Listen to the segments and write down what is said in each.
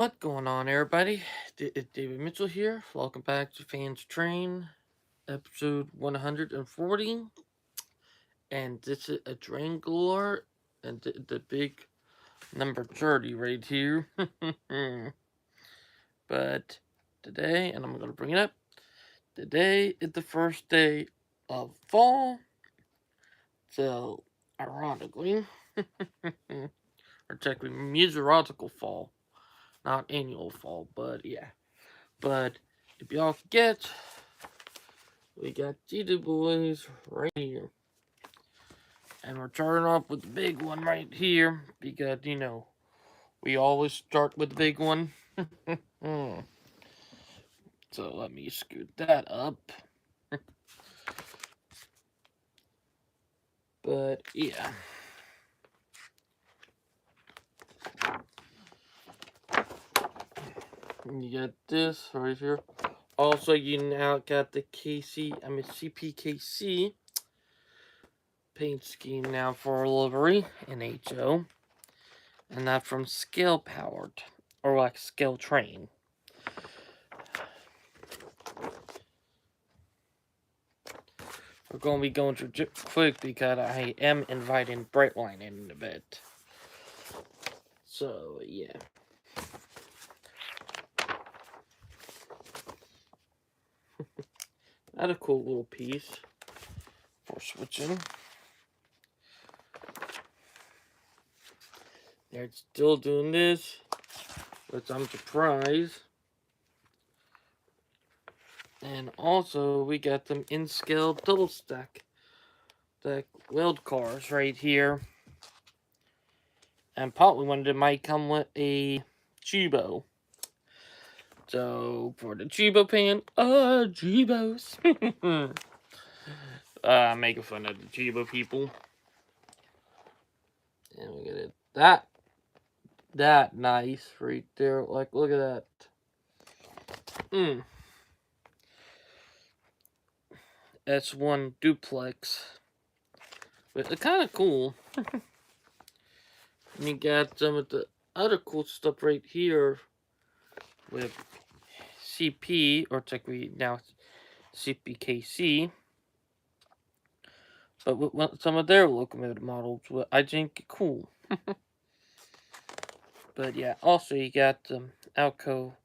What's going on, everybody? It's David Mitchell here. Welcome back to Fans Train, episode 140. And this is a Drain Galore, and the big number 30 right here. But today, and I'm going to bring it up, today is the first day of fall. So, ironically, or technically, meteorological fall, not annual fall, but yeah. But if y'all forget, we got Cheetah Boys right here. And we're starting off with the big one right here because, we always start with the big one. So let me scoot that up. But yeah. You got this right here. Also, you now got the CPKC paint scheme now for livery in HO. And that from Scale Powered, or like Scale Train. We're going to be going through quick because I am inviting Brightline in a bit. So, yeah. That's a cool little piece for switching. They're still doing this, which I'm surprised. And also, we got them in scale double stack weld cars right here. And probably one of them might come with a Chibo. So, for the Chibo pan, Chibos. Making fun of the Chibo people. And we got that nice right there. Like, look at that. S1 duplex. But it's kind of cool. And you got some of the other cool stuff right here with CP, or technically now CPKC. But with some of their locomotive models, what I think cool. But yeah, also you got Alco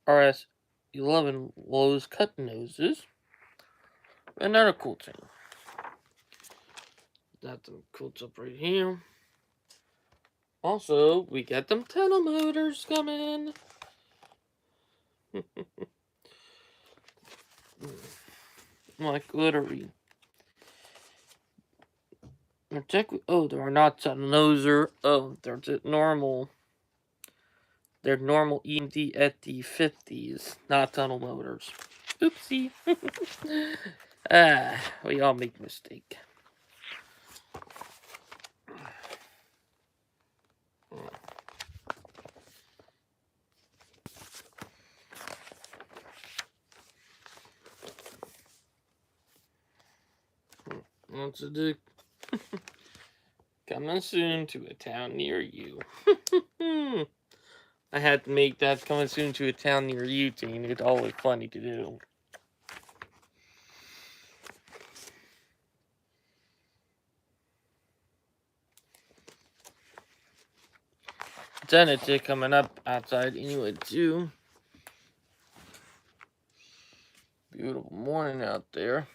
RS11 Lowe's cut noses. Another cool thing. Got some cool stuff right here. Also, we got them tunnel motors coming. Like literally. Oh, they are not tunnel noser. Oh, they're just normal. They're normal EMD at the 50s, not tunnel motors. Oopsie. We all make a mistake. What's it do? Coming soon to a town near you. I had to make that coming soon to a town near you thing. It's always funny to do. Then it's coming up outside anyway too. Beautiful morning out there.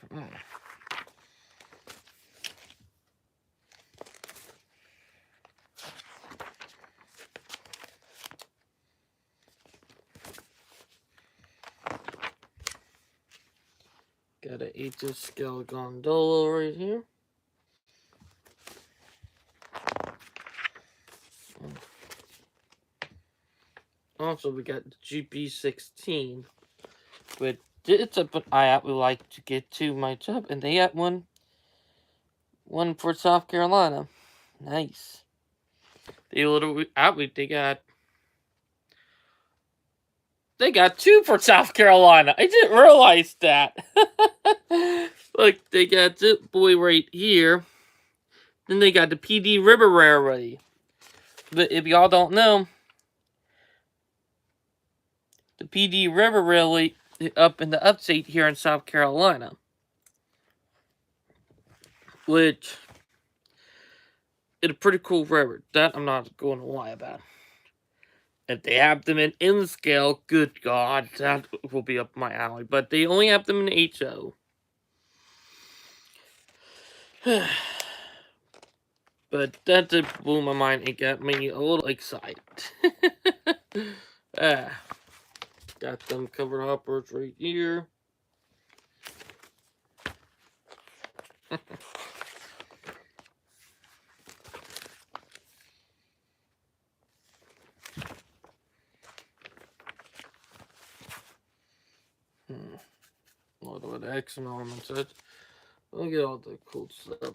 Got an HS scale gondola right here. Also, we got the GP16, but it's an I would like to get to my job, and they got one for South Carolina. Nice. They literally they got two for South Carolina. I didn't realize that. Look, they got this boy right here. Then they got the PD River Railway. But if y'all don't know, the PD River Railway up in the upstate here in South Carolina, which is a pretty cool river. That I'm not going to lie about. If they have them in N-scale, good God, that will be up my alley. But they only have them in HO. But that did blew my mind and got me a little excited. Got them cover hoppers right here. Look at what the X and ornaments is. Look at all the cool stuff.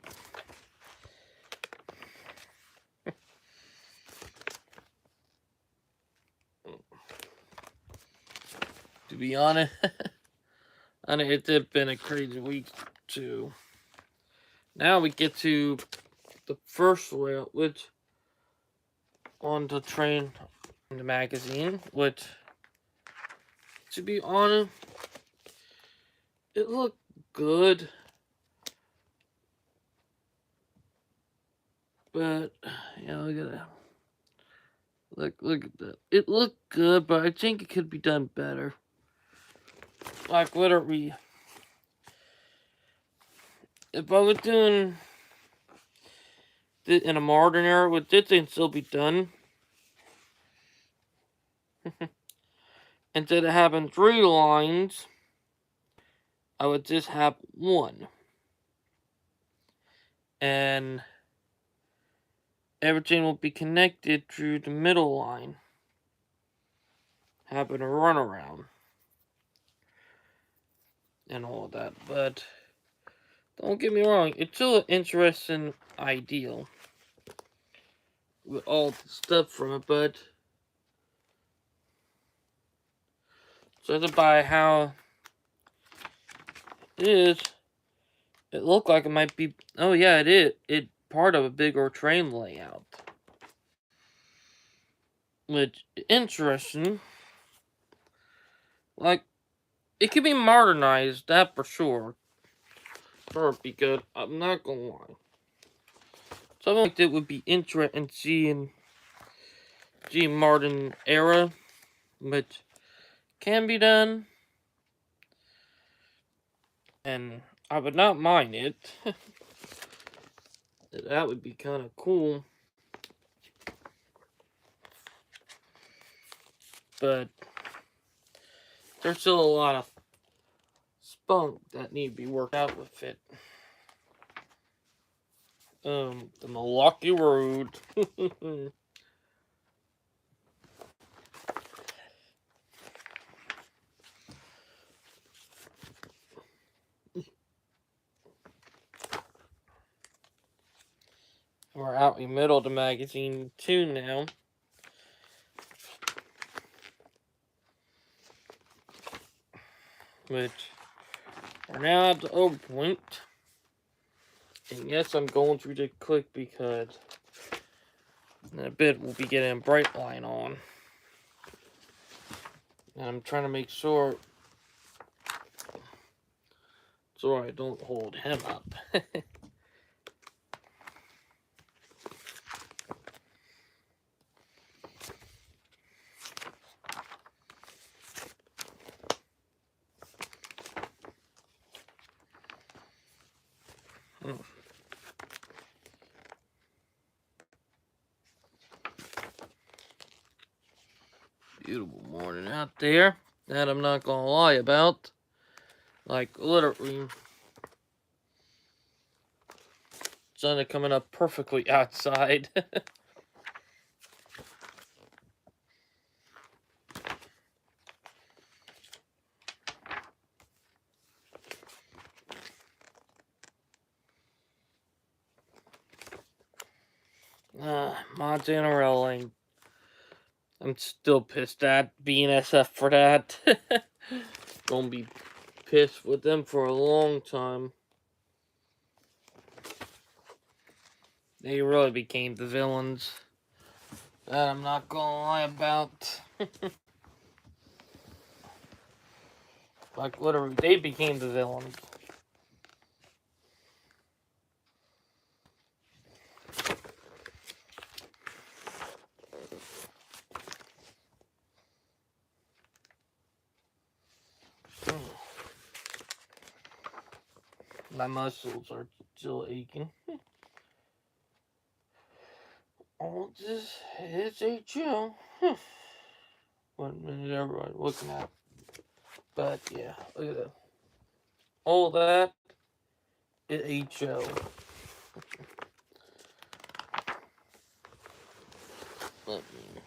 To be honest, it's been a crazy week too. Now we get to the first rail, which on the train in the magazine, which, to be honest, it looked good, but look at that. Look at that. It looked good, but I think it could be done better. Like literally, if I was doing it in a modern era, would this thing still be done? Instead of having 3 lines, I would just have 1. And everything will be connected through the middle line. Having a runaround. And all of that. But don't get me wrong, it's still an interesting idea. With all the stuff from it, but judging by how it is, it looked like it might be. Oh yeah, it is. It's part of a bigger train layout, which is interesting. Like, it could be modernized, that for sure. Sure, be good. I'm not gonna lie. Something like that would be interesting seeing modern era, which can be done, and I would not mind it. That would be kind of cool. But there's still a lot of spunk that need to be worked out with it. The Milwaukee Road. We're out in the middle of the magazine too now. Which we're now at the over point. And yes, I'm going through the click because in a bit we'll be getting a bright line on. And I'm trying to make sure so I don't hold him up. Beautiful morning out there. That I'm not gonna lie about. Like, literally, sun is coming up perfectly outside. Montana Railing. I'm still pissed at BNSF for that. Gonna be pissed with them for a long time. They really became the villains. That I'm not gonna lie about. Like, literally, they became the villains. My muscles are still aching. All this is a chill. 1 minute, everybody looking at. But yeah, look at that. All that is a chill. Let me.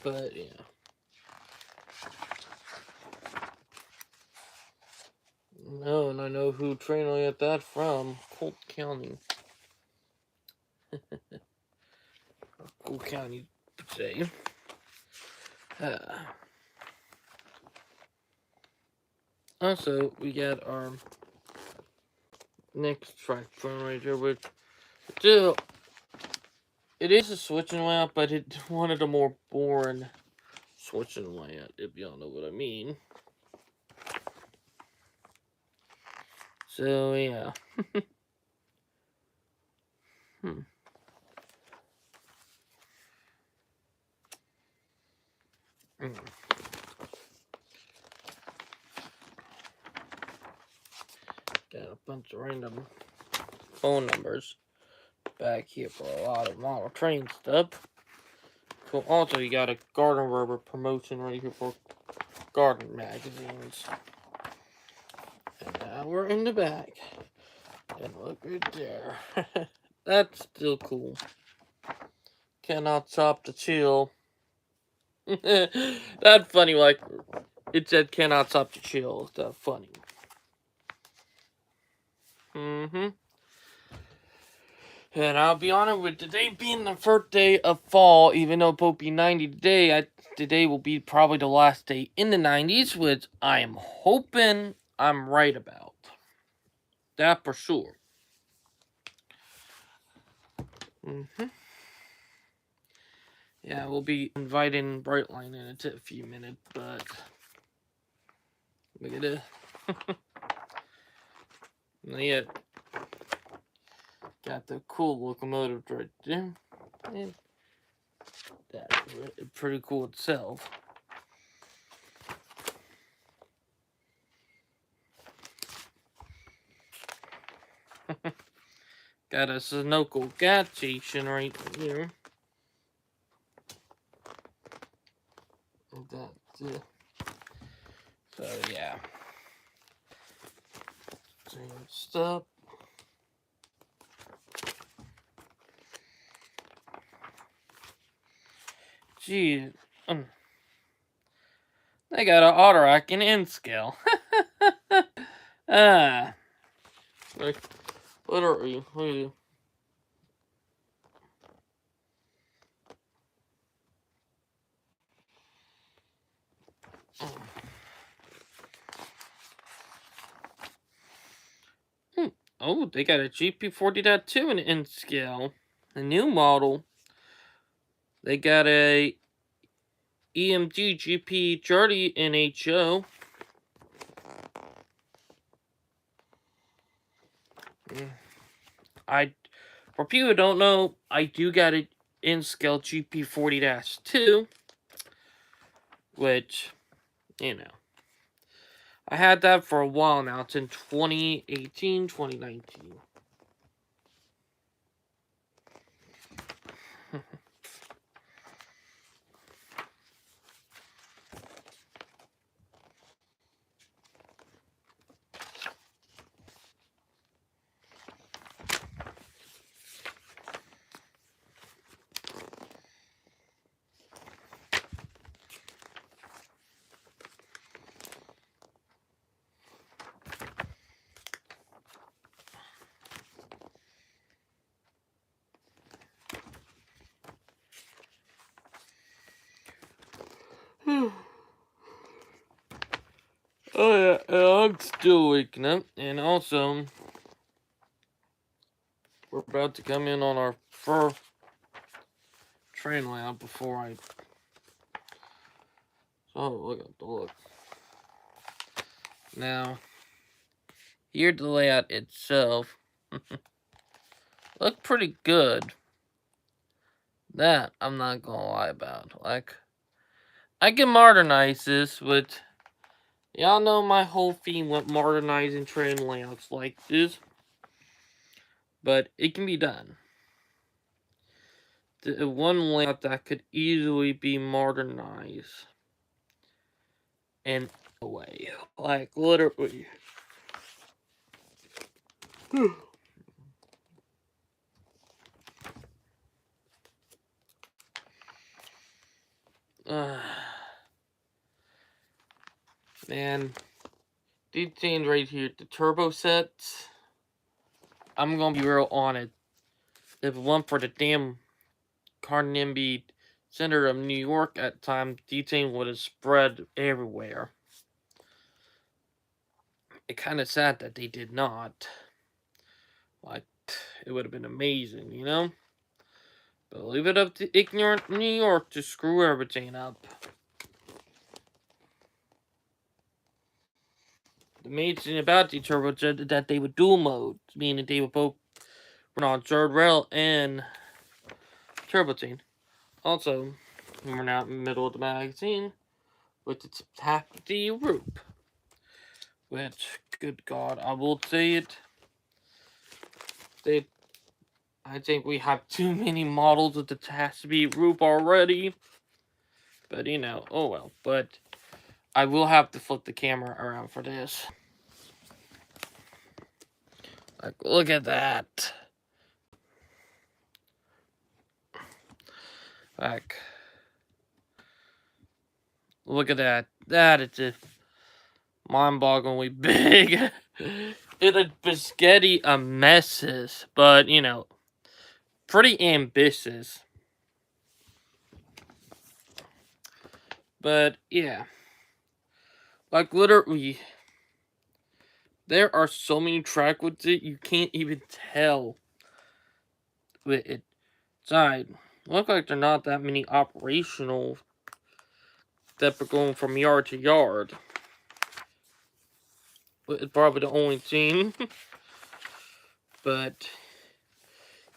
But yeah. No, and I know who trained me at that from. Colt County. Colt County today. Also, we got our next track from right here, which still, it is a switching layout, but it wanted a more boring switching layout, if y'all know what I mean. So, yeah. Got a bunch of random phone numbers back here for a lot of model train stuff. Cool. Also, you got a garden rubber promotion right here for garden magazines. And now we're in the back. And look right there. That's still cool. Cannot stop the chill. That's funny, like, it said cannot stop the chill. That's funny. And I'll be honest with today being the first day of fall, even though it's supposed to be 90 today, today will be probably the last day in the 90s, which I am hoping I'm right about. That for sure. Yeah, we'll be inviting Brightline in a few minutes, but look at this. Not yet. Got the cool locomotive right there. And that's pretty cool itself. Got a Sunoco gas station right here. That's it. So yeah. Same stuff. Geez. They got an auto rack in N scale. Like, literally. Oh, they got a GP40.2 in N scale. A new model. They got a EMG GP30 NHO. For people who don't know, I do got an N-scale GP40-2, which, you know, I had that for a while now. It's in 2018, 2019. Oh yeah, I'm still waking up, and also we're about to come in on our first train layout before I. Oh, look at the look. Now, here's the layout itself. Look pretty good. That I'm not gonna lie about. Like, I can modernize this, but y'all know my whole theme with modernizing train layouts like this. But it can be done. The one layout that could easily be modernized in a way. Like, literally. Man, these things right here, the turbo sets, I'm gonna be real on it. If it weren't for the damn Carnegie center of New York at the time, these things would have spread everywhere. It's kind of sad that they did not. Like, it would have been amazing, you know? But leave it up to ignorant New York to screw everything up. The main thing about the turbojet is that they were dual modes, meaning they were both run on third rail and turbocharged. Also, we're now in the middle of the magazine with its hefty rope. Which, good God, I will say it. I think we have too many models with the hefty rope already. But you know, oh well. But I will have to flip the camera around for this. Like, look at that. Like, look at that. That is just mind-bogglingly big. It's a biscotti of messes, but you know, pretty ambitious. But yeah, like literally, there are so many tracks with it you can't even tell with it side. Look like there are not that many operational that are going from yard to yard. But it's probably the only thing. But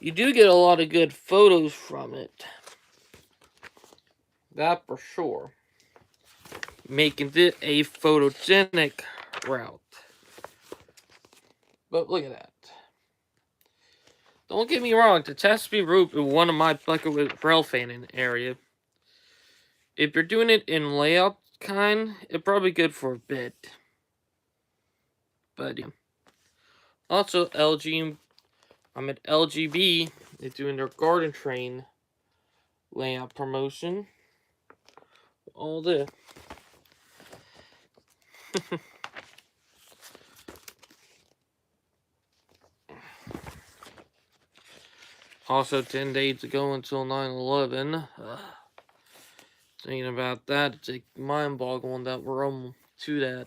you do get a lot of good photos from it. That for sure. Making it a photogenic route. But look at that. Don't get me wrong, the Chesapeake Route is one of my bucket list rail fanning area. If you're doing it in layout kind, it's probably good for a bit. But yeah. Also, I'm at LGB. They're doing their garden train layout promotion. All this. Also, 10 days ago until 9/11. Thinking about that, it's like mind-boggling that we're almost to that.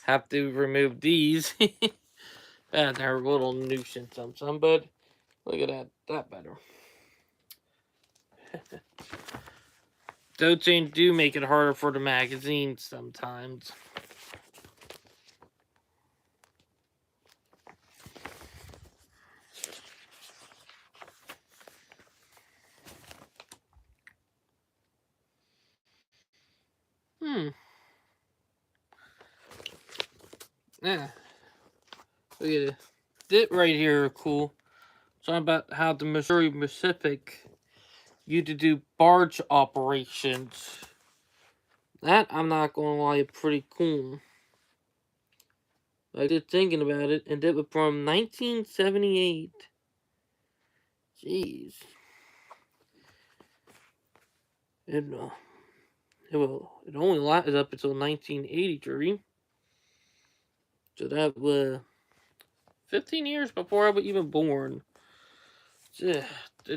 Have to remove these. And they're a little nuisance some, but look at that better. Those things do make it harder for the magazines sometimes. Yeah. Look at it. This right here is cool. Talking about how the Missouri Pacific used to do barge operations. That, I'm not going to lie, is pretty cool. I did thinking about it, and it was from 1978. Jeez. It, it only lasted up until 1983. So that was 15 years before I was even born. The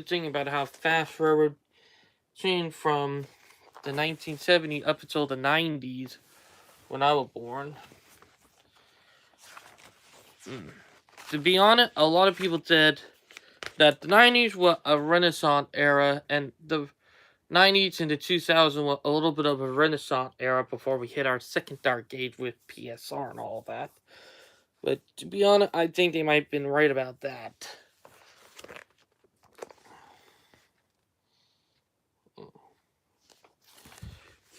thing about how fast forward changed from the 1970s up until the 90s when I was born. To be honest, a lot of people said that the 90s was a renaissance era and the 90s and the 2000s were a little bit of a renaissance era before we hit our second dark age with PSR and all that. But to be honest, I think they might have been right about that.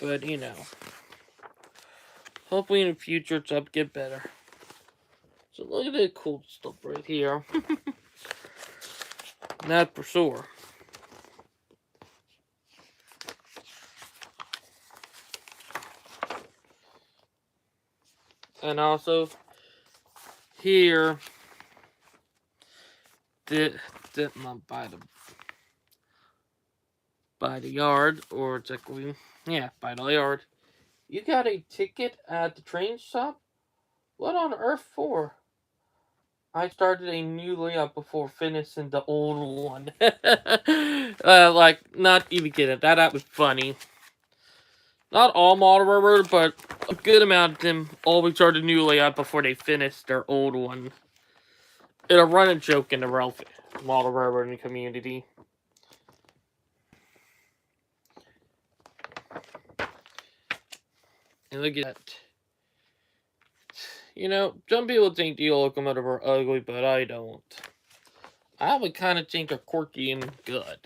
But, hopefully in the future it's up get better. So look at that cool stuff right here. Not for sure. And also, here, did not by the yard, or technically, yeah, by the yard. You got a ticket at the train stop? What on earth for? I started a new layout before finishing the old one. Not even kidding. That was funny. Not all model railroad, but a good amount of them always start a new layout before they finish their old one. It's a running joke in the model railroading community. And look at that. Some people think the locomotive are ugly, but I don't. I would kind of think they're quirky and good.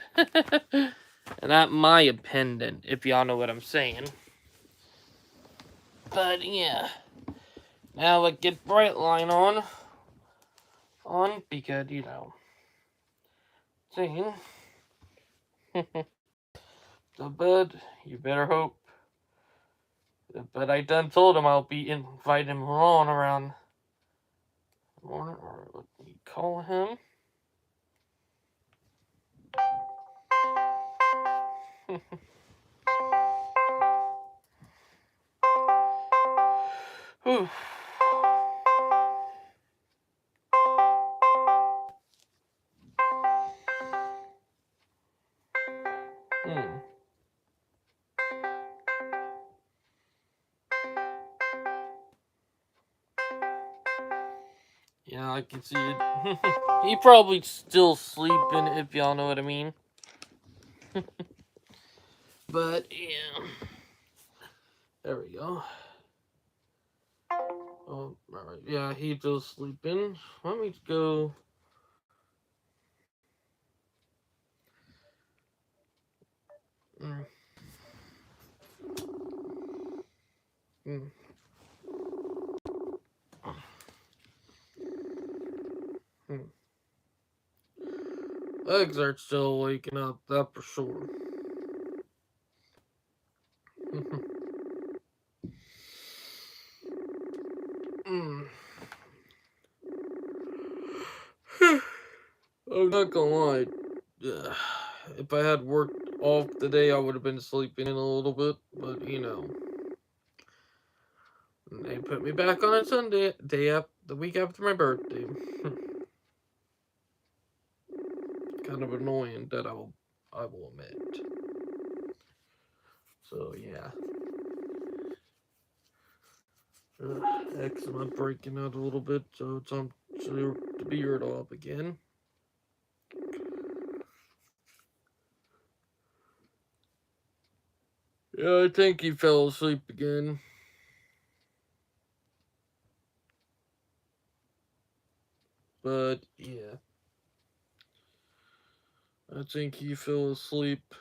And that's my opinion, if y'all know what I'm saying. But yeah. Now let's get Brightline on because, saying. So, bud, you better hope. But I done told him I'll be inviting him on around morning, or what do you call him? Whew. Yeah, I can see it. He probably still sleeping, if y'all know what I mean. But, yeah. There we go. Oh, alright. Yeah, he's still sleeping. Let me go. Mm. Mm. Mm. Legs are still waking up, that for sure. Mm. I'm not gonna lie. If I had worked off today, I would have been sleeping in a little bit. But they put me back on a Sunday, the week after my birthday. Kind of annoying that I will admit. So yeah. Eczema breaking out a little bit, so it's on the beard off again. Yeah, I think he fell asleep again. But yeah, I think he fell asleep.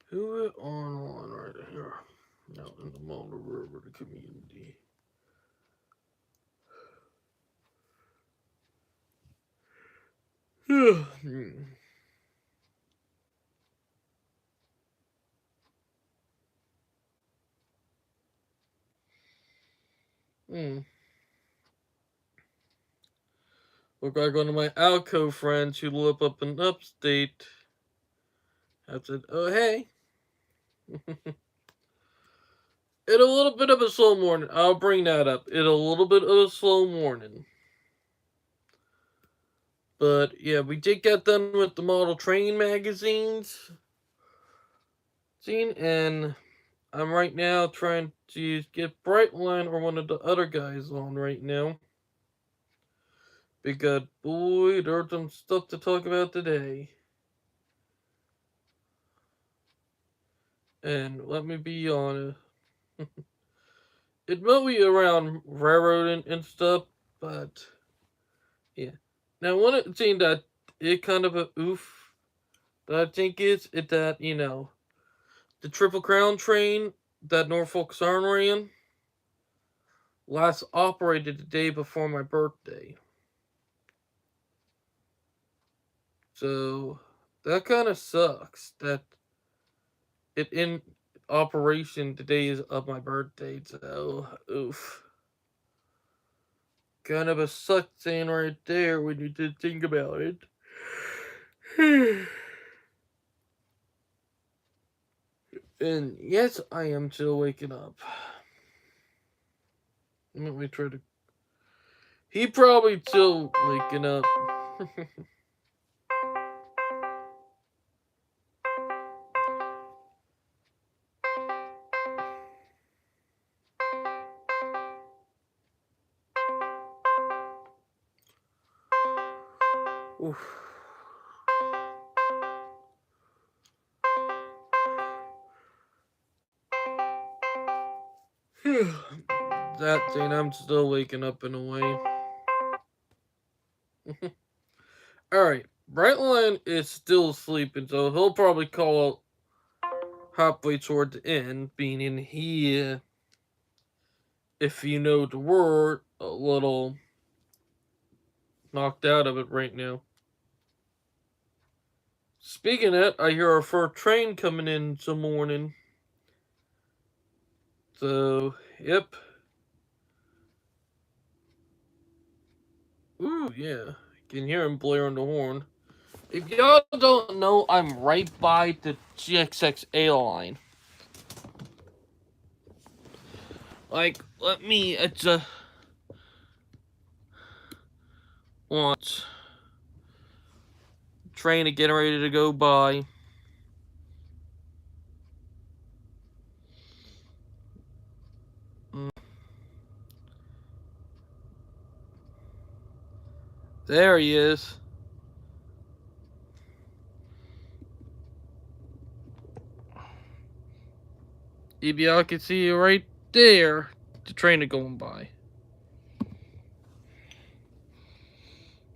Who it on right here? Out in the Motor River community. Look like one of my Alco friends who live up in upstate. I said, oh hey. It a little bit of a slow morning. I'll bring that up. It a little bit of a slow morning. But yeah, we did get done with the model train magazines. And I'm right now trying to get Brightline or one of the other guys on right now. Because boy, there's some stuff to talk about today. And let me be honest. It will be around railroading and stuff, but yeah. Now one thing that it kind of a oof that I think is it that, the Triple Crown train that Norfolk Southern ran last operated the day before my birthday. So that kind of sucks that it in operation the day of my birthday. So oof. Kind of a suck thing right there when you did think about it. And yes, I am still waking up. Let me try to. He probably still waking up. Oof. That thing, I'm still waking up in a way. Alright, Brightline is still sleeping, so he'll probably call out halfway toward the end, being in here, if you know the word, a little knocked out of it right now. Speaking of that, I hear our first train coming in some morning. So, yep. Ooh, yeah. You can hear him blaring the horn. If y'all don't know, I'm right by the GXXA line. Like, let me adjust. Want train to get ready to go by. There he is. If y'all can see it right there, the train is going by.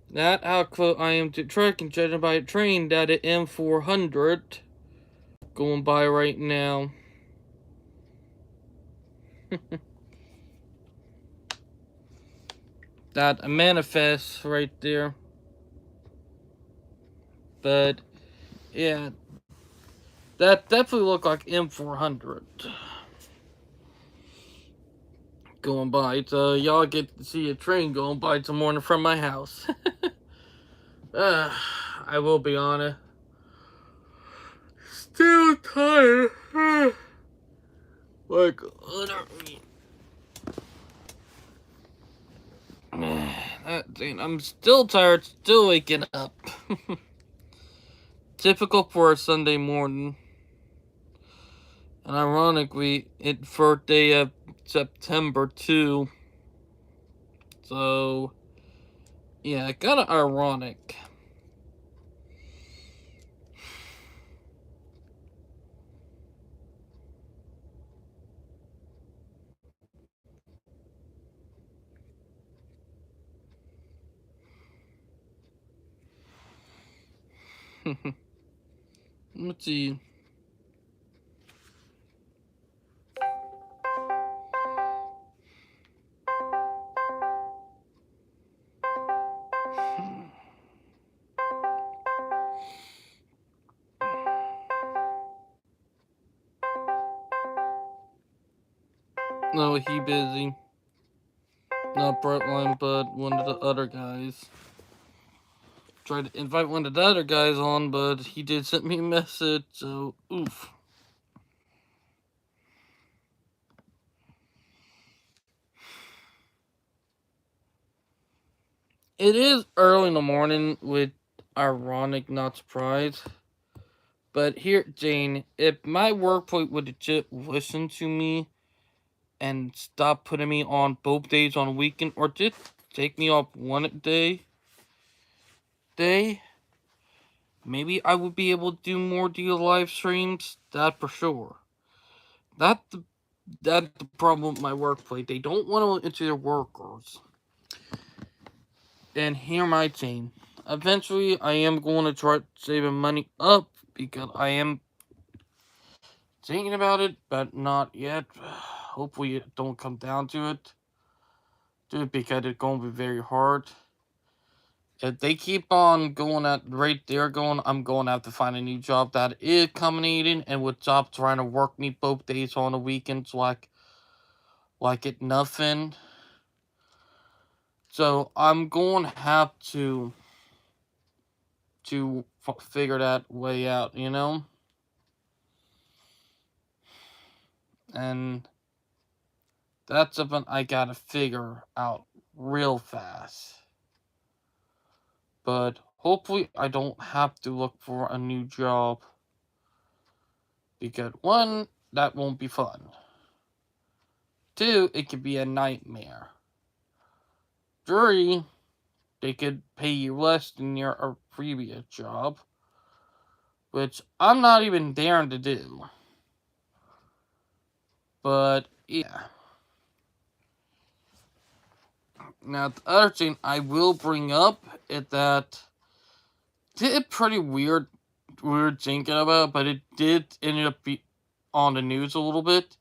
That how close I am to track and judging by a train that at M400 going by right now. That a manifest right there. But yeah, that definitely looked like M400 going by. So y'all get to see a train going by tomorrow morning from my house. I will be honest. Still tired. Like, I'm still tired, still waking up. Typical for a Sunday morning. And ironically, it's first day of September too. So, yeah, kind of ironic. Let's see. No, he busy. Not Brightline, but one of the other guys. Tried to invite one of the other guys on, but he did send me a message, so oof. It is early in the morning with ironic, not surprised. But here, Jane, if my workplace would just listen to me and stop putting me on both days on a weekend, or just take me off one day, maybe I would be able to do more deal live streams. That for sure. That the That's the problem with my workplace. They don't want to look into their workers. And hear my team. Eventually, I am going to try saving money up because I am thinking about it, but not yet. Hopefully, it don't come down to it. Because it's going to be very hard. If they keep on going at the rate they're going, I'm going to have to find a new job that is accommodating and with job trying to work me both days on the weekends like it nothing. So I'm going to have to figure that way out, you know? And that's something I gotta figure out real fast. But hopefully I don't have to look for a new job. Because one, that won't be fun. Two, it could be a nightmare. Three, they could pay you less than your previous job. Which I'm not even daring to do. But yeah. Now the other thing I will bring up is that it's pretty weird thinking about, but it did end up be on the news a little bit.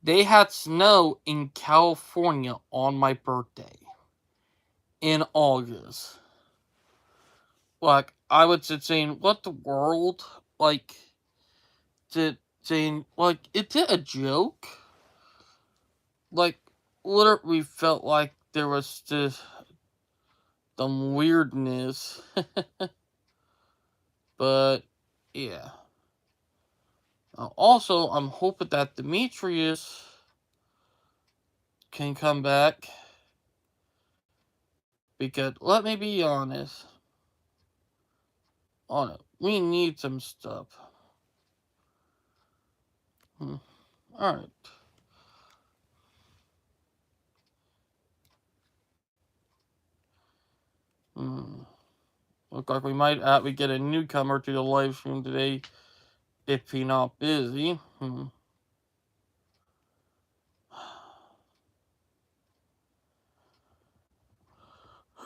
They had snow in California on my birthday in August. Like I was just saying, what the world? Like, saying like is it a joke? Like, literally felt like there was just some weirdness. But yeah. Also, I'm hoping that Demetrius can come back. Because, let me be honest. On it. We need some stuff. Alright. Look like we might get a newcomer to the live stream today. If he's not busy.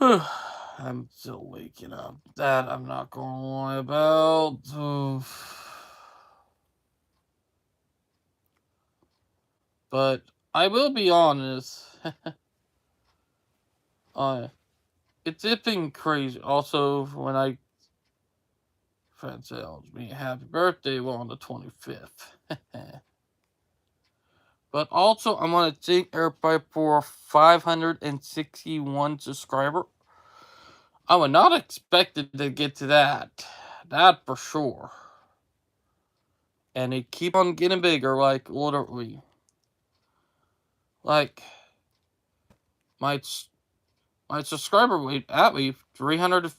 I'm still waking up. That I'm not gonna lie about. But I will be honest. It's been crazy. Also, when friend tells me happy birthday on the 25th. But also, I want to thank everybody for 561 subscriber. I would not expected to get to that. That for sure. And it keep on getting bigger, like, literally. Like, my subscriber rate at me 300,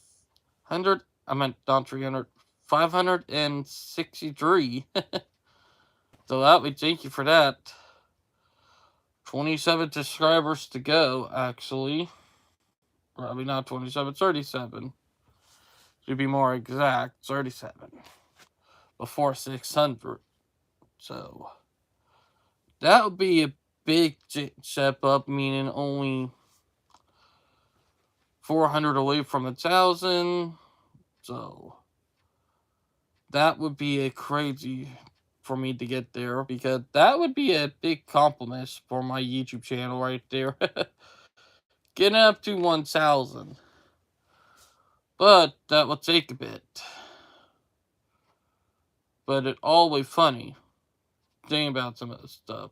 I meant not 300, 563. So that we thank you for that. 27 subscribers to go, actually. Probably not 27, 37. To be more exact, 37. Before 600. So, that would be a big step up, meaning only 400 away from 1,000. So, that would be a crazy for me to get there, because that would be a big compliment for my YouTube channel right there. Getting up to 1,000. But that will take a bit. But it's always funny thinking about some of this stuff.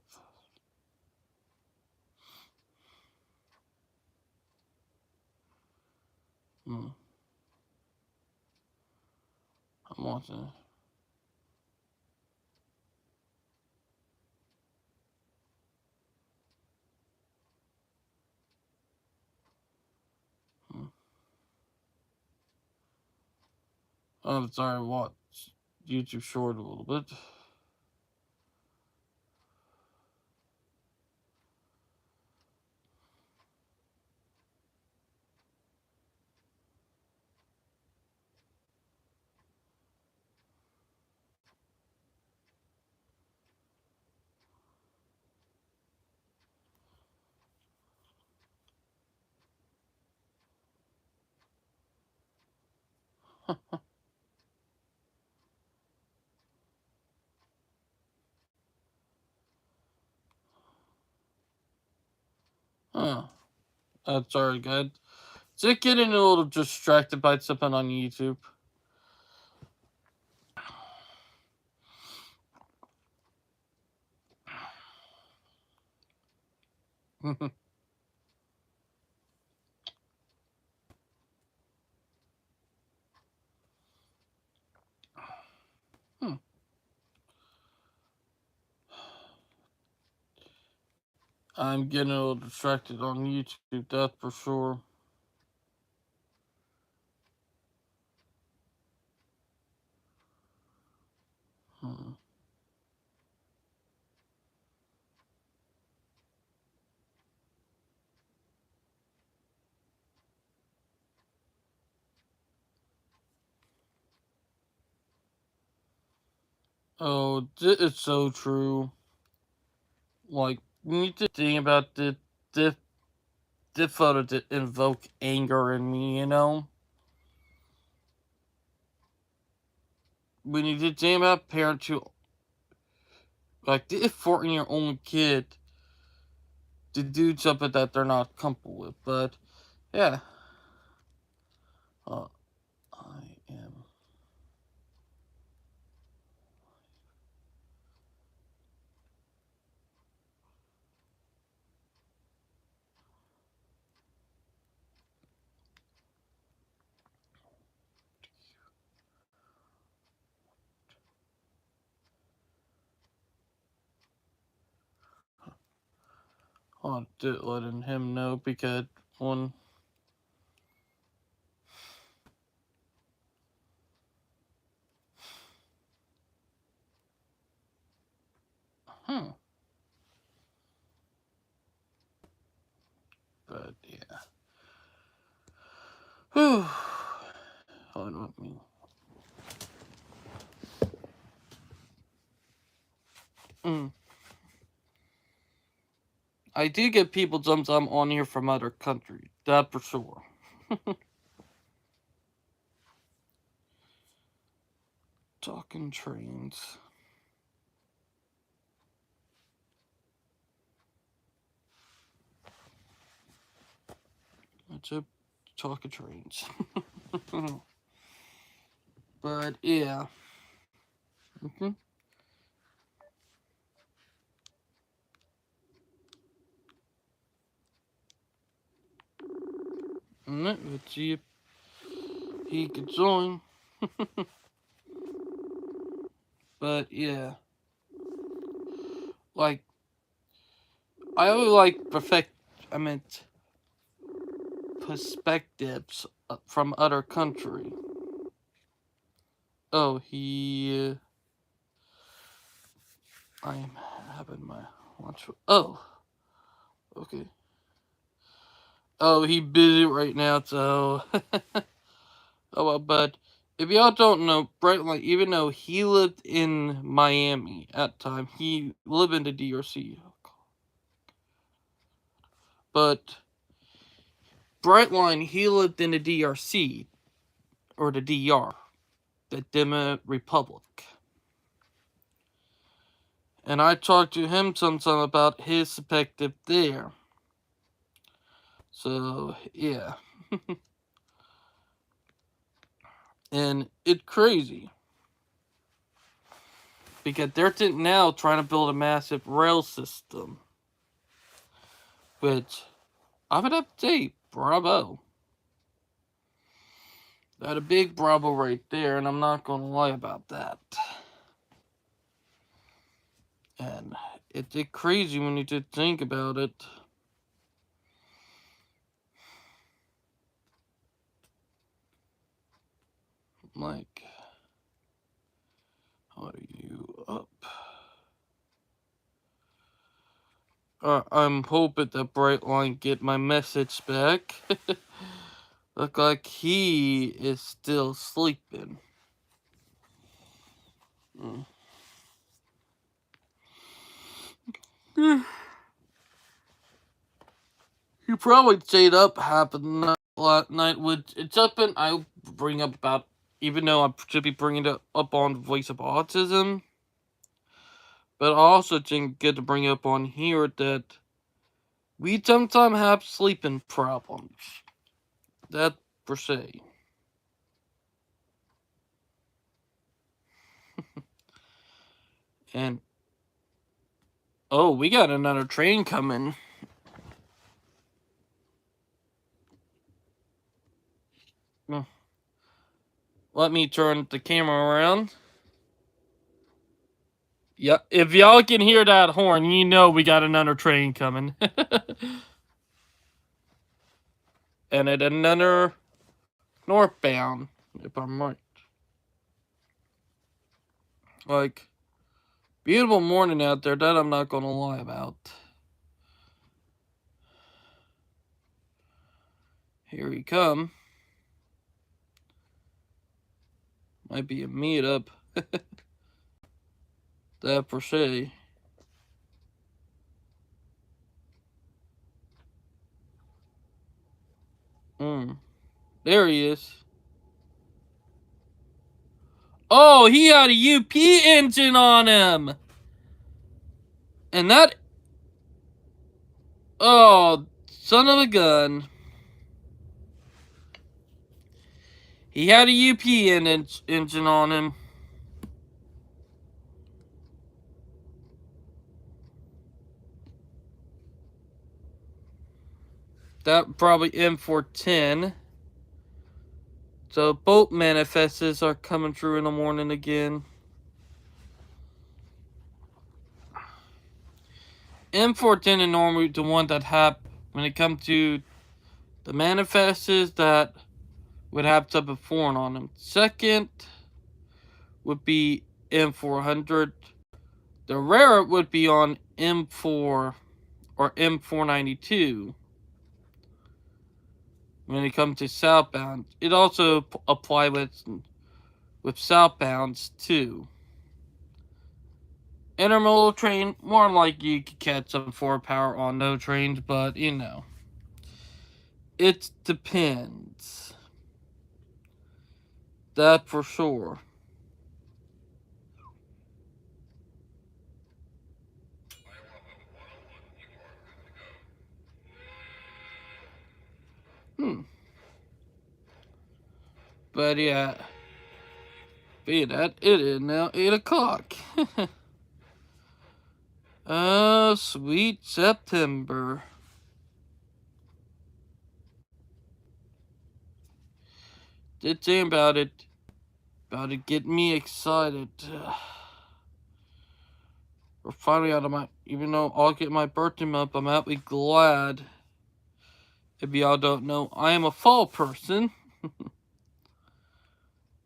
Hmm. I'm watching. Hmm. I'm sorry, watch YouTube short a little bit. Huh. That's alright, good. Just getting a little distracted by something on YouTube. Hmm. I'm getting a little distracted on YouTube, that's for sure. Hmm. Oh, it's so true. Like, you need to think about the photo to invoke anger in me, you know? We need to think about parents who, like, they're forcing your own kid to do something that they're not comfortable with. But, yeah. Uh, I am. Letting him know because one. Hmm. But, yeah. Whew. Hold on with me. Mm. I do get people sometimes on here from other countries. That for sure. Talking trains. That's a talking trains. But yeah. Mm-hmm. Let's see if he could join. But yeah. Like I always like I meant perspectives from other country. Oh, I'm having my lunch. Oh, okay. Oh, he busy right now, so. Oh well, but if y'all don't know, Brightline, even though he lived in Miami at the time, he lived in the DRC. But Brightline, he lived in the DRC, or the DR, the Demo Republic. And I talked to him sometime about his perspective there. So, yeah. And it's crazy. Because they're now trying to build a massive rail system. Which, I would have to say, bravo. Got a big problem right there, and I'm not gonna lie about that. And it's crazy when you just think about it. Like, how are you up? I'm hoping that Brightline get my message back. Look like he is still sleeping. He probably stayed up half of the night, which it's something I bring up about, even though I should be bringing it up on Voice of Autism. But I also think good to bring up on here that we sometimes have sleeping problems. That per se. And oh, we got another train coming. Let me turn the camera around. Yep, if y'all can hear that horn, you know we got another train coming. And at another northbound, if I'm right. Like, beautiful morning out there, that I'm not gonna lie about. Here we come. Might be a meetup. That per se. There he is. Oh, he had a UP engine on him. And that... Oh, son of a gun. He had a UP engine on him. That probably M410. So both manifests are coming through in the morning again. M410 is normally the one that have, when it comes to the manifests that would have type of foreign on them. Second would be M400. The rare would be on M4 or M492. When it comes to southbound, it also apply with southbounds too. Intermodal train, more like you could catch some 4-power on no trains, but you know, it depends. That for sure. But yeah, be that, it is now 8 o'clock. Sweet September. Did say about it get me excited. We're finally out of my, even though I'll get my birthday month, I'm actually glad. If y'all don't know, I am a fall person.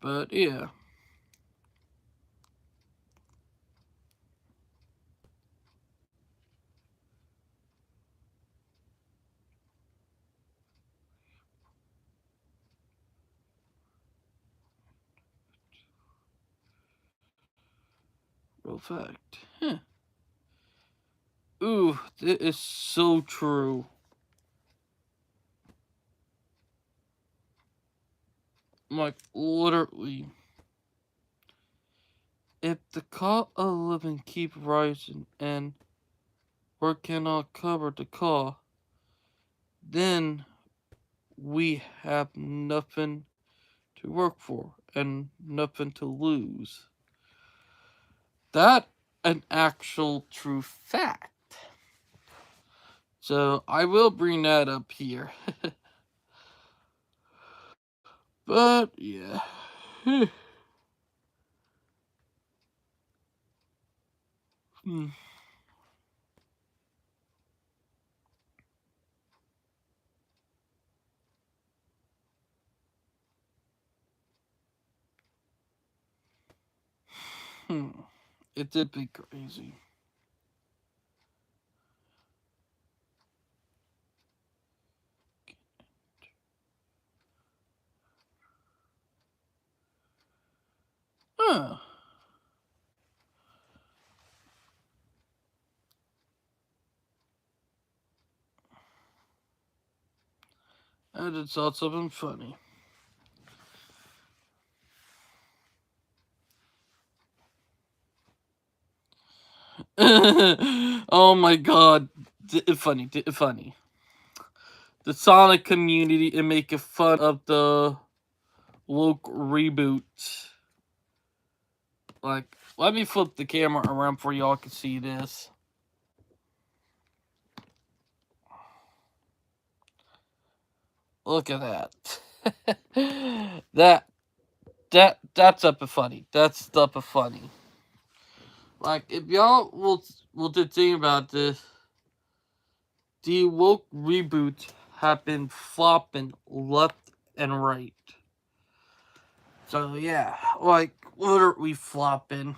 But yeah. Real fact. Huh. Ooh, that is so true. Like, literally. If the cost of living keep rising and we cannot cover the cost, then we have nothing to work for and nothing to lose. That an actual true fact. So I will bring that up here. But yeah. Hmm. Hmm. It did be crazy. Huh. I just thought something funny. Oh my god. Funny, funny. The Sonic community and making fun of the woke reboot. Like, let me flip the camera around for y'all can see this. Look at that. That's up and funny. That's stuff of funny. Like, if y'all will just think about this, the woke reboot have been flopping left and right. So yeah, like what are we flopping?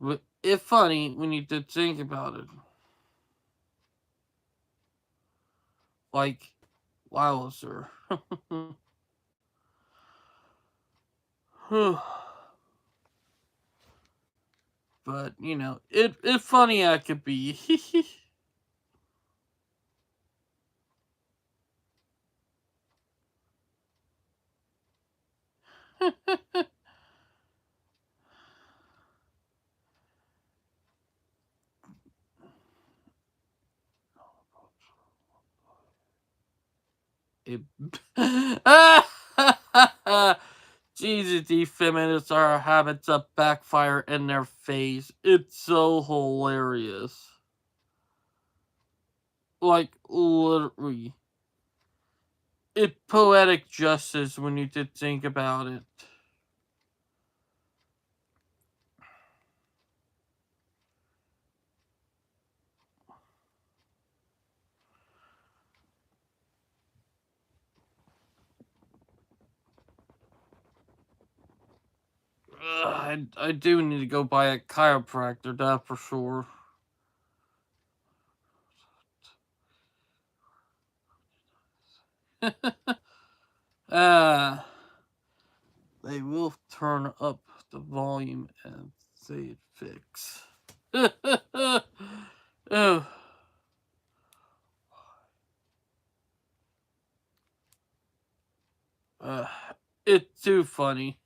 But it's funny when you did think about it. Like, wow, sir. But you know, it's funny I could be. it, Jesus, these feminists are having to backfire in their face. It's so hilarious. Like, literally. It's poetic justice when you did think about it. I do need to go buy a chiropractor, that for sure. Ah, they will turn up the volume and say it fix. Oh, uh, it's too funny.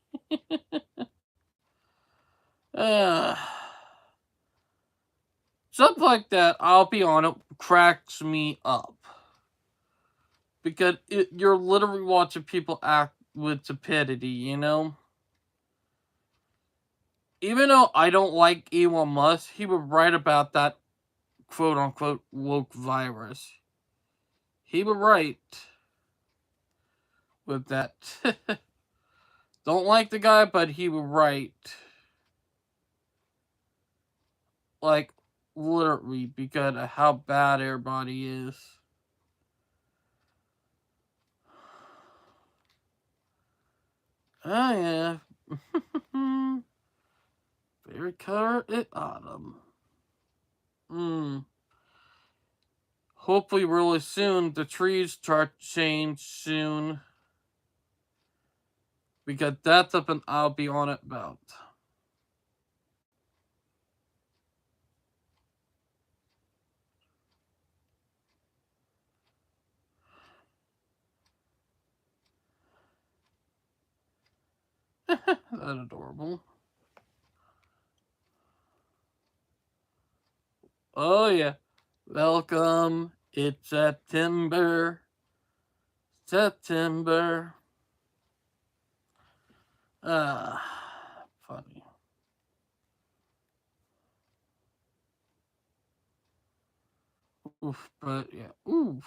Uh, Stuff like that, I'll be on it, cracks me up. Because you're literally watching people act with stupidity, you know? Even though I don't like Elon Musk, he was right about that quote unquote woke virus. He was right with that. Don't like the guy, but he was right. Like, literally, because of how bad everybody is. Oh, yeah. Very color it autumn. Hmm. Hopefully, really soon, the trees start to change soon. Because that's something I'll be on it about. That's adorable. Oh, yeah. Welcome. It's September. September. Funny. Oof, but yeah. Oof.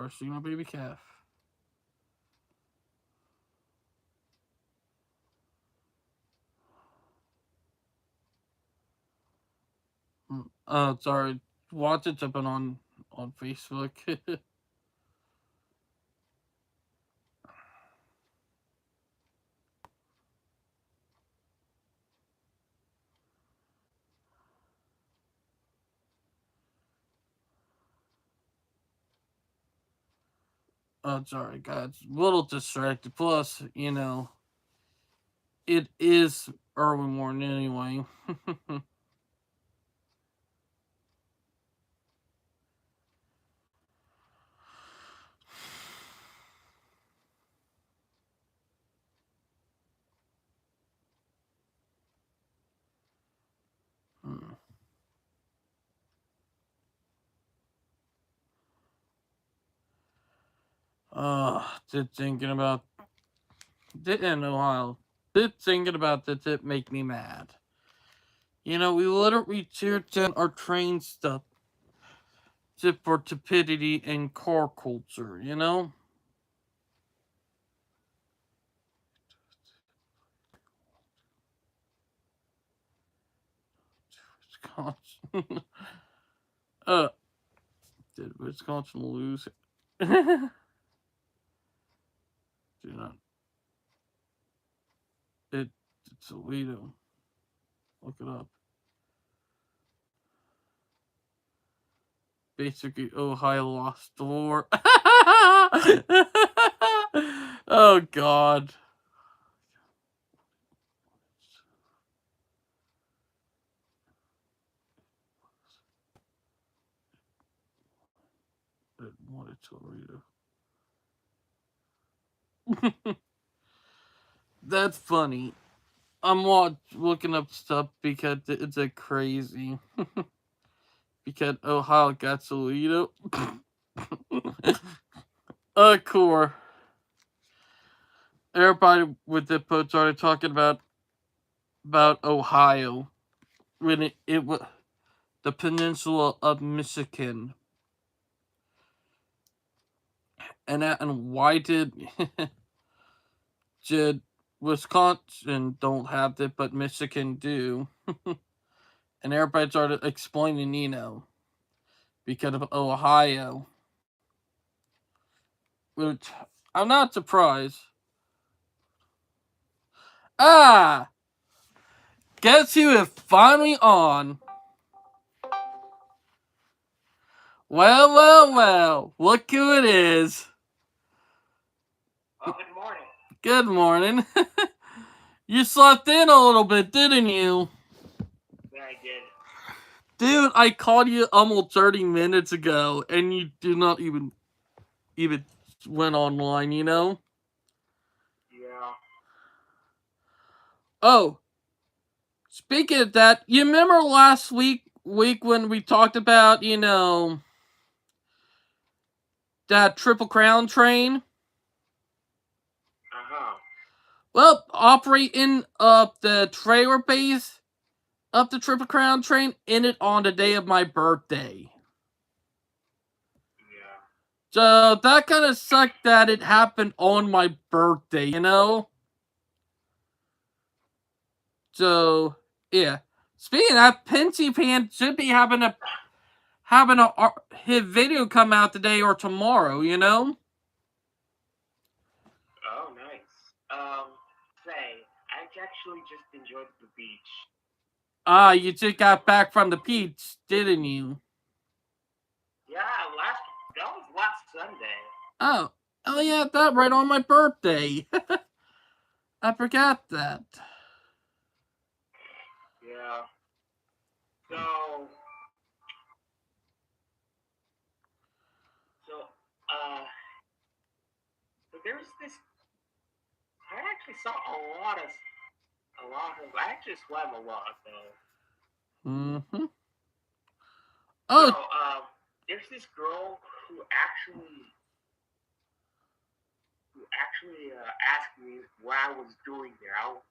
First, my baby calf. Sorry. Watch it jumping on Facebook. Oh, sorry, guys. A little distracted. Plus, it is early morning anyway. Hmm. Did thinking about did in Ohio. Did thinking about that did make me mad. We literally tear down our train stuff for stupidity and car culture. Wisconsin. uh, did Wisconsin lose? Do not. It's Toledo. Look it up. Basically, Ohio lost the war. Oh God. It wanted Toledo. That's funny. I'm looking up stuff because it's a crazy. Because Ohio got Toledo. Core. Everybody with the post started talking about Ohio when it was the peninsula of Michigan, and why did Wisconsin don't have it but Michigan do? And everybody started explaining, because of Ohio, which I'm not surprised. Ah, guess who is finally on? Well, well, well, look who it is. Well, good morning. Good morning. You slept in a little bit, didn't you? Yeah, I did. Dude, I called you almost 30 minutes ago, and you do not even went online. Yeah. Oh, speaking of that, you remember last week when we talked about, that Triple Crown train? Uh-huh. Well, operating the trailer base of the Triple Crown train ended on the day of my birthday. Yeah. So that kind of sucked that it happened on my birthday. So yeah. Speaking of that, Pensy Pan should be having a his video come out today or tomorrow. Oh, nice. Say, I actually just enjoyed the beach. Ah, you just got back from the beach, didn't you? Yeah, that was last Sunday. Oh, oh yeah, that right on my birthday. I forgot that. Yeah. So, so, uh, so there's this. I actually saw a lot of. I actually swam a lot though. Mm-hmm. So, Oh, there's this girl who actually asked me what I was doing there. I was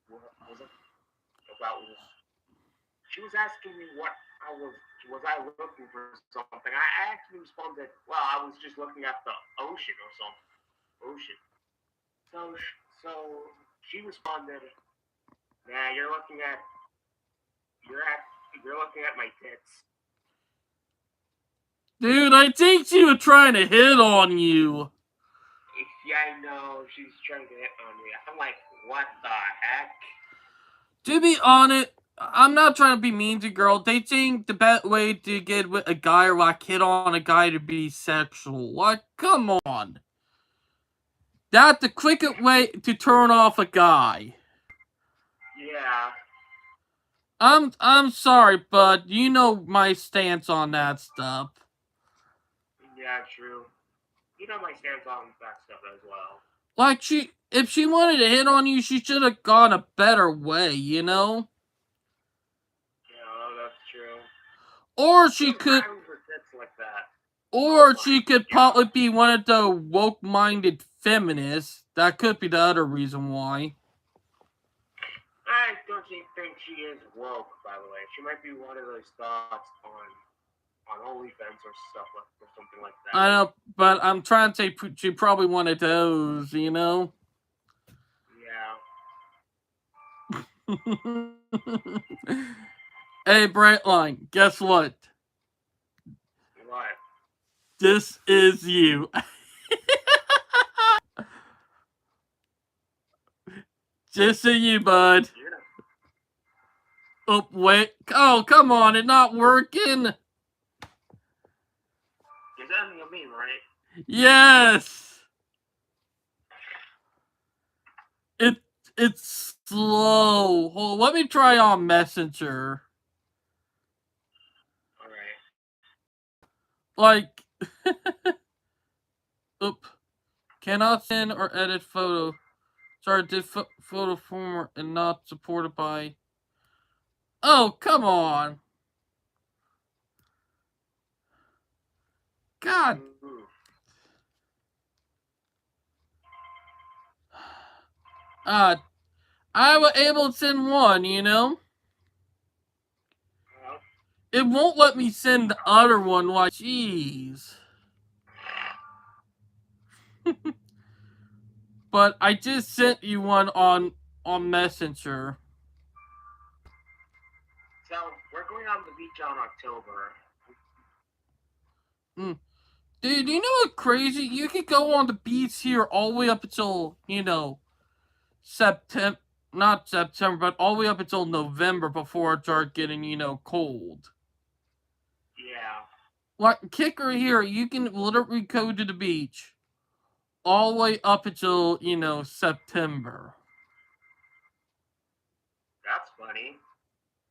about she was asking me what I was I looking for something. I actually responded, well, I was just looking at the ocean or something. Ocean. So she responded, "Nah, you're at you're looking at my tits." Dude, I think she was trying to hit on you. Yeah, I know she's trying to hit on me. I'm like, what the heck? To be honest, I'm not trying to be mean to girl. They think the best way to get with a guy or like hit on a guy to be sexual. Like, come on. That's the quickest way to turn off a guy. Yeah, I'm sorry, but you know my stance on that stuff. yeah, true. You know my stance on that stuff as well. Like if she wanted to hit on you, she should have gone a better way, you know? Yeah, that's true. Or She she was could grabbing her tits like that. Oh or my she could probably god. be one of the woke-minded feminists. That could be the other reason why. I don't think she is woke, by the way. She might be one of those thoughts on OnlyFans or stuff like or something like I that. know, but I'm trying to say she probably one of those, you know? Yeah. Hey, Brightline, guess what? What? This is you. Just to you, bud. You're not, Oh, wait. Oh, come on. It's not working. you're sending a meme, right? Yes. It it's slow. Hold on, let me try on Messenger. Alright. Like, oop. Cannot send or edit photo. Sorry, did photo format and not supported by. Oh, come on. God. Ooh. Uh, I was able to send one, you know? Well, It won't let me send the other one. Like, jeez. But I just sent you one on Messenger. so we're going on the beach on October. Mm. Dude, you know what crazy? You could go on the beach here all the way up until, September. Not September, but all the way up until November before it starts getting, cold. Yeah. Like, kicker here, you can literally go to the beach all the way up until, September. That's funny.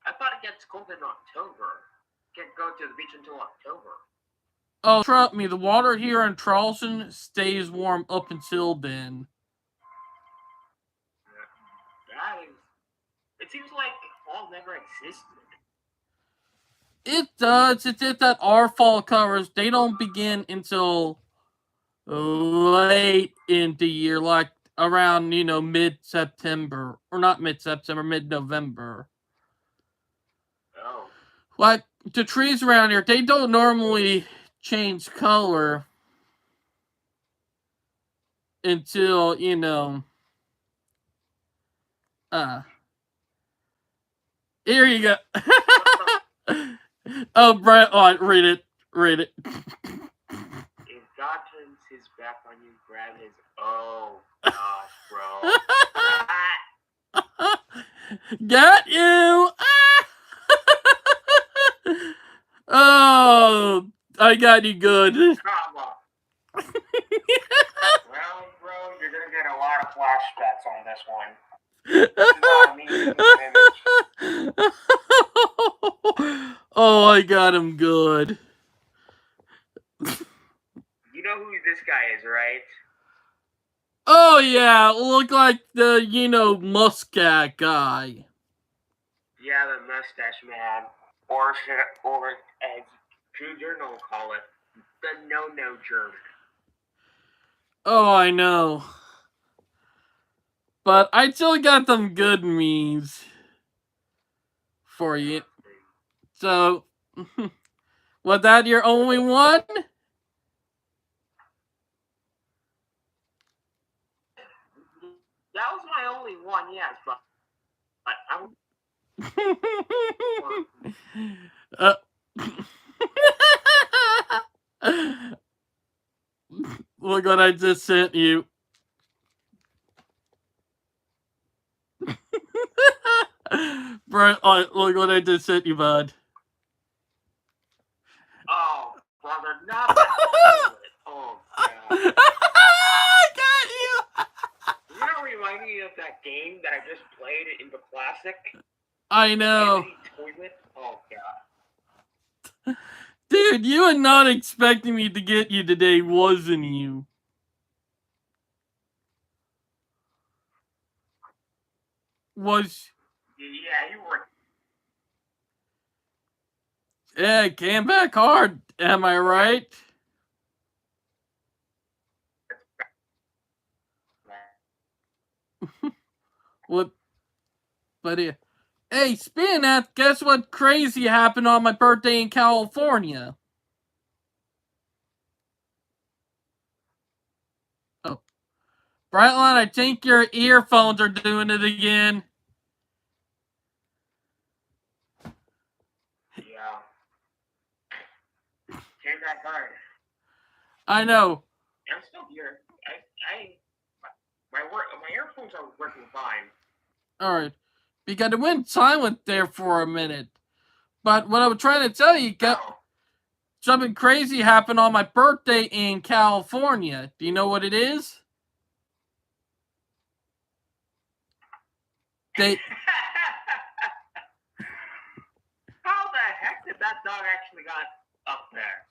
I thought it gets cold in October. Can't go to the beach until October. Oh, trust me, the water here in Charleston stays warm up until then. That is. It seems like fall never existed. It does. It's just that our fall covers, they don't begin until late in the year, like around, mid-September. Or not mid-September, mid-November. Oh. Like, the trees around here, they don't normally change color until, uh, here you go. Oh, Brett, read it. Read it. If God turns his back on you, grab his. Oh gosh, bro. Got you! Oh, I got you good. Come on. Well, bro, you're gonna get a lot of flashbacks on this one. This is not me making an image. Oh, I got him good. You know who this guy is, right? Oh, yeah, look like the, Muscat guy. Yeah, the mustache man. Or as True Journal will call it, the no German. Oh, I know. But I still got them good memes for you. So, was that your only one? one, yes, but I would. uh, look what I just sent you. Brett, look what I just sent you, bud. Oh, brother, not that bullet. Oh, God. I got you. You know, remind me of that game that I just played in the classic. I know. Empty toilet. Oh, God. Dude, you were not expecting me to get you today, wasn't you? Was. Yeah, you were. Yeah, it came back hard. Am I right? What? But hey, speaking of that, guess what crazy happened on my birthday in California? Oh, Brightline, I think your earphones are doing it again. Yeah. Came back hard. I know. I'm still here. My earphones are working fine. Alright. Because it went silent there for a minute. But what I was trying to tell you, Oh. something crazy happened on my birthday in California. Do you know what it is? They. How the heck did that dog actually got up there?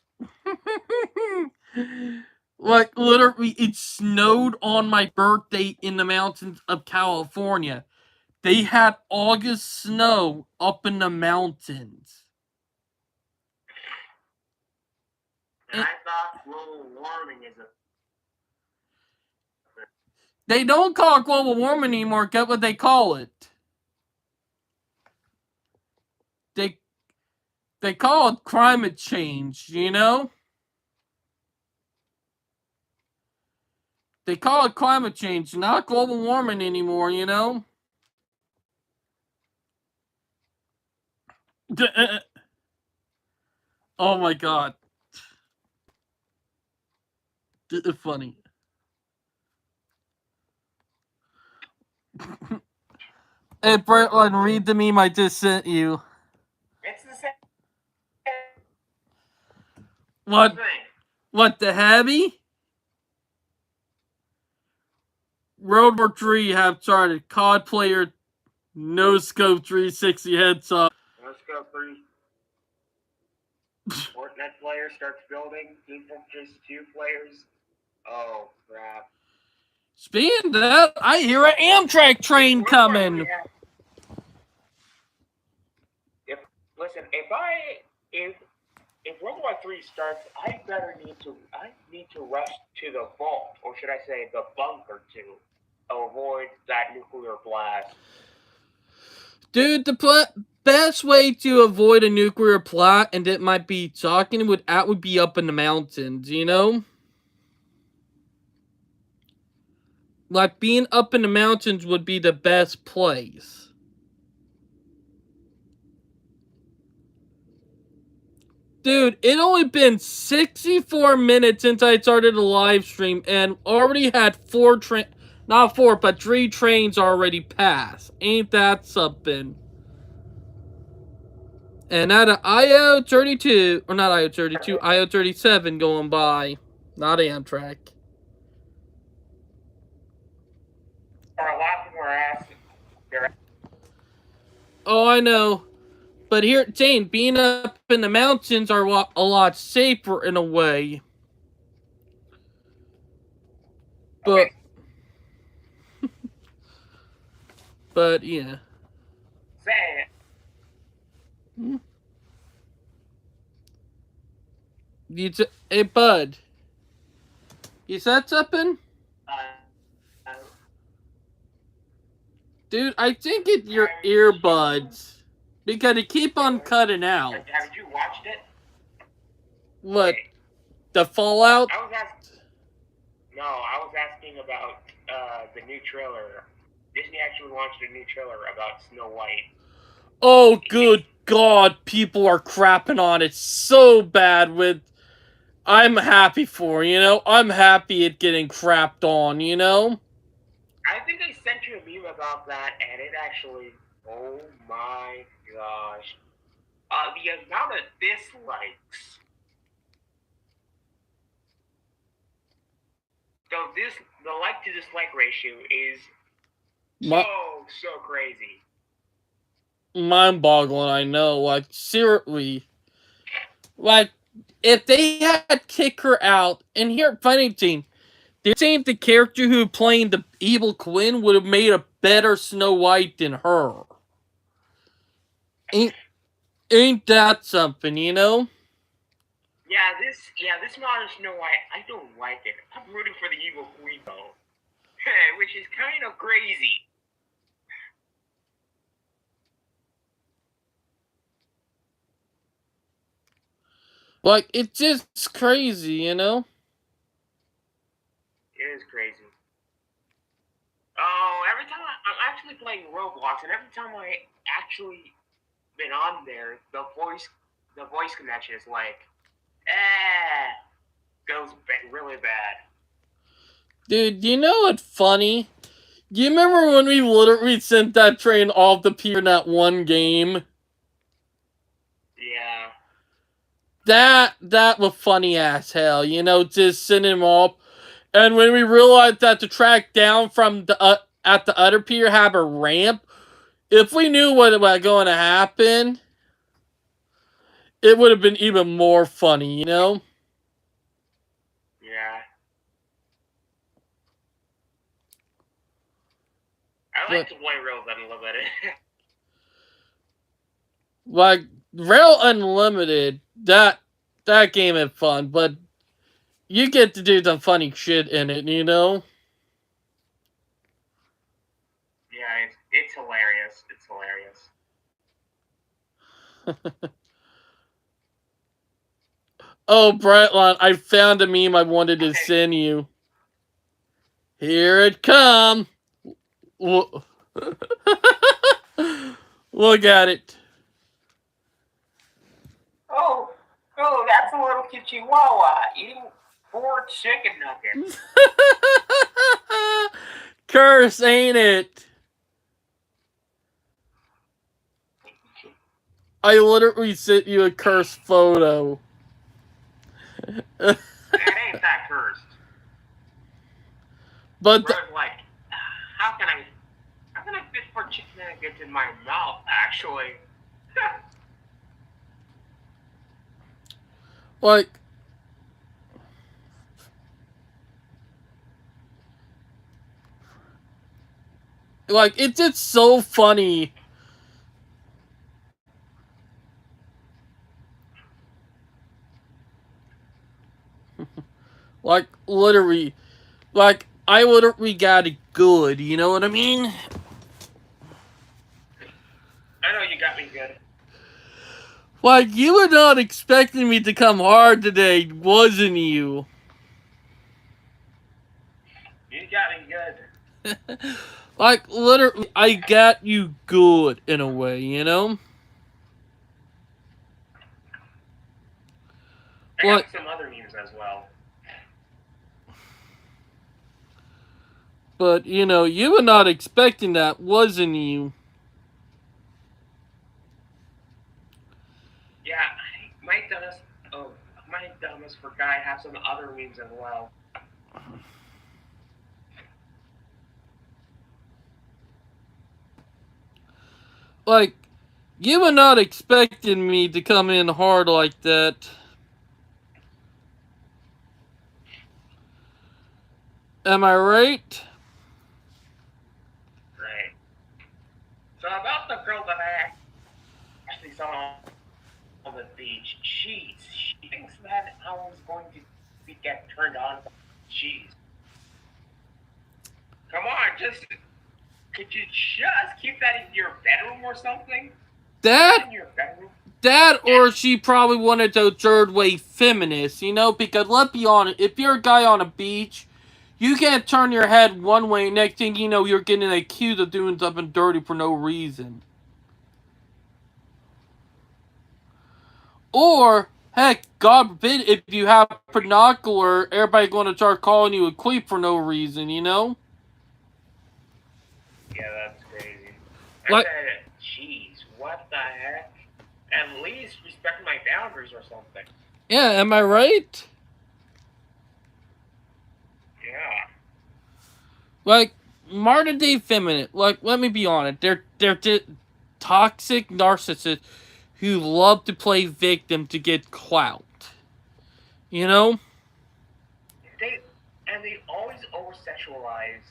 Like, literally, it snowed on my birthday in the mountains of California. They had August snow up in the mountains. And I thought global warming is a. They don't call it global warming anymore. Get what they call it? They they call it climate change, you know? They call it climate change, not global warming anymore, you know? Oh my god. It's funny. Hey, Brentline, read the meme I just sent you. It's the same What? thing. What, the Habby? World War III have started. COD player, no scope 360 heads up. Let's go 3. Fortnite player starts building. Team just 2 players. Oh, crap. Speaking of that, I hear an Amtrak train coming. If listen, if World War III starts, I need to rush to the vault, or should I say the bunker, to avoid that nuclear blast. Dude, the best way to avoid a nuclear plot, and it might be talking, would be up in the mountains, you know? Like, being up in the mountains would be the best place. Dude, it only been 64 minutes since I started the live stream and already had 3 trains already passed. Ain't that something? And not an IO-32, or not IO-32, IO-37 going by. Not Amtrak. Or a lot of people are asking. Oh, I know. But here, Jane, being up in the mountains are a lot safer in a way. But, Okay. but yeah. Say it. Hey, bud. You said something? Uh, Dude, I think it's your earbuds. Because they keep on cutting out. Have you watched it? What? The Fallout? No, I was asking about the new trailer. Disney actually launched a new trailer about Snow White. Oh, It's good God, people are crapping on it so bad with. I'm happy for, I'm happy it getting crapped on. I think I sent you a meme about that, and it actually, oh my gosh, the amount of dislikes. So the like to dislike ratio is My, so crazy. mind boggling, I know. Like, seriously. Like, if they had kicked her out, and here, funny thing, they're saying the character who played the evil Queen would have made a better Snow White than her. Ain't, ain't that something? Yeah, this modern Snow White, I don't like it. I'm rooting for the evil queen though, which is kind of crazy. Like, it's just crazy? It is crazy. Oh, every time I'm actually playing Roblox, and every time I actually been on there, the voice connection is like, goes really bad. Dude, you know what's funny? Do you remember when we literally sent that train off the pier in that one game? Yeah, That was funny as hell, just sending him off. And when we realized that the track down from the at the other pier have a ramp, if we knew what was going to happen, it would have been even more funny? yeah. I like But to play Rails Unlimited. like Rail Unlimited, that game is fun, but you get to do some funny shit in it? Yeah, it's hilarious. It's hilarious. Oh, Brightline, I found a meme I wanted to send you. Here it come. Look at it. Oh, oh, that's a little chihuahua eating 4 chicken nuggets. Curse, ain't it? I literally sent you a curse photo. That ain't that cursed. But Bro's like, how can I, how can I fit 4 chicken nuggets in my mouth? Actually, like it's just so funny. Like literally, like I literally got it good. You know what I mean? I know you got me good. Like you were not expecting me to come hard today, wasn't you? You got me good. Like literally, I got you good in a way? I got Like, some other memes as well. but you were not expecting that, wasn't you? Yeah, my dumbest. Oh, my dumbest forgot I have some other memes as well. Like, you were not expecting me to come in hard like that. Am I right? Right. So about the girl that I actually saw on the beach, she thinks that I was going to get turned on. Jeez. Come on, just could you just keep that in your bedroom or something? Keep that That in your bedroom. that Yeah. or she probably wanted to third wave feminist, because let's be honest, if you're a guy on a beach, You can't turn your head one way, next thing you know, you're getting accused of doing something dirty for no reason. Or, heck, God forbid, if you have binocular, everybody going to start calling you a creep for no reason, you know? Yeah, that's crazy. I Like, said, jeez, what the heck? At least respect my boundaries or something. yeah, am I right? Yeah. Like, modern day feminine, like, let me be honest, they're toxic narcissists who love to play victim to get clout. You know? They and they always over sexualize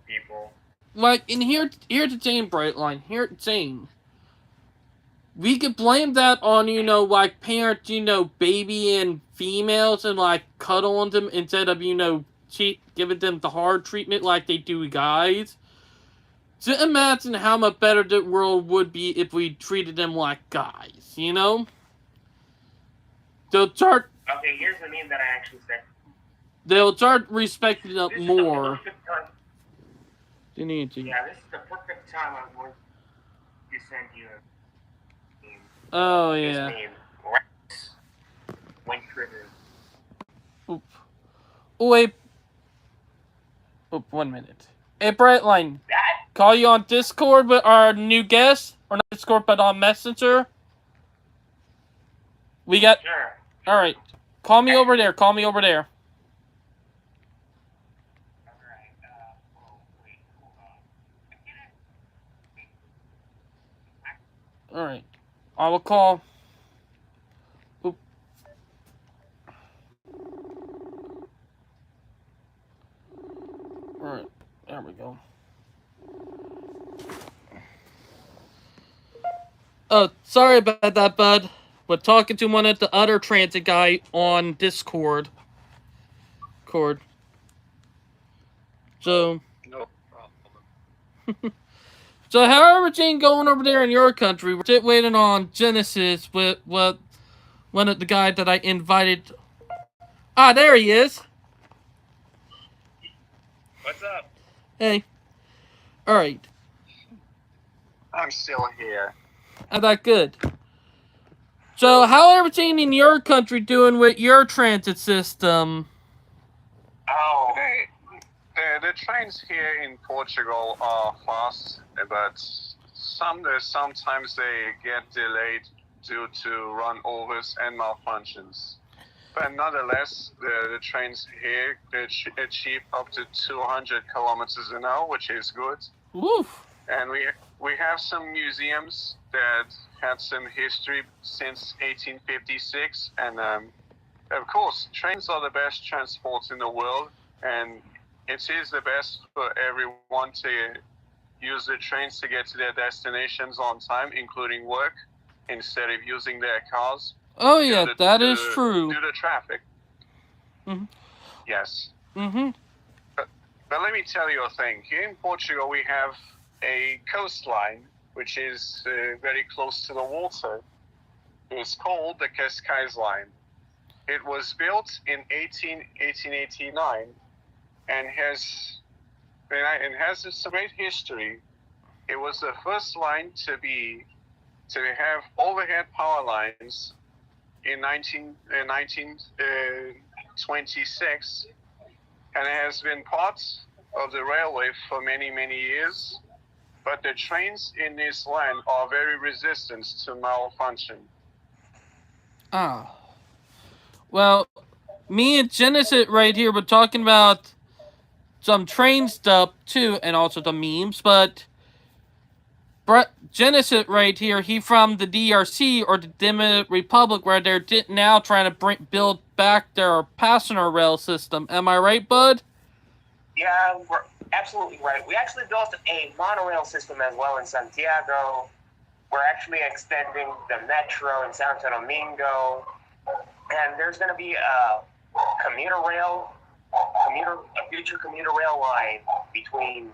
people. Like, and here's the thing, Brightline, here's the thing. We could blame that on, like, parents, baby and females and, like, cuddle on them instead of, giving them the hard treatment like they do guys. Just imagine how much better the world would be if we treated them like guys, you know? They'll start. Okay, here's the meme that I actually said. They'll start respecting them This is more. the perfect time. They need to. Yeah, this is the perfect time I'm going to send you a meme. Oh, This yeah. meme. Rex when triggered. Oop. Oh, wait. Oop, 1 minute. Hey, Brightline. That? Call you on Discord with our new guest? Or not Discord, but on Messenger? We got... Sure. Alright. Call me over there. Call me over there. Alright. I will call... Oop. Alright. There we go. Oh, sorry about that, bud. We're talking to one of the other transit guy on Discord. So... No problem. So how everything going over there in your country? We're still waiting on Genesis with one of the guy that I invited. Ah, there he is. What's up? Hey. Alright. I'm still here. I thought good. So how everything in your country doing with your transit system? Oh. The trains here in Portugal are fast, but sometimes they get delayed due to runovers and malfunctions. But nonetheless, the trains here achieve up to 200 kilometers an hour, which is good. Woof. And we have some museums that had some history since 1856, and of course, trains are the best transport in the world, and it is the best for everyone to use the trains to get to their destinations on time, including work, instead of using their cars. Oh yeah, that is true. Due to traffic. Mm-hmm. Yes. Mm-hmm. But let me tell you a thing. Here in Portugal, we have a coastline, which is very close to the water. It's called the Cascais Line. It was built in 1889 and has a great history. It was the first line to have overhead power lines in 1926, and it has been part of the railway for many, many years. But the trains in this line are very resistant to malfunction. Ah. Well, me and Genesis right here, we're talking about some train stuff too, and also the memes, but Genesis right here, he from the DRC, or the Democratic Republic, where they're now trying to build back their passenger rail system. Am I right, bud? Yeah, we're absolutely right. We actually built a monorail system as well in Santiago. We're actually extending the metro in Santo Domingo. And there's going to be a future commuter rail line between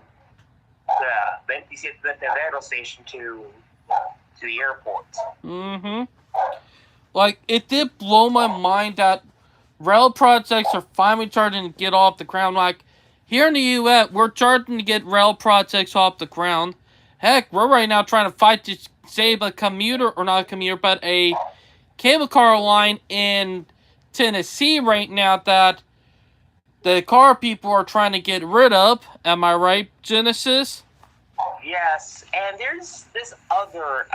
the 27 de Febrero station to the airport. Mm-hmm. Like, it did blow my mind that rail projects are finally starting to get off the ground. Like here in the U.S., we're starting to get rail projects off the ground. Heck, we're right now trying to fight to save a commuter, or not a commuter, but a cable car line in Tennessee right now that the car people are trying to get rid of. Am I right, Genesis? Yes, and there's this other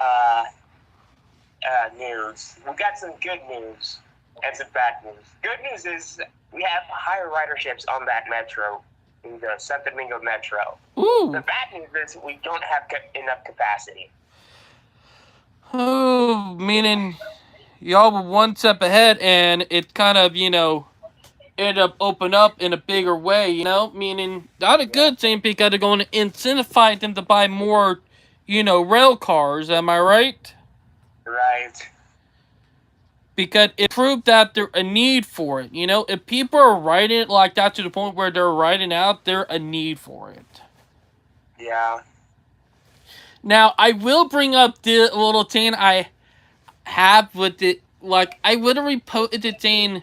news. We got some good news and some bad news. Good news is we have higher riderships on that metro, in the Santo Domingo metro. Ooh. The bad news is we don't have enough capacity. Oh, meaning y'all were one step ahead, and it kind of, ended up open up in a bigger way, meaning not a good thing because they're going to incentivize them to buy more, rail cars. Am I right? Right. Because it proved that there's a need for it. If people are writing it like that to the point where they're writing out, there's a need for it. Yeah. Now, I will bring up the little thing I have with it. Like, I literally posted it saying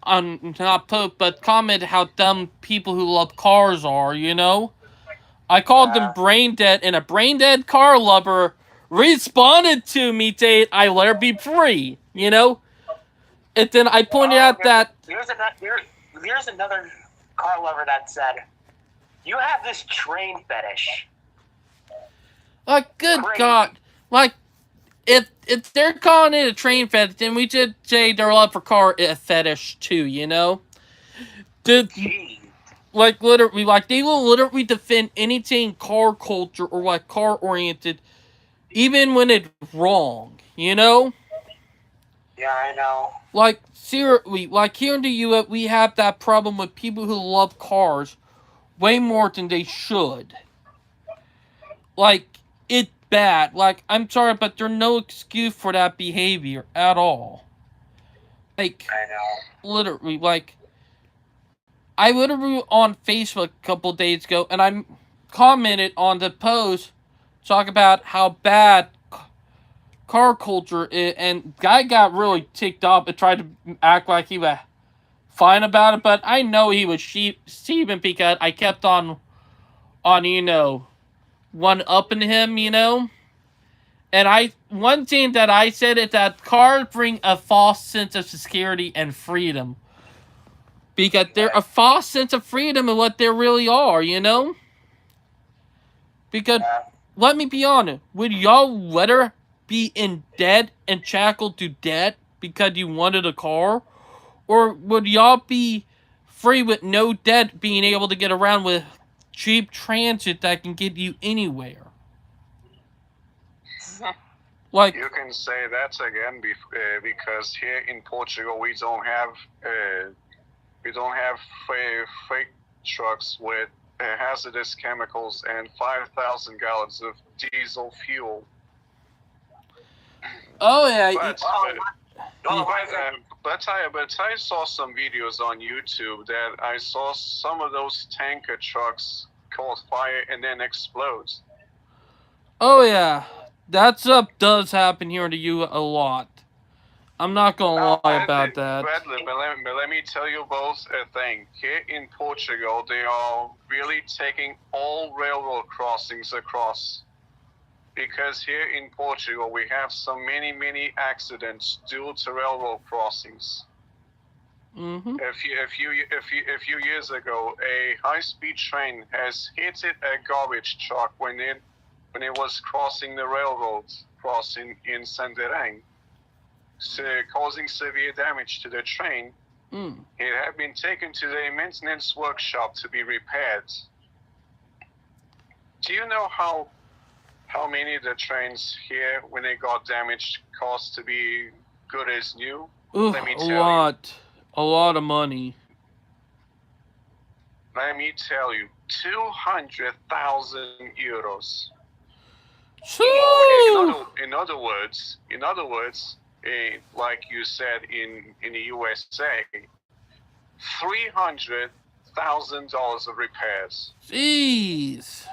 on, not post, but comment how dumb people who love cars are, I called them brain dead, and a brain dead car lover responded to me saying I let her be free, And then I pointed out that Here's another car lover that said, "You have this train fetish." like, good Crazy. God, like, if they're calling it a train fetish, then we should say their love for car is a fetish too, Jeez. Like, literally, like, they will literally defend anything car culture or, like, car oriented, even when it's wrong, Yeah, I know. Like, seriously, like, here in the U.S., we have that problem with people who love cars way more than they should. Like, it's bad. Like, I'm sorry, but there's no excuse for that behavior at all. Like, I know. literally, like, I literally on Facebook a couple days ago, and I commented on the post talk about how bad car culture is, and guy got really ticked off and tried to act like he was fine about it, but I know he was seething because I kept on one upping him, And one thing that I said is that cars bring a false sense of security and freedom. Because they're a false sense of freedom in what they really are, Because, let me be honest, would y'all rather be in debt and shackled to debt because you wanted a car? Or would y'all be free with no debt, being able to get around with cheap transit that can get you anywhere? Like, you can say that again because here in Portugal we don't have freight trucks with hazardous chemicals and 5,000 gallons of diesel fuel. Oh yeah. But I saw some videos on YouTube that I saw some of those tanker trucks caught fire and then explode. Oh yeah, that stuff does happen here in the U a lot. I'm not gonna lie about that. Bradley, but let me tell you both a thing. Here in Portugal, they are really taking all railroad crossings across. Because here in Portugal, we have so many accidents due to railroad crossings. Mm-hmm. A few years ago, a high-speed train has hit a garbage truck when it was crossing the railroad crossing in Santarém, causing severe damage to the train. It had been taken to the maintenance workshop to be repaired. Do you know how many of the trains here, when they got damaged, cost to be good as new? Ooh, Let me tell you. A lot of money. Let me tell you, 200,000 euros. In other words, like you said in the USA, $300,000 of repairs. Jeez.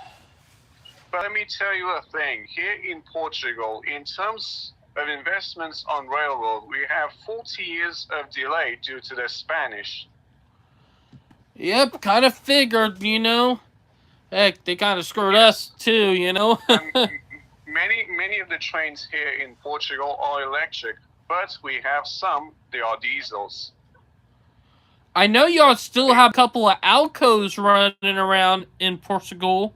But let me tell you a thing. Here in Portugal, in terms of investments on railroad, we have 40 years of delay due to the Spanish. Yep, kind of figured, Heck, they kind of screwed us too, Many of the trains here in Portugal are electric, but we have some, they are diesels. I know y'all still have a couple of Alcos running around in Portugal.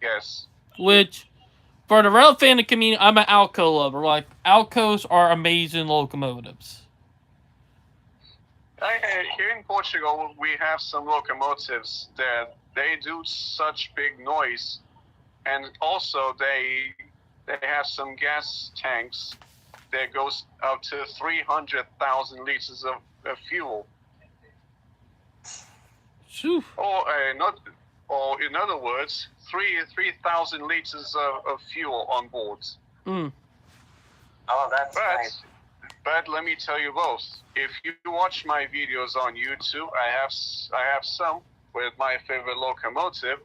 Yes. Which, for the rail fan community, I'm an Alco lover. Like, Alcos are amazing locomotives. Here in Portugal, we have some locomotives that they do such big noise, and also they have some gas tanks that goes up to 300,000 liters of fuel. Phew. Or in other words, 3,000 liters of fuel on board. Mm. Oh, that's nice. But let me tell you both. If you watch my videos on YouTube, I have some with my favorite locomotive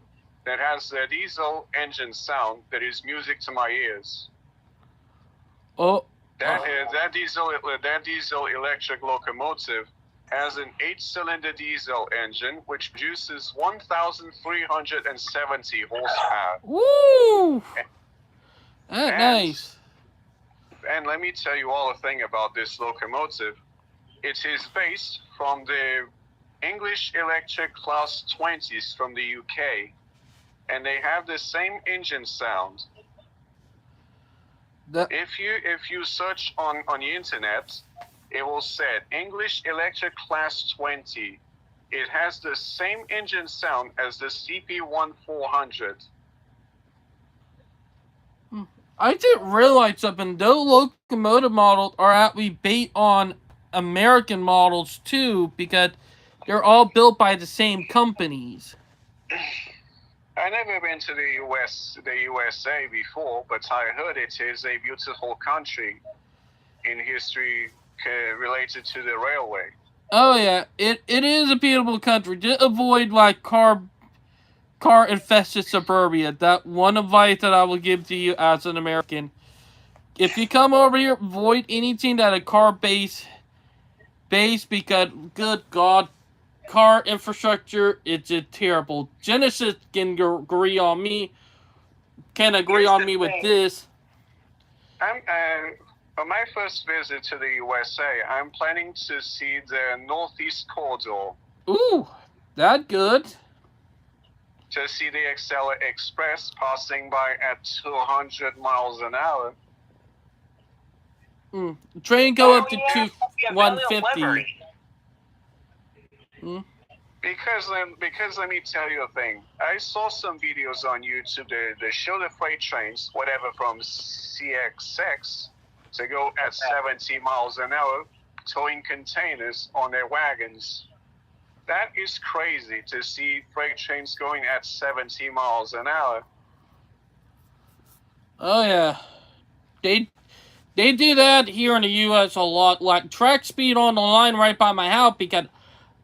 that has a diesel engine sound that is music to my ears. Oh. That diesel electric locomotive has an 8-cylinder diesel engine which produces 1,370 horsepower. Woo! That's nice. And let me tell you all a thing about this locomotive. It is based from the English electric class 20s from the UK, and they have the same engine sound. If you search on the internet, it will say English electric class 20. It has the same engine sound as the CP1400. I didn't realize something. Those locomotive models are actually based on American models too, because they're all built by the same companies. I never been to the USA before, but I heard it is a beautiful country in history related to the railway. Oh yeah, it is a beautiful country. Just avoid like car infested suburbia. That one advice that I will give to you as an American. If you come over here, avoid anything that a car base because good God, car infrastructure it's terrible. Genesis can agree on me. With this. On my first visit to the USA, I'm planning to see the Northeast Corridor. Ooh, that good. To see the Acela Express passing by at 200 miles an hour. Train go up to 150. Because let me tell you a thing. I saw some videos on YouTube that show the freight trains, whatever from CXX, to go at 70 miles an hour, towing containers on their wagons. That is crazy to see freight trains going at 70 miles an hour. Oh yeah, they do that here in the U.S. a lot. Like track speed on the line right by my house because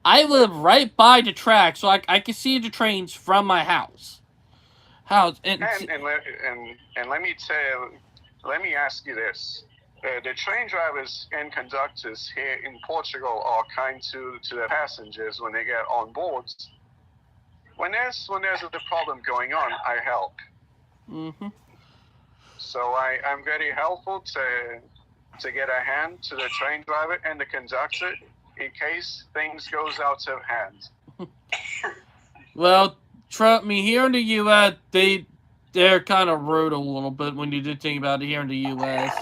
I live right by the track, so I can see the trains from my house. And let me ask you this: the train drivers and conductors here in Portugal are kind to the passengers when they get on board. When there's a problem going on, I help. Mm-hmm. So I'm very helpful to get a hand to the train driver and the conductor in case things goes out of hand. Well, trust me, here in the U.S., they're kind of rude a little bit when you do think about it here in the U.S.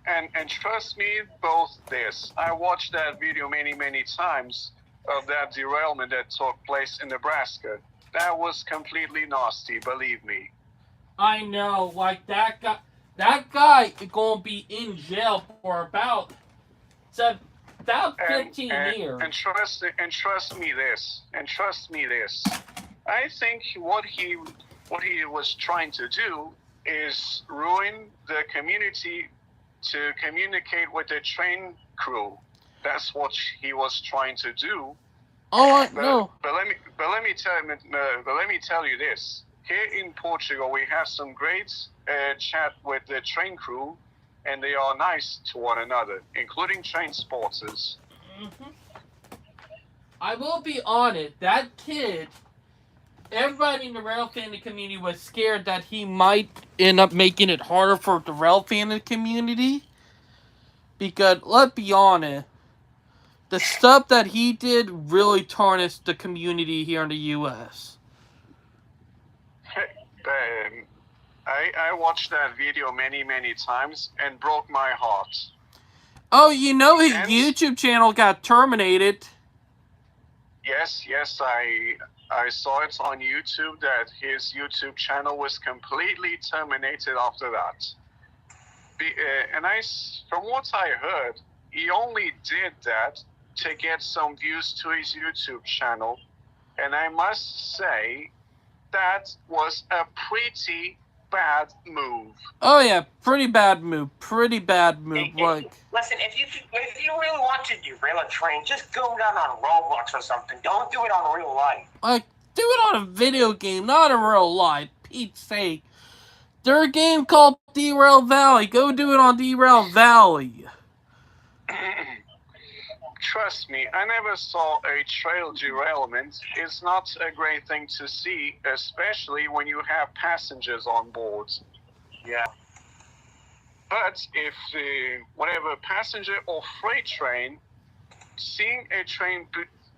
And trust me, both this. I watched that video many times of that derailment that took place in Nebraska. That was completely nasty, believe me. I know, like that guy is gonna be in jail for about 15 years. And trust me this. I think what he was trying to do is ruin the community to communicate with the train crew. That's what he was trying to do. Oh no. But let me tell you this. Here in Portugal, we have some great chat with the train crew, and they are nice to one another, including train sporters. Mm-hmm. I will be honest, that kid, everybody in the rail fan community was scared that he might end up making it harder for the rail fan community. Because, let's be honest, the stuff that he did really tarnished the community here in the U.S. um, I watched that video many times and broke my heart. Oh, you know his And YouTube channel got terminated. yes, I saw it on YouTube that his YouTube channel was completely terminated after that. And from what I heard, he only did that to get some views to his YouTube channel, and I must say that was a pretty bad move. Oh yeah, pretty bad move. Pretty bad move. Like, listen, if you really want to derail a train, just go down on Roblox or something. Don't do it on real life. Like, do it on a video game, not in real life. Pete's sake. There's a game called Derail Valley. Go do it on Derail Valley. Trust me, I never saw a trail derailment. It's not a great thing to see, especially when you have passengers on board. Yeah. But if whatever passenger or freight train, seeing a train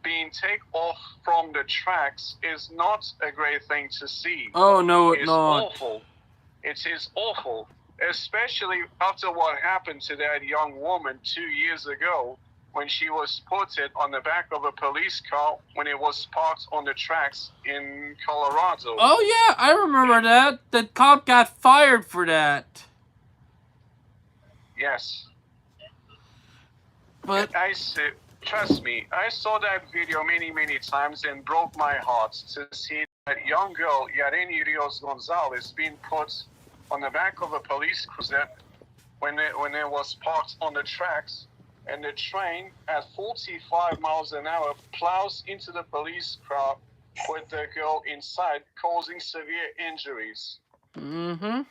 being taken off from the tracks is not a great thing to see. Oh no, it's not. Awful. It is awful, especially after what happened to that young woman 2 years ago when she was put on the back of a police car when it was parked on the tracks in Colorado. Oh yeah, I remember that. The cop got fired for that. Yes. But trust me, I saw that video many times and broke my heart to see that young girl, Yareni Rios Gonzalez, being put on the back of a police cruiser when it was parked on the tracks, and the train at 45 miles an hour plows into the police car with the girl inside, causing severe injuries. Mm-hmm.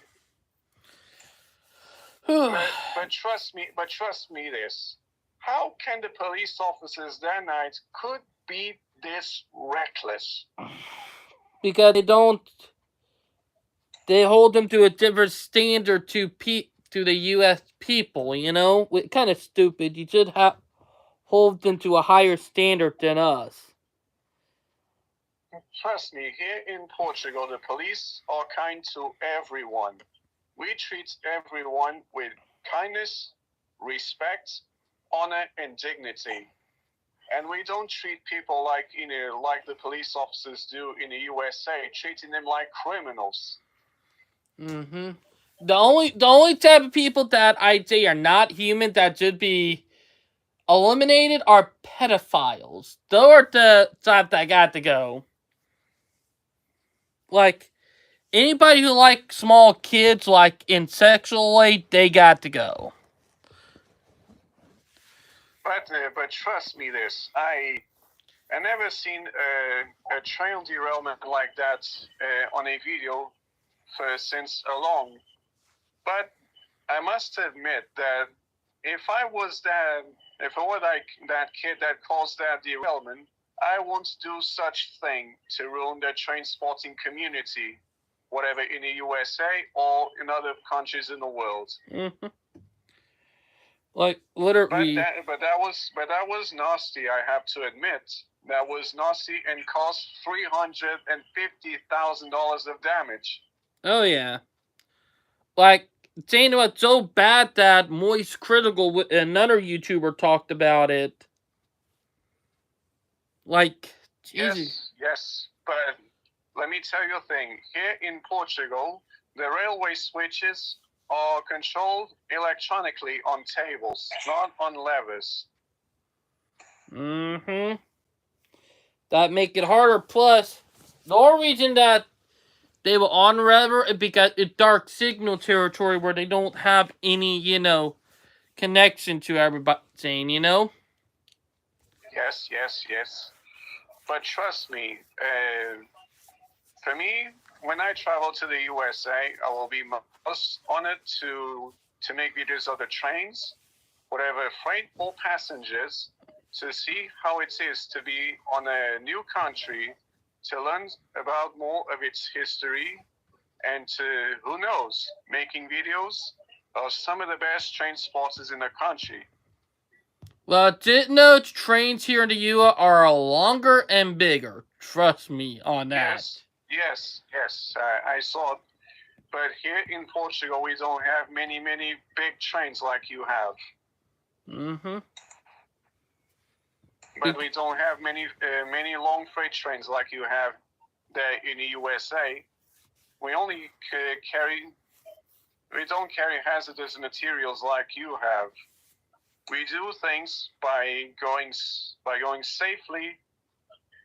but trust me this. How can the police officers that night could be this reckless? Because they hold them to a different standard to the U.S. people, you know? It's kind of stupid. You should hold them to a higher standard than us. Trust me, here in Portugal, the police are kind to everyone. We treat everyone with kindness, respect, honor, and dignity. And we don't treat people like the police officers do in the USA, treating them like criminals. Mm-hmm. The only type of people that I'd say are not human that should be eliminated are pedophiles. Those are the type that got to go. Like, anybody who likes small kids, like in sexual way, they got to go. But trust me, this I never seen a train derailment like that on a video since a long. But I must admit that if I was like that kid that caused that derailment, I won't do such thing to ruin the train spotting community, whatever in the USA or in other countries in the world. Mm-hmm. Like literally. But that was nasty. I have to admit that was nasty and cost $350,000 of damage. Oh yeah. Like, saying it was so bad that Moist Critical, another YouTuber, talked about it. Like, Jesus. Yes. But let me tell you a thing. Here in Portugal, the railway switches are controlled electronically on tables, not on levers. Mm-hmm. That make it harder. Plus, the only reason that they were on lever is because it's dark signal territory where they don't have any, connection to everybody, you know? Yes. But trust me, for me, when I travel to the USA, I will be most honored to make videos of the trains, whatever freight or passengers, to see how it is to be on a new country, to learn about more of its history, and to, who knows, making videos of some of the best train spots in the country. Well, didn't know trains here in the US are longer and bigger. Trust me on that. Yes. I saw it. But here in Portugal, we don't have many big trains like you have. Mm-hmm. But we don't have many long freight trains like you have there in the USA. We only we don't carry hazardous materials like you have. We do things by going safely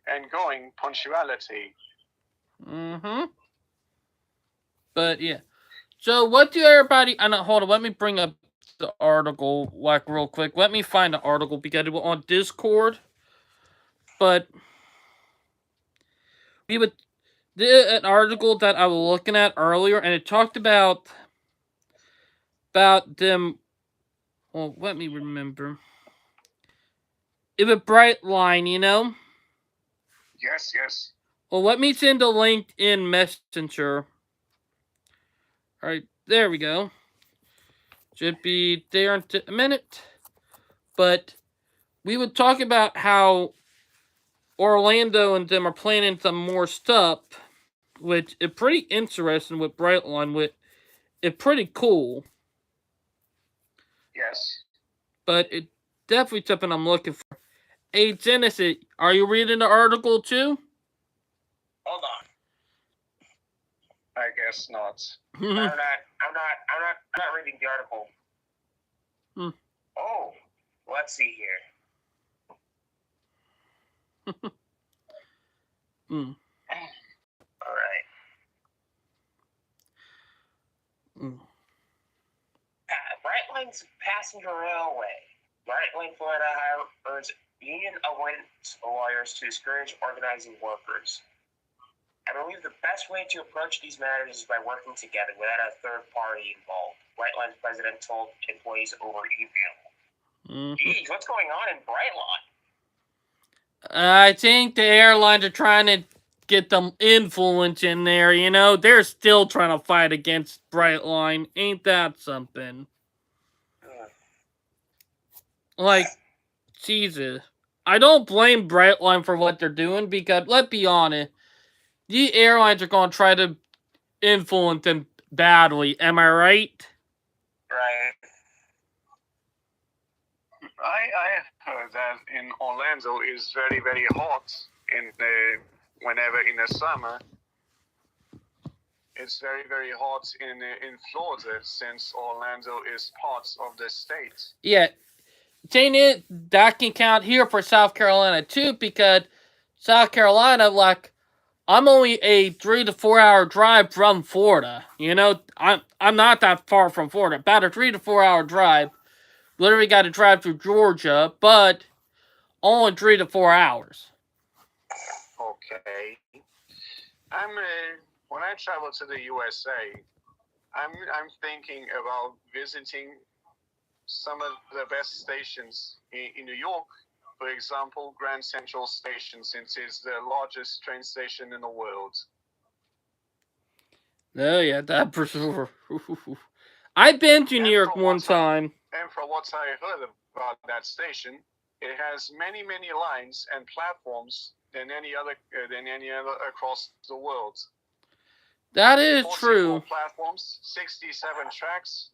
and going punctuality. Mm-hmm. But yeah. So what do everybody? I know. Hold on. Let me bring up the article like real quick. Let me find the article because it was on Discord. But we would did an article that I was looking at earlier, and it talked about them. Well, let me remember. It was Bright Line, you know. Yes. Well, let me send a link in Messenger. All right, there we go. Should be there in a minute. But we would talk about how Orlando and them are planning some more stuff, which is pretty interesting with Brightline, which is pretty cool. Yes. But it definitely something I'm looking for. Hey, Genesis, are you reading the article too? Hold on. I guess not. I'm not reading the article. Oh, let's see here. All right. Brightline's passenger railway. Brightline Florida hires union avoidance lawyers to discourage organizing workers. I believe the best way to approach these matters is by working together without a third party involved. Brightline's president told employees over email. Geez, what's going on in Brightline? I think the airlines are trying to get them influence in there, you know? They're still trying to fight against Brightline. Ain't that something? Like, Jesus. I don't blame Brightline for what they're doing because, let's be honest, the airlines are going to try to influence them badly. Am I right? Right. I heard that in Orlando is very hot whenever in the summer. It's very hot in Florida since Orlando is part of the state. Yeah. Saying it, that can count here for South Carolina too because South Carolina, like, I'm only a 3 to 4 hour drive from Florida. You know, I'm not that far from Florida. About a 3 to 4 hour drive. Literally got to drive through Georgia, but only 3 to 4 hours. Okay. When I travel to the USA, I'm thinking about visiting some of the best stations in New York. For example, Grand Central Station, since it's the largest train station in the world. Oh yeah, that for sure. I've been to New York one time. And from what I heard about that station, it has many lines and platforms than any other across the world. That is true. Platforms, 67 tracks,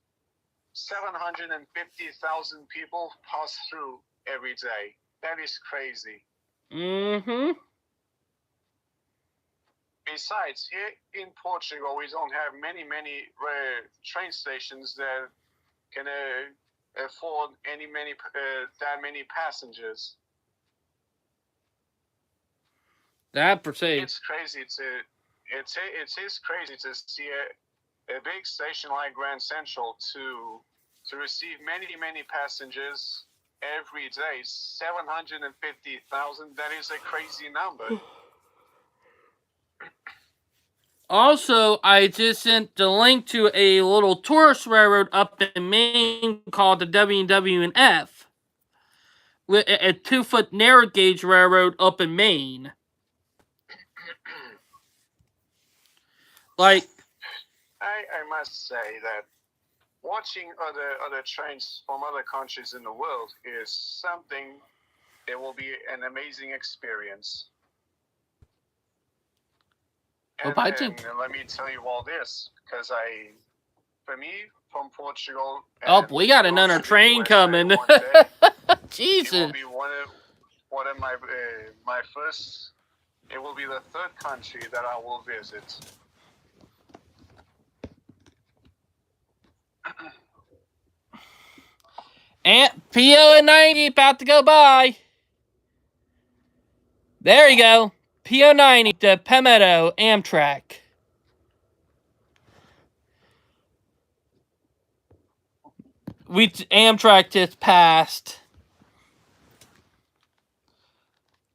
750,000 people pass through every day. That is crazy. Mm-hmm. Besides, here in Portugal, we don't have many train stations that can afford that many passengers. That per se. It's crazy it is crazy to see a big station like Grand Central to receive many passengers every day. 750,000. That is a crazy number. Also, I just sent the link to a little tourist railroad up in Maine called the WWF, a 2-foot narrow gauge railroad up in Maine. Like, I must say that watching other trains from other countries in the world is something that will be an amazing experience. And let me tell you all this, because for me, from Portugal, oh, we got another train coming. Jesus. It will be one of my first. It will be the third country that I will visit. And PO and 90 about to go by. There you go. PO 90 to Palmetto Amtrak. Amtrak just passed.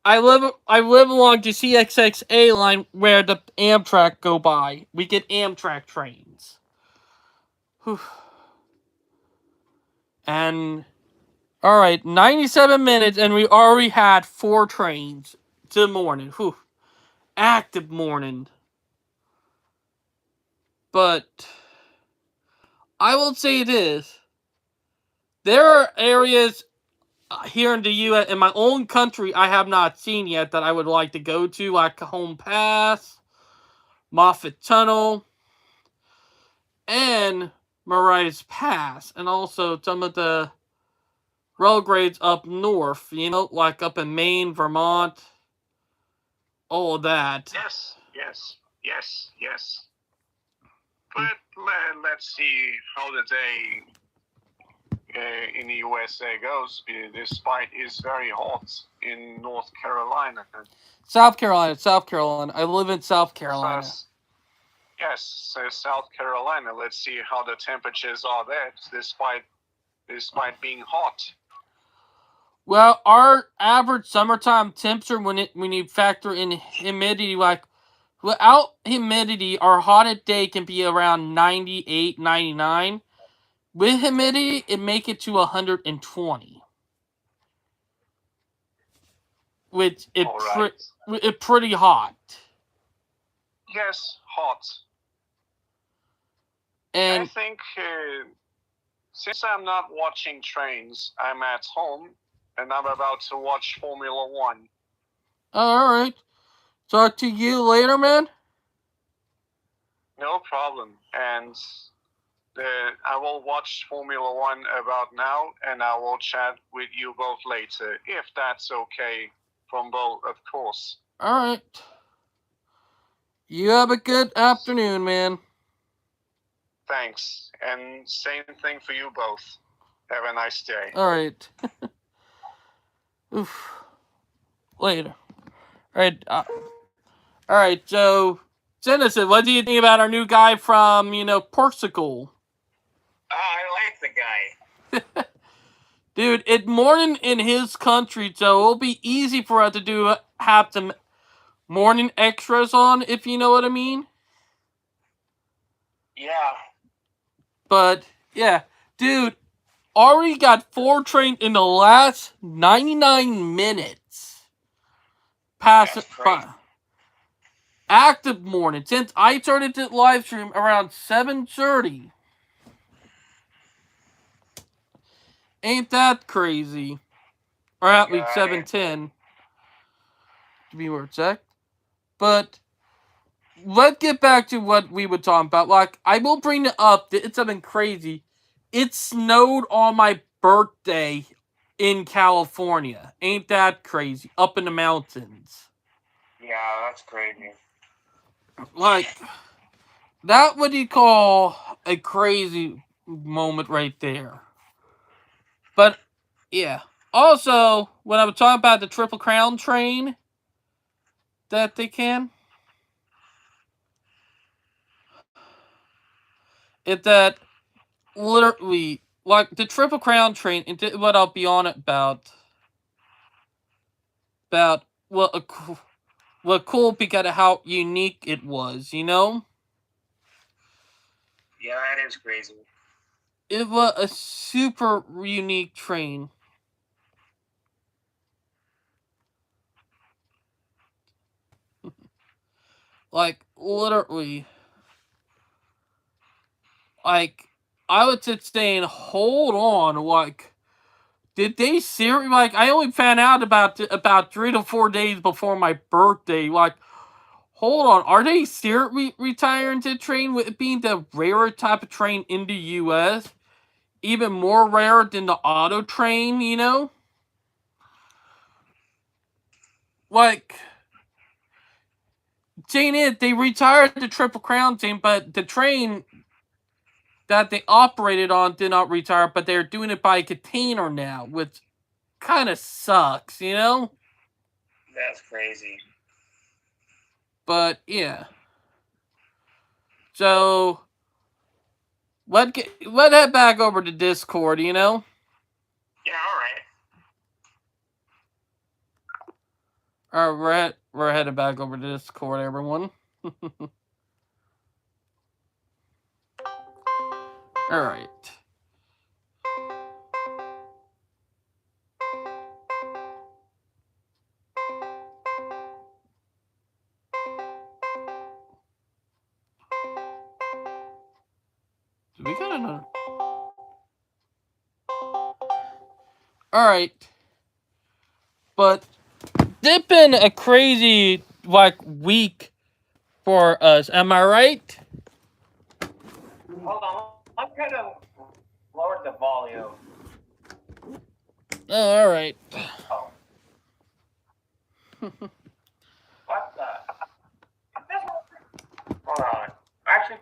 I live along the CXXA line where the Amtrak go by. We get Amtrak trains. Whew. And alright, 97 minutes and we already had 4 trains to the morning. Whew. Active morning. But I will say this. There are areas here in the U.S., in my own country, I have not seen yet that I would like to go to, like Cajon Pass, Moffat Tunnel, and Marias Pass, and also some of the road grades up north, like up in Maine, Vermont, all of that. Yes. But let's see how the day in the USA goes. Despite it's very hot in North Carolina. South Carolina. I live in South Carolina. Yes, South Carolina. Let's see how the temperatures are there, despite being hot. Well, our average summertime temperature, when you factor in humidity, like without humidity, our hottest day can be around 98, 99. With humidity, it make it to 120. Which is pretty hot. Yes, hot. And I think since I'm not watching trains, I'm at home and I'm about to watch Formula One. Alright. Talk to you later, man. No problem. And I will watch Formula One about now, and I will chat with you both later, if that's okay from both, of course. Alright. You have a good afternoon, man. Thanks. And same thing for you both. Have a nice day. Alright. Oof. Later. Alright, so Citizen, what do you think about our new guy from, Portugal? I like the guy. Dude, it's morning in his country, so it'll be easy for us to have some morning extras on, if you know what I mean. Yeah. But, yeah. Dude, already got 4 trains in the last 99 minutes. Active morning. Since I started the live stream around 7:30. Ain't that crazy? Or at least 7:10. To be more exact. But let's get back to what we were talking about. Like, I will bring it up. It's something crazy. It snowed on my birthday in California. Ain't that crazy? Up in the mountains. Yeah, that's crazy. Like, that what you call a crazy moment right there. But, yeah. Also, when I was talking about the Triple Crown train that they can, it's that literally, like, the Triple Crown train, what I'll be on it about, well, was cool because of how unique it was, you know? Yeah, that is crazy. It was a super unique train. Like, literally. Like, I was just saying, hold on, like, did they seriously, like, I only found out about 3 to 4 days before my birthday, like, hold on, are they seriously retiring the train with it being the rarer type of train in the US? Even more rare than the auto train, you know? Like, Jane is, they retired the Triple Crown team, but the train that they operated on did not retire, but they're doing it by container now, which kind of sucks, you know? That's crazy. But yeah. So let head back over to Discord, you know? Yeah, alright. Alright, we're headed back over to Discord, everyone. Alright. We got another. Alright. But it's been a crazy like week for us, am I right? Hold on, I'm gonna lower the volume. Oh, alright. Oh. What the? Hold on. Actually,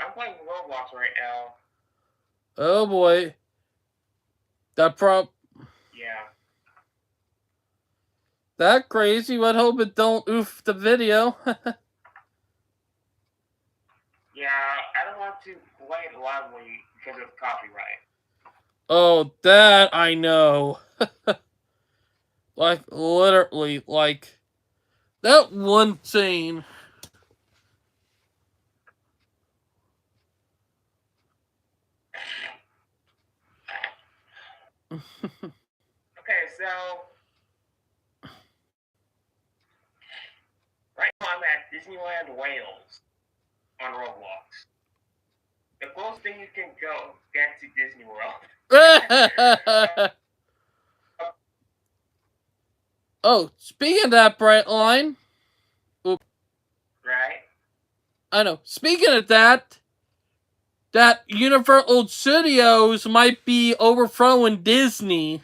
I'm playing Roblox right now. Oh boy. That Yeah. that crazy. Would hope it don't oof the video. Yeah, I don't want to play it loudly because of copyright. Oh, that I know. Like literally, like that one scene. Okay, so right now I'm at Disneyland Wales on Roblox. The closest thing you can go get to Disney World. Oh, speaking of that bright line, Right? I know. Speaking of that, that Universal Studios might be overthrowing Disney.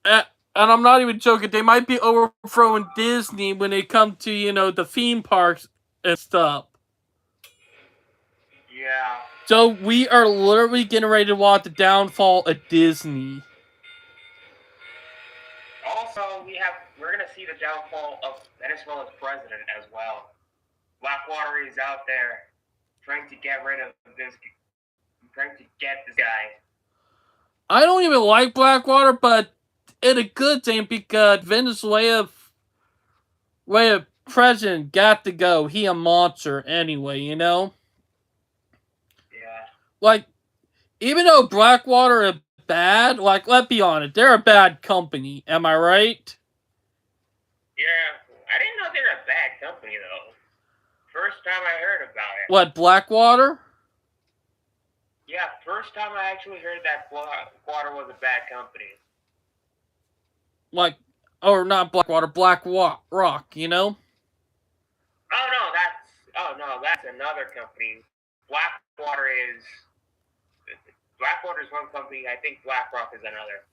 And I'm not even joking. They might be overthrowing Disney when it comes to, you know, the theme parks and stuff. Yeah. So we are literally getting ready to watch the downfall of Disney. Also, we're gonna see the downfall of Venezuela's president as well. Blackwater is out there trying to get rid of this, trying to get this guy. I don't even like Blackwater, but it's a good thing because Venezuela president got to go. He a monster anyway, you know? Yeah. Like, even though Blackwater is bad, like, let's be honest, they're a bad company. Am I right? Yeah. I didn't know they were a bad company though. First time I heard about it. What, Blackwater? Yeah, first time I actually heard that Blackwater was a bad company. Like, or not Blackwater, Black Rock, you know? Oh no, that's another company. Blackwater is Blackwater is one company. I think BlackRock is another.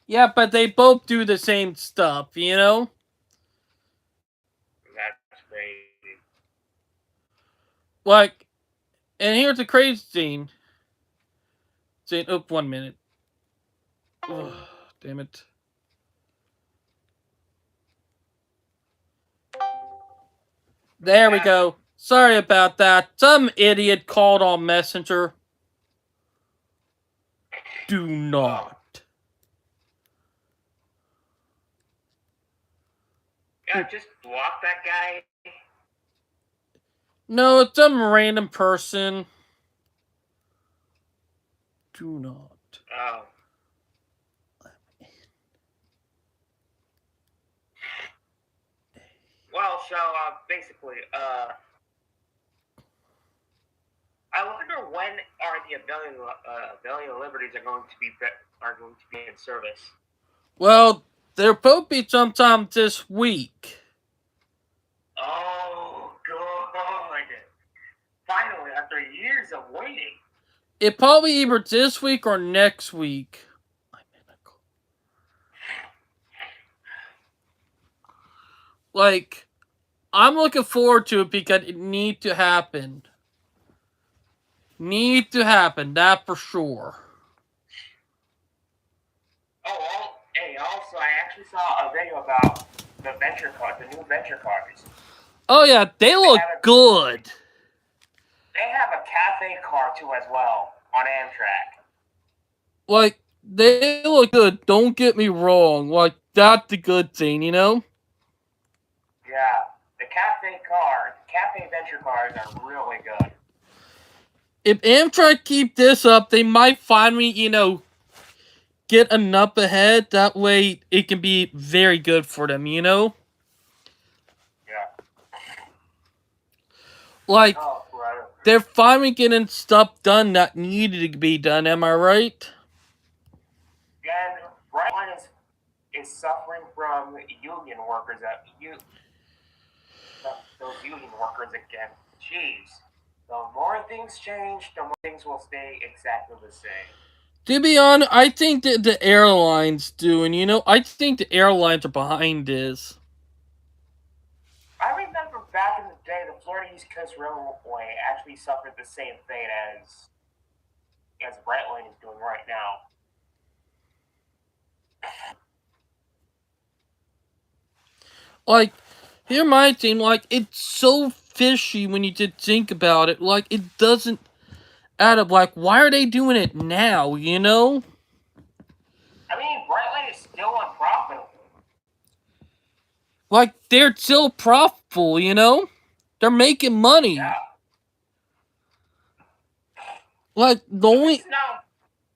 Yeah, but they both do the same stuff, you know? That's crazy. Like, and here's the crazy thing. Oh, 1 minute. Ugh, damn it. There we go. Sorry about that. Some idiot called on Messenger. Do Oh, not. yeah, just block that guy. No, it's some random person. Do not. Oh, well, so basically, I wonder when are the Rebellion Liberties are going to be in service. Well, they're supposed to be sometime this week. Oh, good. Finally, after years of waiting. It probably either this week or next week. Like, I'm looking forward to it because it needs to happen. Need to happen, that for sure. Hey, also, I actually saw a video about the new venture cars. Oh yeah, they They look have a good. they have a cafe car too as well on Amtrak. Like, they look good, don't get me wrong. Like, that's the good thing, you know? Yeah, cafe venture cars are really good. If Amtrak keep this up, they might finally, get enough ahead. That way, it can be very good for them, you know? Yeah. Like, Oh, right. they're finally getting stuff done that needed to be done, am I right? And Brightline is suffering from union workers those union workers again. Jeez. The more things change, the more things will stay exactly the same. To be honest, I think that the airlines do, and I think the airlines are behind this. I remember back in the day, the Florida East Coast Railway actually suffered the same fate as Brightline is doing right now. Like, here my thing, like, it's so fishy when you did think about it. Like, it doesn't add up. Like, why are they doing it now, you know? I mean, Brightline is still unprofitable. Like, they're still profitable, you know? They're making money. Yeah. Like, At least now.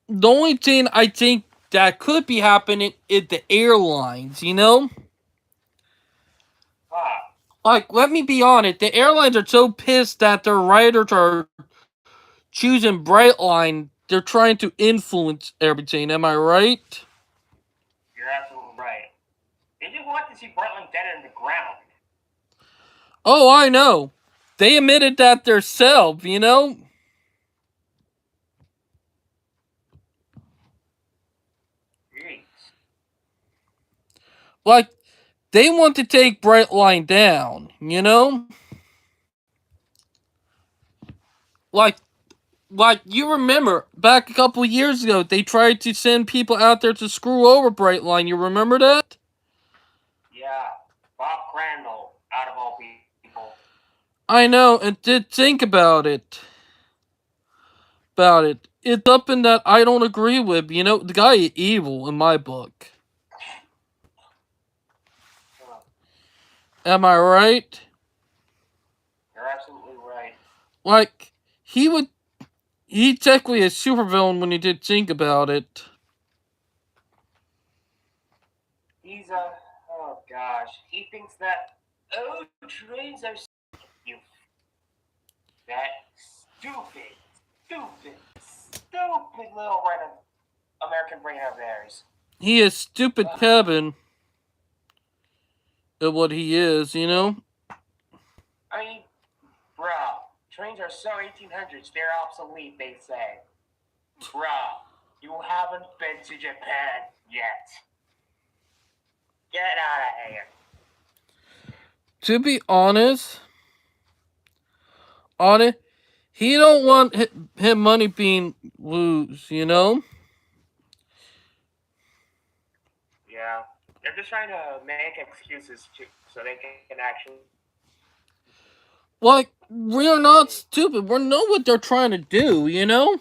the only thing I think that could be happening is the airlines, you know? Ah. Like, let me be honest, the airlines are so pissed that their writers are choosing Brightline. They're trying to influence everything, am I right? You're absolutely right. They didn't want to see Brightline dead in the ground. Oh, I know. They admitted that themselves, you know? Jeez. Like, they want to take Brightline down, you know? Like, you remember back a couple years ago, they tried to send people out there to screw over Brightline. You remember that? Yeah. Bob Crandall, out of all people. I know, and did think about it. It's something that I don't agree with. You know, the guy is evil in my book. Uh, Am I right? You're absolutely right. Like, he would. He technically a supervillain when you did think about it. He's oh gosh. He thinks that trains are you that stupid little right American brain of theirs. He is stupid Ugh. Kevin. Of what he is, you know? I mean, bro, trains are so 1800s, they're obsolete, they say. Bro, you haven't been to Japan yet. Get out of here. To be honest, he don't want him money being lose, you know? Yeah, they're just trying to make excuses so they can actually. Like, we're not stupid. We know what they're trying to do, you know?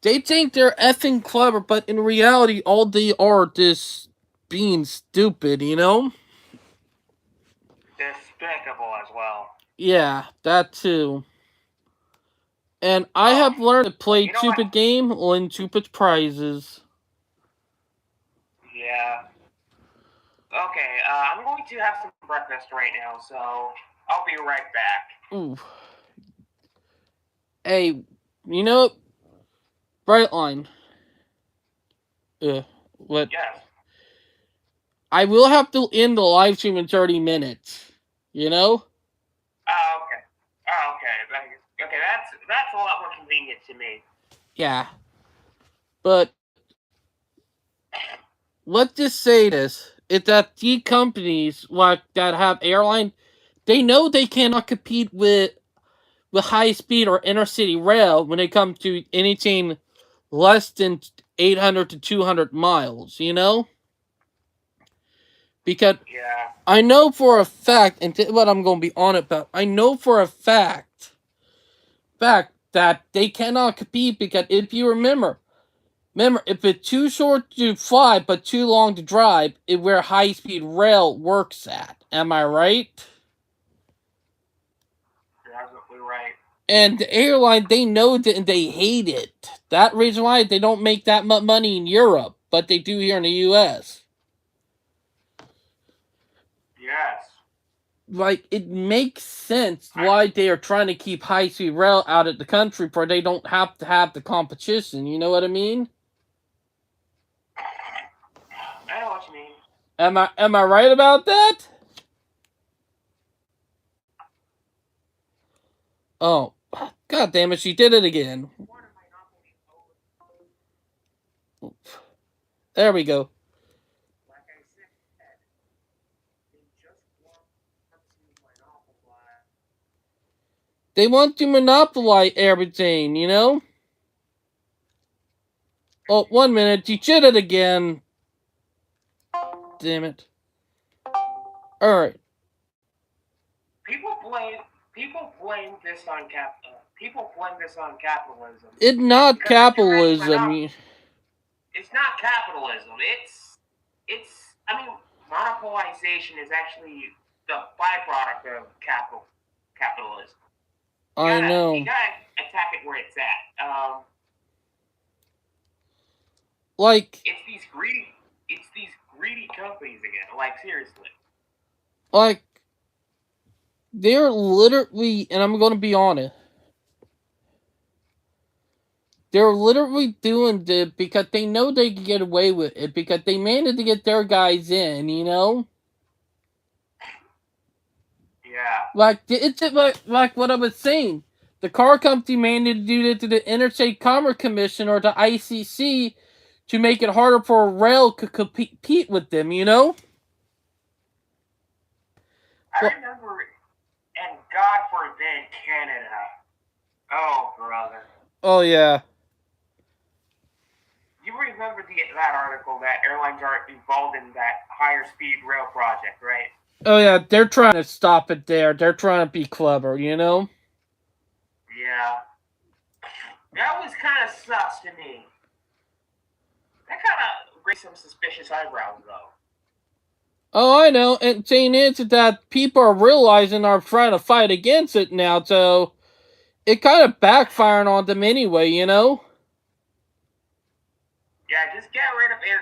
They think they're effing clever, but in reality, all they are just being stupid, you know? Despicable as well. Yeah, that too. And I Oh, have learned to well, play you know what? stupid game, win stupid prizes. Yeah. Okay, I'm going to have some breakfast right now, so I'll be right back. Ooh. Hey, you know, Brightline. What? Yes. I will have to end the live stream in 30 minutes. You know? Okay. Okay. Okay, that's a lot more convenient to me. Yeah. But let's just say this. It's that the companies like that have airline, they know they cannot compete with high speed or intercity rail when it comes to anything less than 800 to 200 miles, you know? Because Yeah. I know for a fact, and what I'm going to be on about, I know for a fact that they cannot compete because if you remember, if it's too short to fly but too long to drive, it where high speed rail works at. Am I right? You're absolutely right. And the airline, they know that and they hate it. That reason why they don't make that much money in Europe, but they do here in the U.S. Yes. Like, it makes sense I, why they are trying to keep high speed rail out of the country, for they don't have to have the competition. You know what I mean? I know what you mean. Am I right about that? Oh, god damn it! She did it again. There we go. Like I said, they just want to monopolize. They want to monopolize everything. You know. Oh, 1 minute. She did it again. Damn it. All right. People blame people blame this on capitalism It's not because it's already capitalism. it's not capitalism. It's I mean monopolization is actually the byproduct of capitalism. I You know. gotta attack it where it's at. Like, It's these greedy companies again. Like seriously. like they're literally, and I'm gonna be honest, they're literally doing this because they know they can get away with it because they managed to get their guys in. You know. Yeah. Like it's like what I was saying. The car company managed to do that to the Interstate Commerce Commission or the ICC to make it harder for a rail to compete with them. You know. I Well, remember and God forbid Canada. Oh brother. oh yeah. You remember that article that airlines are involved in that higher speed rail project, right? Oh yeah. They're trying to stop it there. They're trying to be clever. You know. Yeah. That was kind of sus to me. That kind of raised some suspicious eyebrows, though. Oh, I know. And thing is that people are realizing are trying to fight against it now, so it kind of backfiring on them anyway, you know? Yeah, just get rid of Air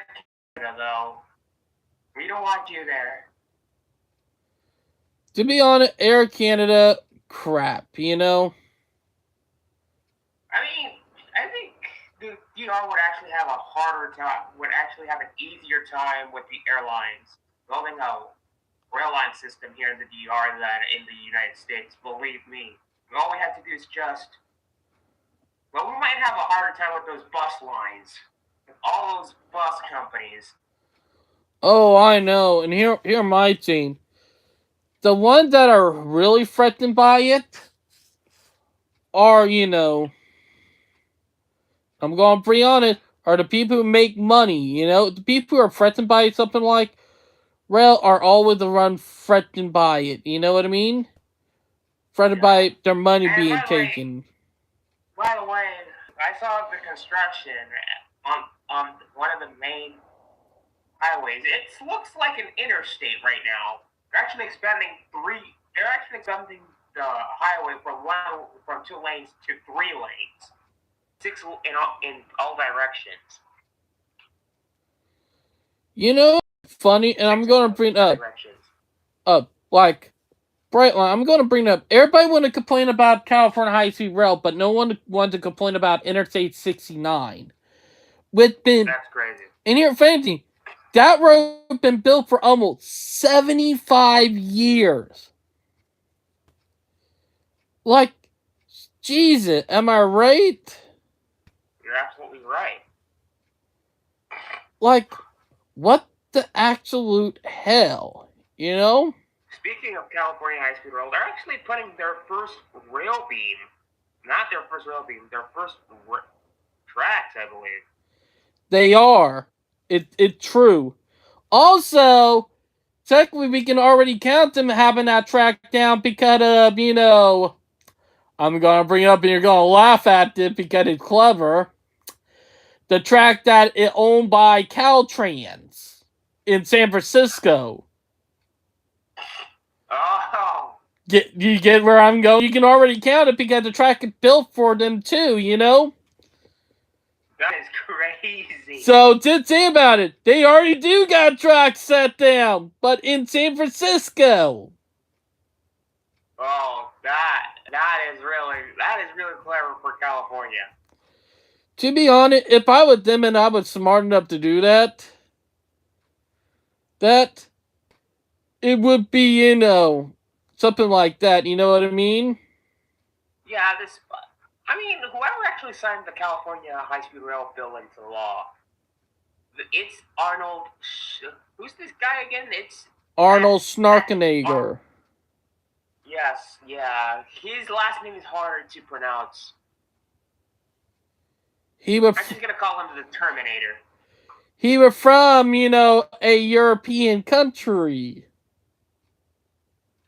Canada, though. We don't want you there. To be honest, Air Canada, crap, you know? I mean, I think the DR would actually have a harder time, would actually have an easier time with the airlines building a rail line system here in the DR than in the United States. Believe me. All we have to do is just. Well, we might have a harder time with those bus lines. With all those bus companies. Oh, I know. And here my thing. The ones that are really threatened by it are, you know, I'm going to be honest, are the people who make money, you know? The people who are threatened by something like rail are always the one threatened by it, you know what I mean? Threatened Yeah. by their money And being by the way, taken. By the way, I saw the construction on one of the main highways. It looks like an interstate right now. They're actually expanding the highway from 2 lanes to 3 lanes, six in all directions. You know, funny, and I'm going to bring up, like, Brightline, I'm going to bring up, everybody want to complain about California high-speed rail, but no one wanted to complain about Interstate 69. That's crazy. And here, fancy, that road been built for almost 75 years. Like, Jesus, am I right? You're absolutely right. Like, what the absolute hell, you know? Speaking of California high-speed rail, they're actually putting their first rail beam. Not their first rail beam, their first tracks, I believe. They are. It's true. Also, technically, we can already count them having that track down because of, you know, I'm going to bring it up and you're going to laugh at it because it's clever. The track that is owned by Caltrans in San Francisco. Oh. You get where I'm going? You can already count it because the track is built for them too, you know? That is crazy. So, to say about it, they already do got tracks set down, but in San Francisco. Oh, that is really clever for California. To be honest, if I was them and I was smart enough to do that it would be, you know, something like that. You know what I mean? Yeah, whoever actually signed the California high-speed rail bill into law, it's Arnold. Who's this guy again? It's Arnold Schwarzenegger. Yes, yeah. His last name is harder to pronounce. I'm just gonna call him the Terminator. He was from, you know, a European country.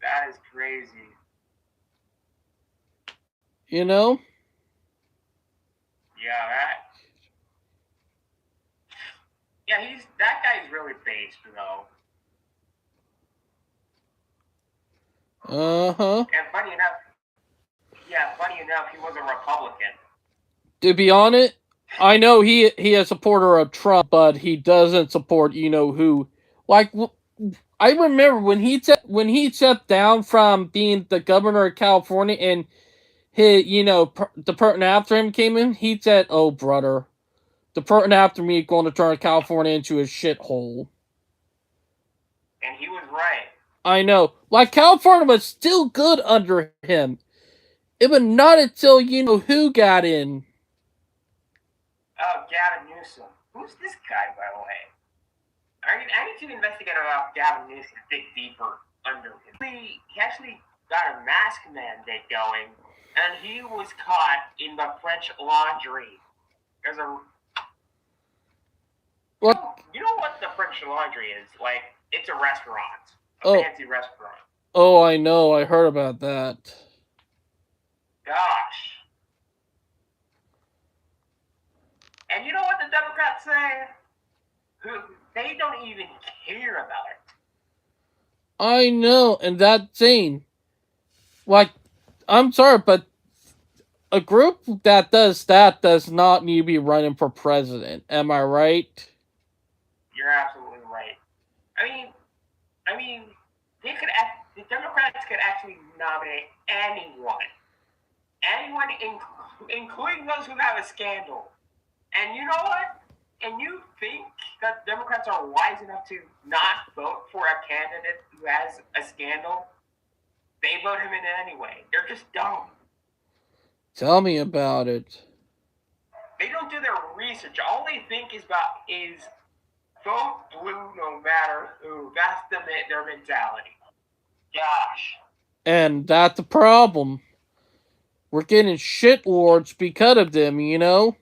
That is crazy. You know? Yeah, that guy's really based, though. Uh-huh. And funny enough, he was a Republican. To be honest, I know he is a supporter of Trump, but he doesn't support, you know, who. Like, I remember when he stepped down from being the governor of California and his, you know, the person after him came in, he said, "Oh, brother, the person after me is going to turn California into a shithole." And he was right. I know. Like, California was still good under him. It was not until, you know, who got in. Oh, Gavin Newsom. Who's this guy, by the way? I need to investigate about Gavin Newsom a bit deeper under him. He actually got a mask mandate going, and he was caught in the French Laundry. There's a... What? You know what the French Laundry is? Like, it's a restaurant. Fancy restaurant. Oh, I know. I heard about that. Gosh. And you know what the Democrats say? They don't even care about it. I know, and that thing. Like, I'm sorry, but a group that does that does not need to be running for president. Am I right? You're absolutely right. I mean, the Democrats could actually nominate anyone, including those who have a scandal. And you know what? And you think that Democrats are wise enough to not vote for a candidate who has a scandal? They vote him in anyway. They're just dumb. Tell me about it. They don't do their research. All they think is vote blue no matter who. That's their mentality. Gosh. And that's the problem. We're getting shit lords because of them, you know?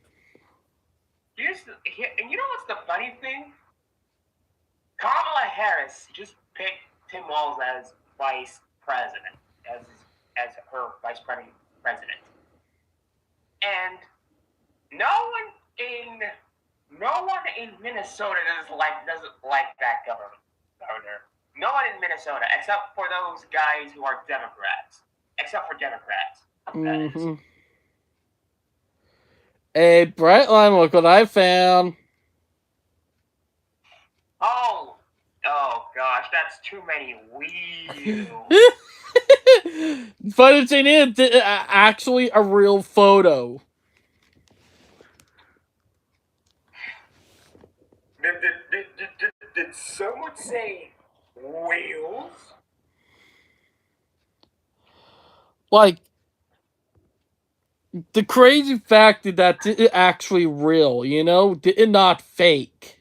And you know what's the funny thing? Kamala Harris just picked Tim Walz as vice president, as her vice president. and no one in Minnesota doesn't like that governor. No one in Minnesota, except for those guys who are Democrats. Except for Democrats. Mm-hmm. Hey, Brightline, look what I found. Oh gosh, that's too many wheels. But it's actually a real photo. Did someone say wheels? Like, the crazy fact is that it's actually real, you know? It's not fake.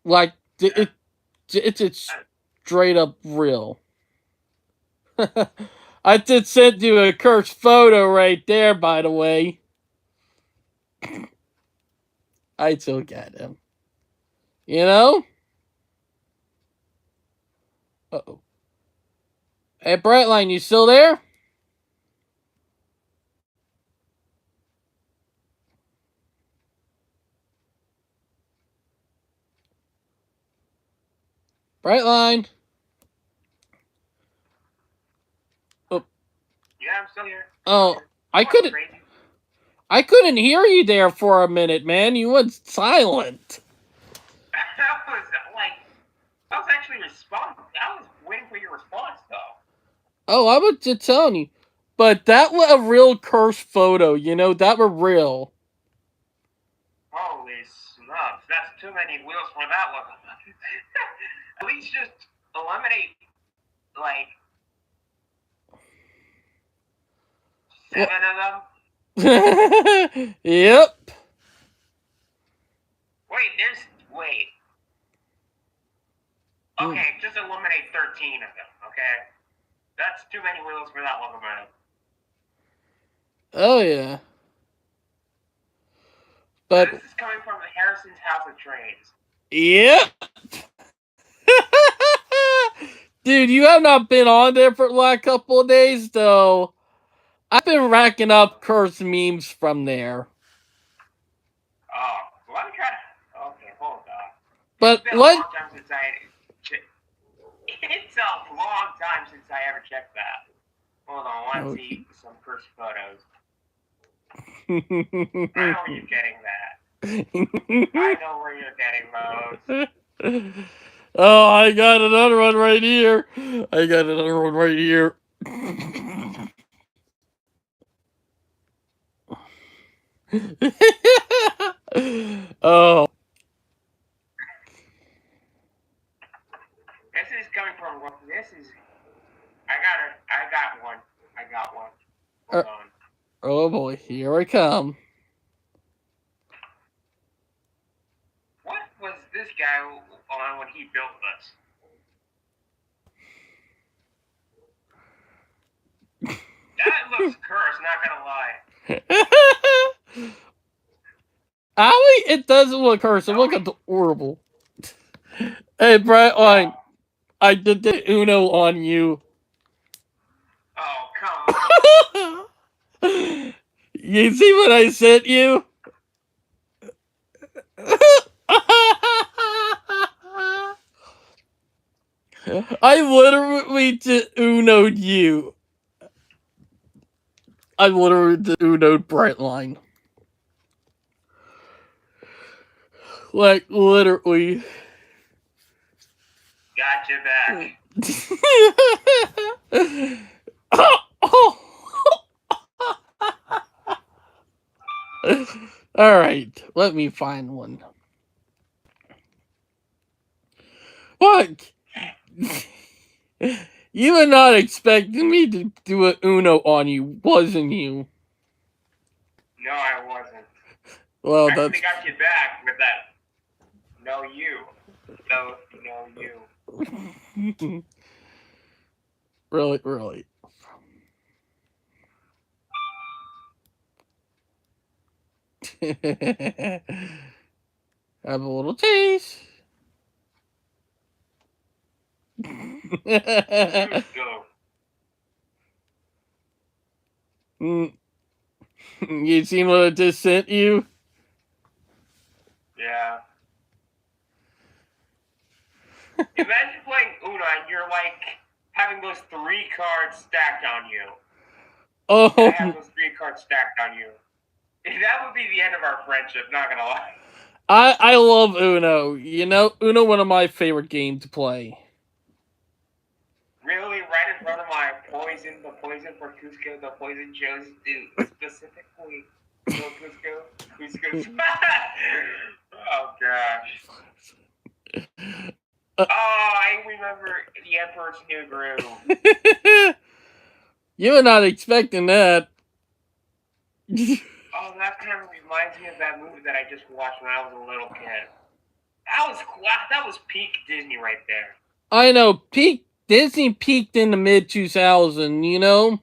Like, it's straight up real. I did send you a cursed photo right there, by the way. I still get him. You know? Uh-oh. Hey, Brightline, you still there? Brightline. Oh. Yeah, I'm still here. Oh, I couldn't hear you there for a minute, man. You went silent. I was actually responding. I was waiting for your response, though. Oh, I was just telling you. But that was a real cursed photo, you know? That were real. Holy smokes, that's too many wheels for that one. At least just eliminate, like, 7 of them. Yep. Wait. Okay, just eliminate 13 of them, okay? That's too many wheels for that locomotive. Oh, yeah. But this is coming from the Harrison's House of Trades. Yep. Dude, you have not been on there for the last couple of days, though. I've been racking up cursed memes from there. Oh, let me try to... Okay, hold on. But it's been a long time since It's a long time since I ever checked that. Hold on, let's see some cursed photos. I know where you're getting that. I know where you're getting those. Oh, I got another one right here. Oh. This is coming from... I got one. Hold on. Oh boy, here I come. What was this guy on when he built this? That looks cursed, not gonna lie. Allie, it doesn't look cursed. It looks horrible. Hey, Brightline, I did the Uno on you. Oh, come on. You see what I sent you? I literally just Uno'd you. I literally just Uno'd Brightline. Like, literally. Got you back. Alright, let me find one. What? You were not expecting me to do a Uno on you, wasn't you? No, I wasn't. Well, I actually got you back with that. No, you. No, you. Really. Have a little taste. Go. Mm, you seen what I just sent you? Yeah. Imagine playing Uno and you're like having those 3 cards stacked on you. And I have Oh, those 3 cards stacked on you. That would be the end of our friendship, not gonna lie. I love Uno. You know, Uno one of my favorite games to play. Really, right in front of my poison, the poison for Cusco, the poison chose specifically for Cusco. Cusco's. Oh gosh. Oh, I remember the Emperor's New Groove. You were not expecting that. Oh, that kind of reminds me of that movie that I just watched when I was a little kid. That was peak Disney right there. I know, Disney peaked in the mid 2000s, you know?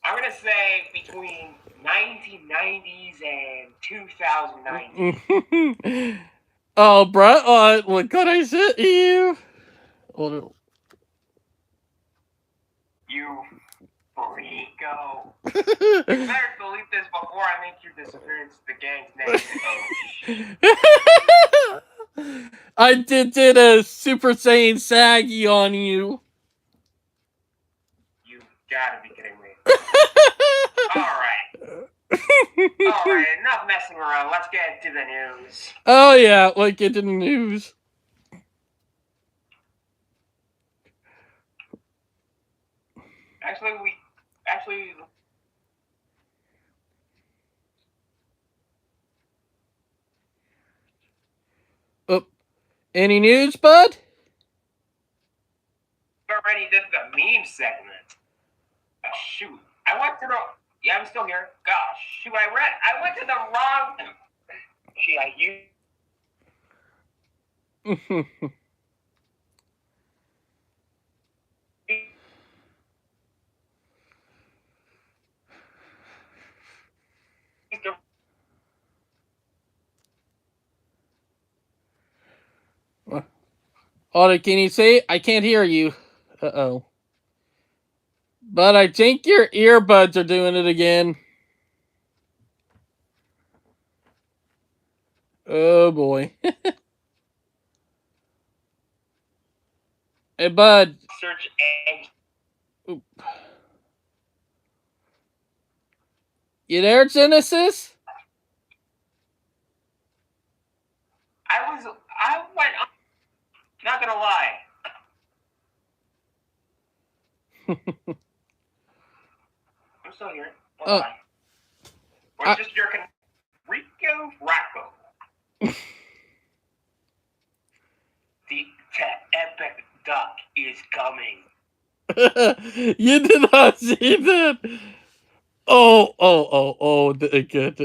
I'm gonna say between 1990s and 2090s. Oh, bro, what could I say to you? Oh, You freako. You better delete this before I make you disappearance the gang's name. Oh, I did a Super Saiyan Saggy on you. you gotta be kidding me. Alright, enough messing around. Let's get to the news. Oh yeah, let's get to the news. Actually, Oh, any news, bud? already did the meme segment. Oh, shoot. I went to the. Yeah, I'm still here. Gosh, shoot, I went to the wrong. Gee, I used. Oda, can you say? I can't hear you. Uh-oh. But I think your earbuds are doing it again. Oh boy. Hey, bud. Search and. Oop. You there, Genesis? I went. Not gonna lie. I'm still here. Hold on. Or just your Rico Rocco. The epic duck is coming. You did not see that. Oh, good.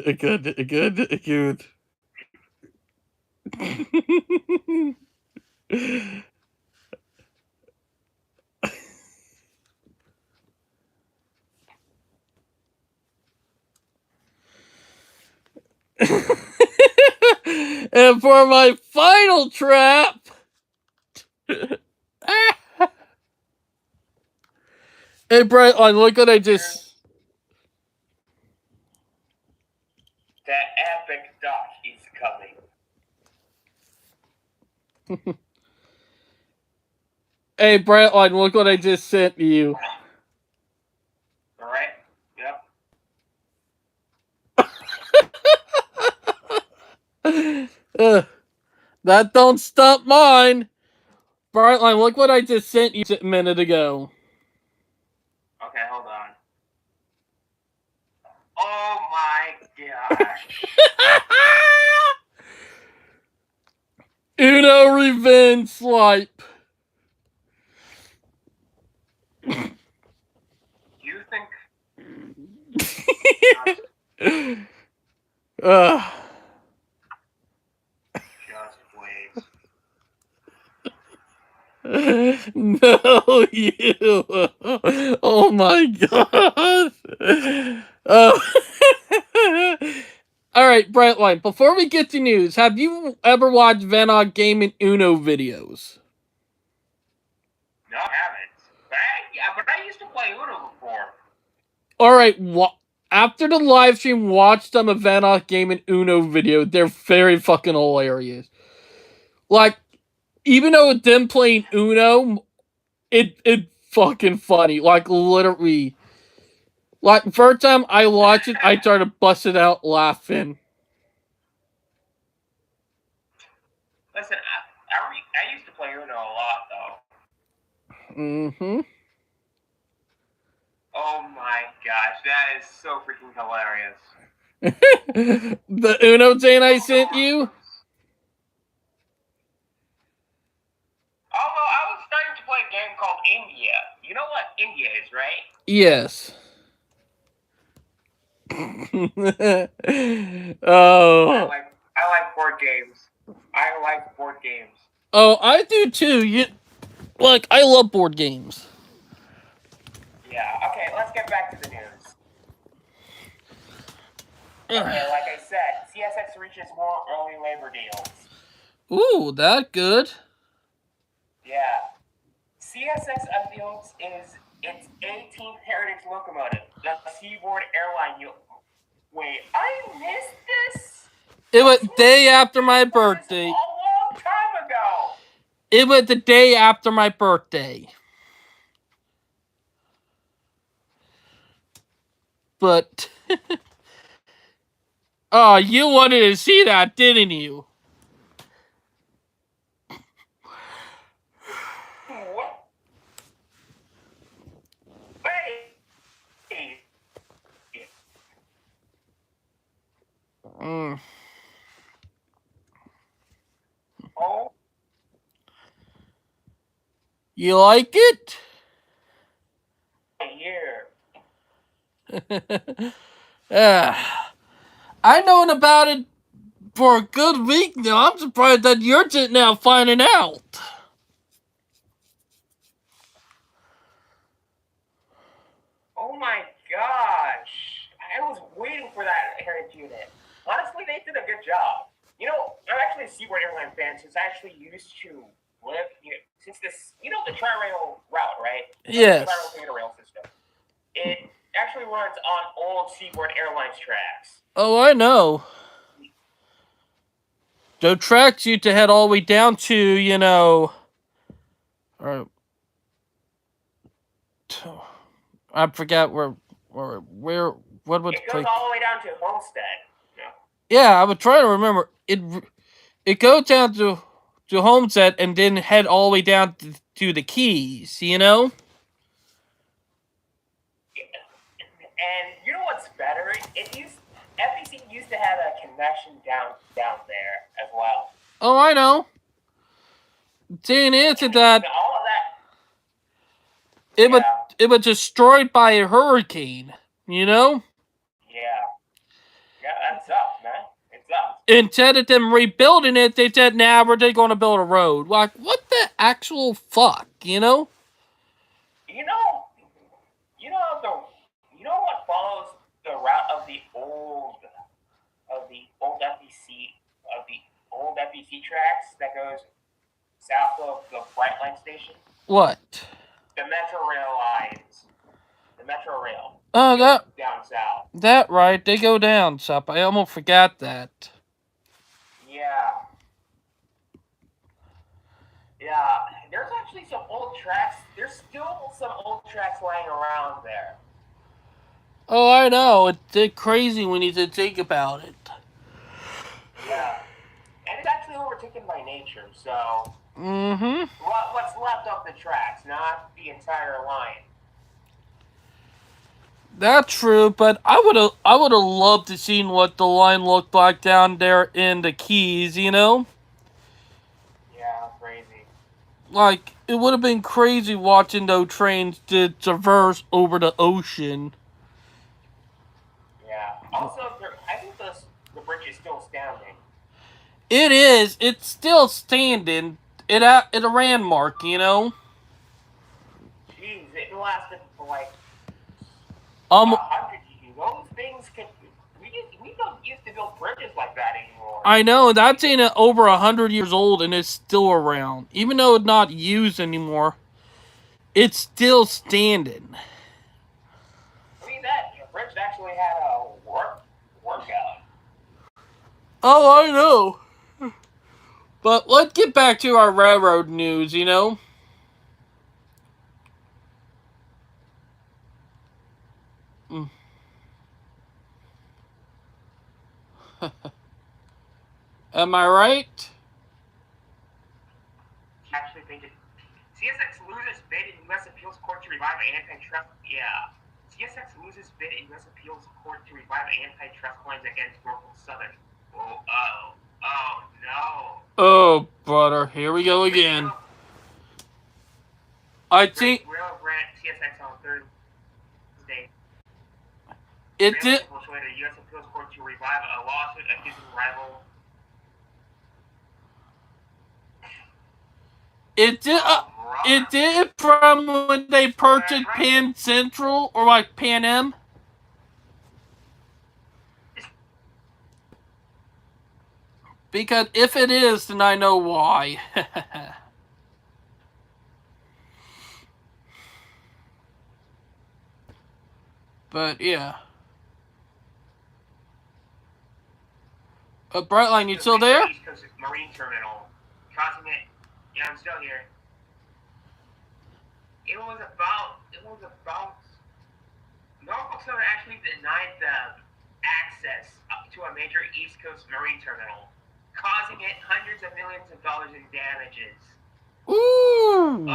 And for my final trap. Hey, Brightline, look what I just. The epic duck is coming. Hey, Brightline, look what I just sent you. Alright? Yep. That don't stop mine. Brightline, look what I just sent you a minute ago. Okay, hold on. Oh my gosh. Uno Revenge Swipe. You think. Just wait. No, you. Oh my god. Alright, Brightline, before we get to news, have you ever watched Venog Game and Uno videos? No, I haven't. But I used to play Uno before. All right, after the live stream, watch them Vanoss game and Uno video. They're very fucking hilarious. Like, even though it's them playing Uno, it fucking funny. Like, literally. Like, first time I watched it, I started busting out laughing. Listen, I used to play Uno a lot, though. Mm-hmm. Oh my gosh, that is so freaking hilarious. The Uno chain I sent you? Although I was starting to play a game called India. You know what India is, right? Yes. Oh. I like board games. I like board games. Oh, I do too. Like, I love board games. Yeah, okay, let's get back to the news. Okay, like I said, CSX reaches more early labor deals. Ooh, that good. Yeah. CSX unveils its 18th heritage locomotive, the Seaboard Airline. Wait, I missed this? It was day after my birthday. A long time ago. It was the day after my birthday. But oh, you wanted to see that, didn't you? What? Wait. Oh. You like it? Here. I known about it for a good week now. I'm surprised that you're just now finding out. Oh my gosh. I was waiting for that heritage unit. Honestly, they did a good job. You know, I'm actually a Seaboard Airline fan since I actually used to live here. Since this, you know, the Tri-Rail route, right? Yes. The Tri-Rail rail system. It actually runs on old Seaboard Airlines tracks. Oh, I know. The tracks used to head all the way down to, you know, I forgot what was it goes all the way down to Homestead. Yeah, I was trying to remember. It goes down to Homestead and then head all the way down to the Keys, you know? And you know what's better? FEC used to have a connection down there as well. Oh, I know. Thing is that all of that. It was destroyed by a hurricane, you know? Yeah. Yeah, that sucks, man. It sucks. Instead of them rebuilding it, they said, nah, we're just going to build a road. Like, what the actual fuck, you know? You know what follows the route of the old FEC tracks that goes south of the Brightline station? What? The Metro Rail lines. The Metro Rail. Oh, down south. That right, they go down south. I almost forgot that. Yeah. Yeah, there's actually some old tracks. There's still some old tracks lying around there. Oh, I know. It's crazy when you think about it. Yeah. And it's actually overtaken by nature, so... Mm-hmm. What's left of the tracks, not the entire line. That's true, but I would have loved to seen what the line looked like down there in the Keys, you know? Yeah, crazy. Like, it would have been crazy watching those trains to traverse over the ocean. Yeah. Also, I think the bridge is still standing. It is. It's still standing. It a landmark, you know? Jeez, it lasted for like 100 years. Those things we don't used to build bridges like that anymore. I know, that's ain't over 100 years old and it's still around. Even though it's not used anymore, it's still standing. I mean, that actually had a workout. Oh, I know. But let's get back to our railroad news, Mm. Am I right? Actually think it. CSX loses bid in U.S. Appeals Court to revive antitrust. Yeah. CSX loses bid in U.S. Appeals Court to revive antitrust claims against Norfolk Southern. Oh no. Oh, brother, here we go again. I think Rail grant CSX on Thursday. it did. Persuaded the U.S. Appeals Court to revive a lawsuit accusing rival. It did. It did from when they purchased Pan Central or like Pan Am. Because if it is, then I know why. But yeah. Brightline, you still there? East Coast Marine Terminal, causing it. Yeah, I'm still here. It was about. Norfolk Southern actually denied them access to a major East Coast Marine Terminal, causing it hundreds of millions of dollars in damages. Ooh.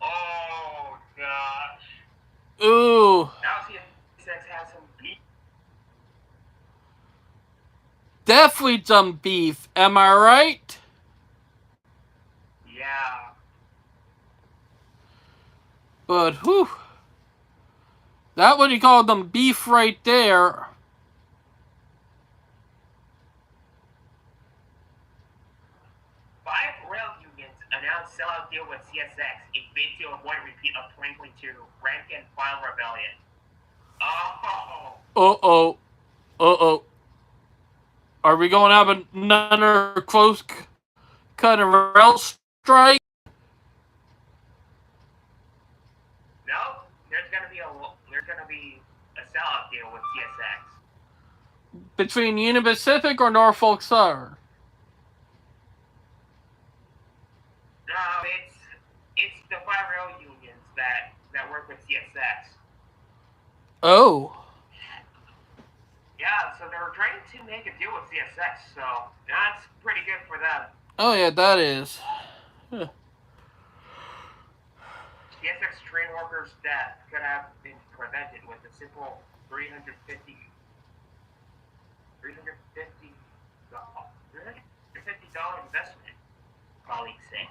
Oh gosh. Ooh. Now CSX has some beef. Definitely some beef. Am I right? Yeah. But whew. That what you call them beef right there. Five rail unions announced sellout deal with CSX in bid to avoid repeat of 2022 rank and file rebellion. Oh. Uh-oh. Uh-oh. Are we going to have another close cut of rail strike? No, there's gonna be a sellout deal with CSX. Between Union Pacific or Norfolk Southern? No, it's the five rail unions that work with CSX. Oh. Yeah, so they're trying to make a deal with CSX, so that's pretty good for them. Oh yeah, that is. Huh. CSX train workers' death could have been prevented with a simple $350 investment, colleagues say.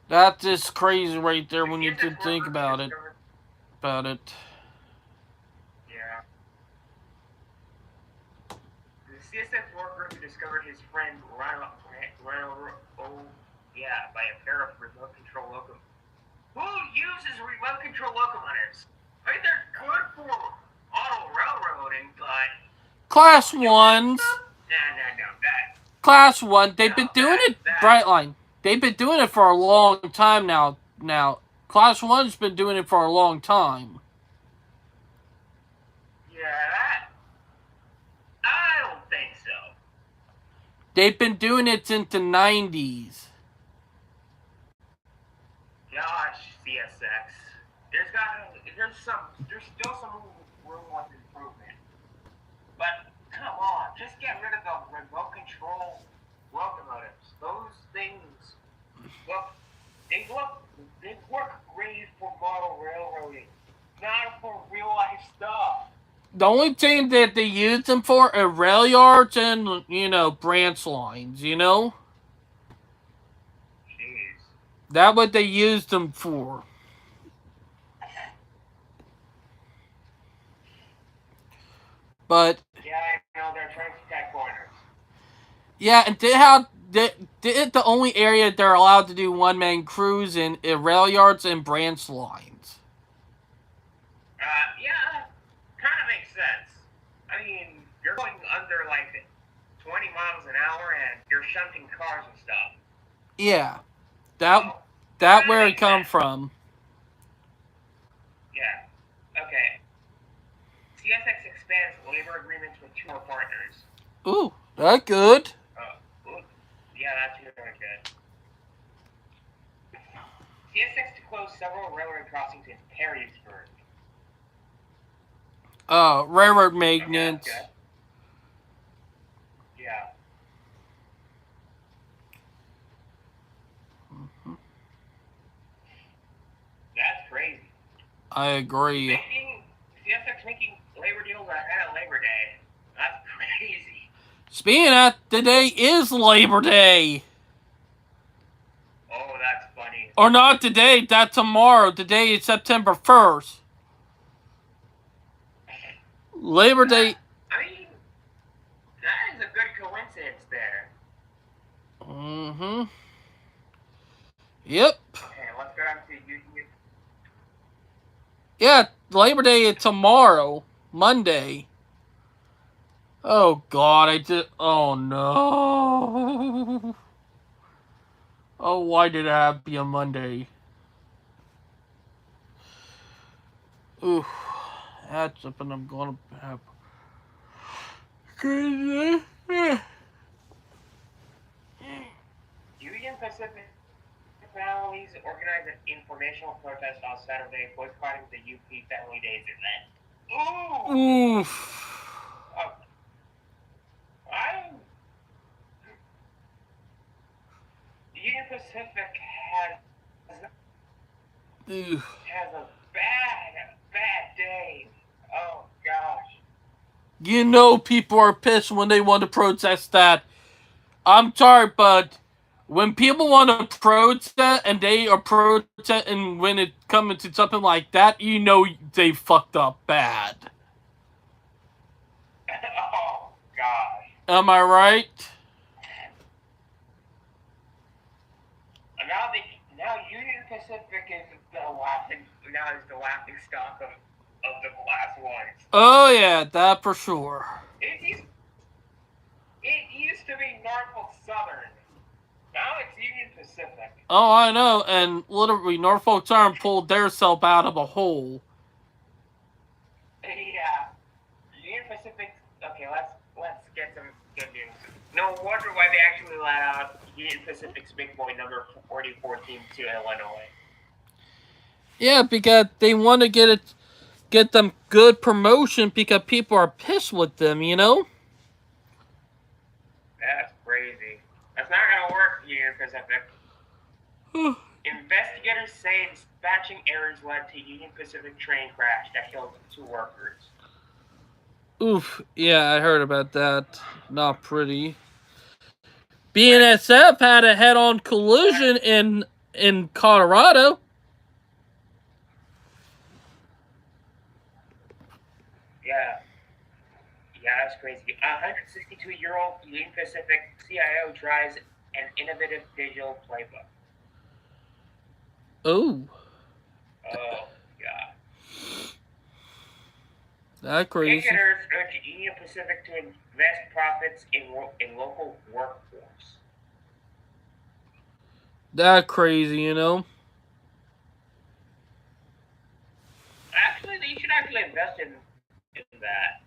That's just crazy right there when you think about it. Yeah. The CSX worker who discovered his friend by a pair of remote control locomotives. Who uses remote control locomotives? I mean, they're good for auto railroading, but Class 1s. No. Class 1. They've been doing it, Brightline. They've been doing it for a long time now. Class 1's been doing it for a long time. Yeah, I don't think so. They've been doing it since the 90s. Gosh, CSX. There's still some room of improvement. But come on, just get rid of the remote control locomotives. Those things they work great for model railroading, not for real life stuff. The only thing that they use them for are rail yards and, branch lines, Jeez. That's what they use them for. But yeah, I know they're trying to cut corners. Yeah, and the only area they're allowed to do one-man crews in rail yards and branch lines. Yeah, kind of makes sense. I mean, you're going under like 20 miles an hour and you're shunting cars and stuff. Yeah, that where it come from. CSX expands labor agreements with 2 more partners. Ooh, that good. Ooh. Yeah, that's really good. CSX to close several railroad crossings in Perrysburg. Railroad Okay, maintenance. that's good. Yeah. That's crazy. I agree. CSX making labor deals ahead of Labor Day. That's crazy. Speaking of that, today is Labor Day. Oh, that's funny. Or not today, that's tomorrow. Today is September 1st. Labor Day. I mean, that is a good coincidence there. Mm-hmm. Yep. Okay, let's go down to Union. Yeah, Labor Day is tomorrow. Monday. Oh, God, I did. Oh, no. Oh, why did it have to be a Monday? Ooh. That's something I'm gonna have. Union Pacific families organized an informational protest on Saturday boycotting the UP Family Days event. Ooh! Oof. Uh, I Union Pacific Oof. has a bad day. Oh gosh. You know people are pissed when they want to protest that. I'm sorry, but when people want to protest and they are protesting when it comes to something like that, you know they fucked up bad. Oh gosh. Am I right? Now Union Pacific is the laughing stock of the class ones. Oh yeah, that for sure. It used to be Norfolk Southern. Now it's Union Pacific. Oh, I know, and literally Norfolk Southern pulled their self out of a hole. Yeah. Union Pacific. Okay, let's get some good news. No wonder why they actually let out Union Pacific's big boy number 4014 to Illinois. Yeah, because they want to get them good promotion because people are pissed with them, you know? That's crazy. That's not gonna work, Union Pacific. Investigators say dispatching errors led to Union Pacific train crash that killed 2 workers. Oof, yeah, I heard about that. Not pretty. BNSF had a head-on collision in Colorado. Yeah. Yeah, that's crazy. A 162-year-old Union Pacific CIO tries an innovative digital playbook. Oh. Oh, God. That crazy. Picketers urge Union Pacific to invest profits in local workforce. That crazy, you know? Actually, they should actually invest in that.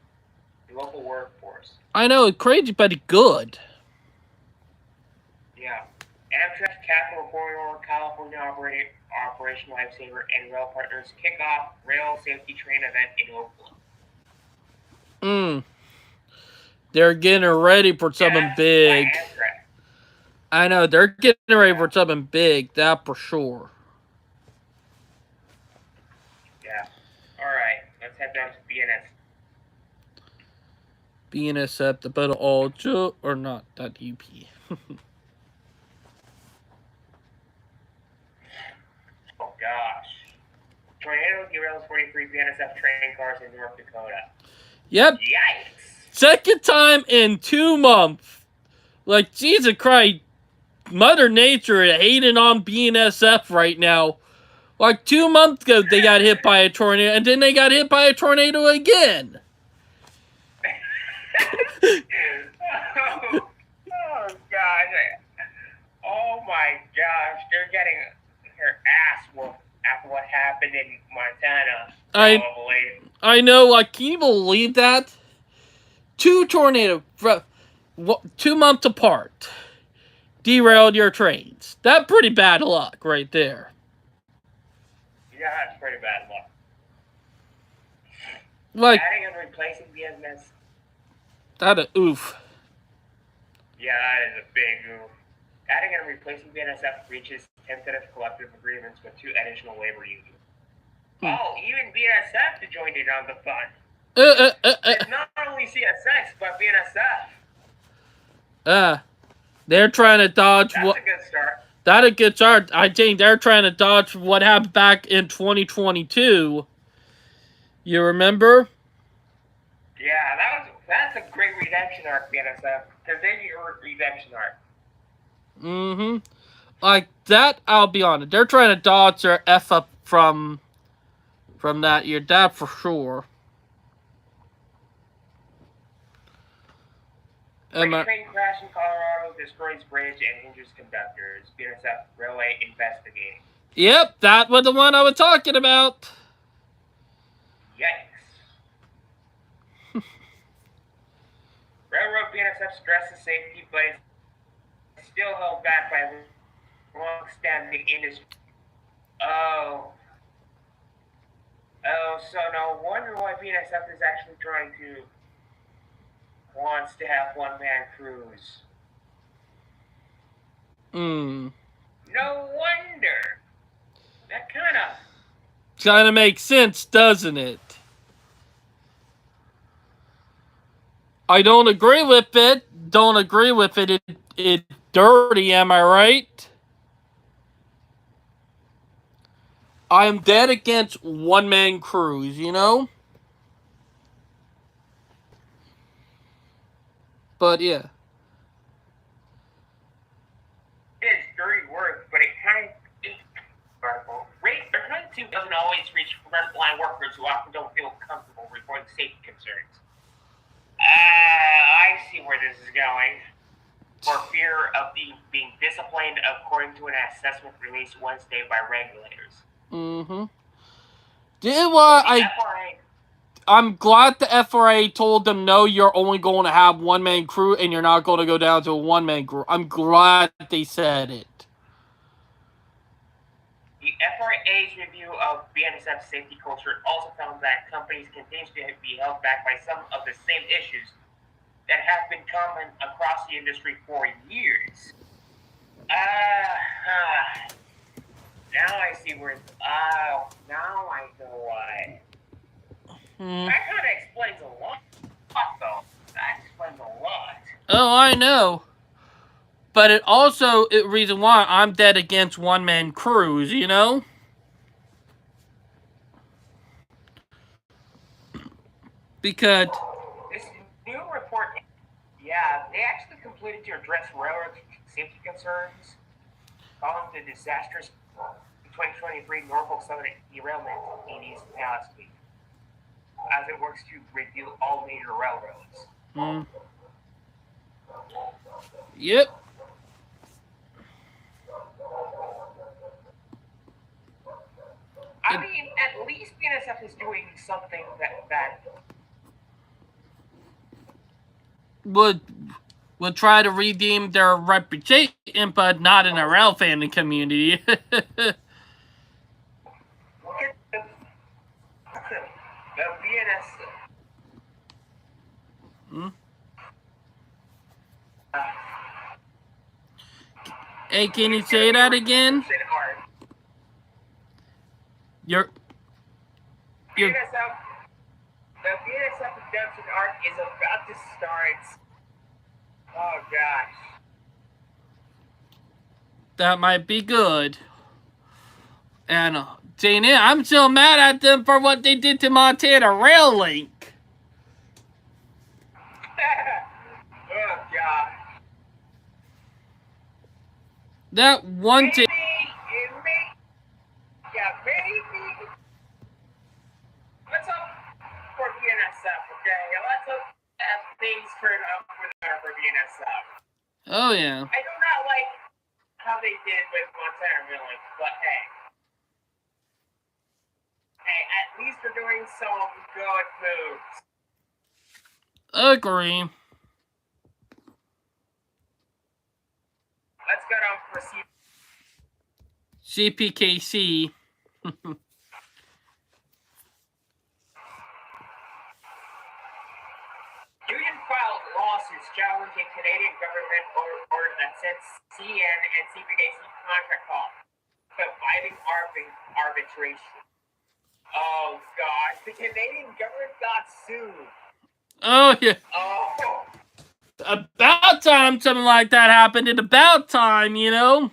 The local workforce. I know, it's crazy, but it's good. Yeah. Amtrak's Capital Corridor, California Operation Lifesaver, and rail partners kick off rail safety train event in Oakland. They're getting ready for something big. I know, they're getting ready for something big, that for sure. Yeah. Alright, let's head down to BNS. BNSF, the better all or not, that UP. Oh gosh. Tornado derails 43 BNSF train cars in North Dakota. Yep. Yikes. Second time in 2 months. Like, Jesus Christ, Mother Nature is hating on BNSF right now. Like 2 months ago, they got hit by a tornado, and then they got hit by a tornado again. Oh gosh. Oh my gosh. They're getting their ass whooped after what happened in Montana. Probably. I know, like, can you believe that? 2 tornadoes, 2 months apart, derailed your trains. That's pretty bad luck right there. Yeah, that's pretty bad luck. Like, adding and replacing BNS. that a oof. Yeah, that is a big oof. Adding and replacing BNSF reaches tentative collective agreements with 2 additional labor unions. Oh, even BNSF joined in on the fun. It's not only CSX, but BNSF. They're trying to dodge That's a good start. That's a good start. I think they're trying to dodge what happened back in 2022. You remember? Yeah, that's a great redemption arc, BNSF. Because they need a redemption arc. Mm-hmm. Like that, I'll be honest. They're trying to dodge their F up from that year. That for sure. Freight train crash in Colorado destroys bridge and injures conductors. BNSF railway investigating. Yep, that was the one I was talking about. Yikes. Railroad BNSF stresses safety, but it's still held back by long-standing industry. Oh, so no wonder why BNSF is actually wants to have one-man crews. No wonder. That kind of makes sense, doesn't it? I don't agree with it. Don't agree with it. It's dirty, am I right? I am dead against one-man crews, you know? But yeah. It's dirty work, but it kind of rate doesn't always reach frontline workers who often don't feel comfortable reporting safety concerns. I see where this is going. For fear of being disciplined, according to an assessment released Wednesday by regulators. Mm-hmm. I'm glad the FRA told them, no, you're only going to have one-man crew and you're not going to go down to a one-man crew. I'm glad they said it. The FRA's review of BNSF safety culture also found that companies continue to be held back by some of the same issues that have been common across the industry for years. Now I see where it's... now I know why. That kind of explains a lot, though. That explains a lot. Oh, I know. But it also is reason why I'm dead against one-man crews, you know? Because... This new report... Yeah, they actually completed to address railroad safety concerns following the disastrous 2023 Norfolk Southern derailment in East past week, as it works to review all major railroads. Yep. I mean, at least BNSF is doing something that would try to redeem their reputation, but not in a rail family community. the BNSF. Hey, can you say that again? BNSF, the BNSF redemption arc is about to start. Oh gosh. That might be good. And saying it, I'm still mad at them for what they did to Montana Rail Link. Oh gosh. That one thing. Maybe. Let's hope for BNSF, okay? Let's hope that things turn out for BNSF. Oh, yeah. I do not like how they did with Montana Rail Link, but hey. At least for doing some good moves. Agree. Let's go down for CPKC. Union filed lawsuits challenging Canadian government order that sets CN and CPKC contract off, providing arbitration. Oh gosh, the Canadian government got sued. Oh, yeah. Oh. About time something like that happened. It's about time, you know?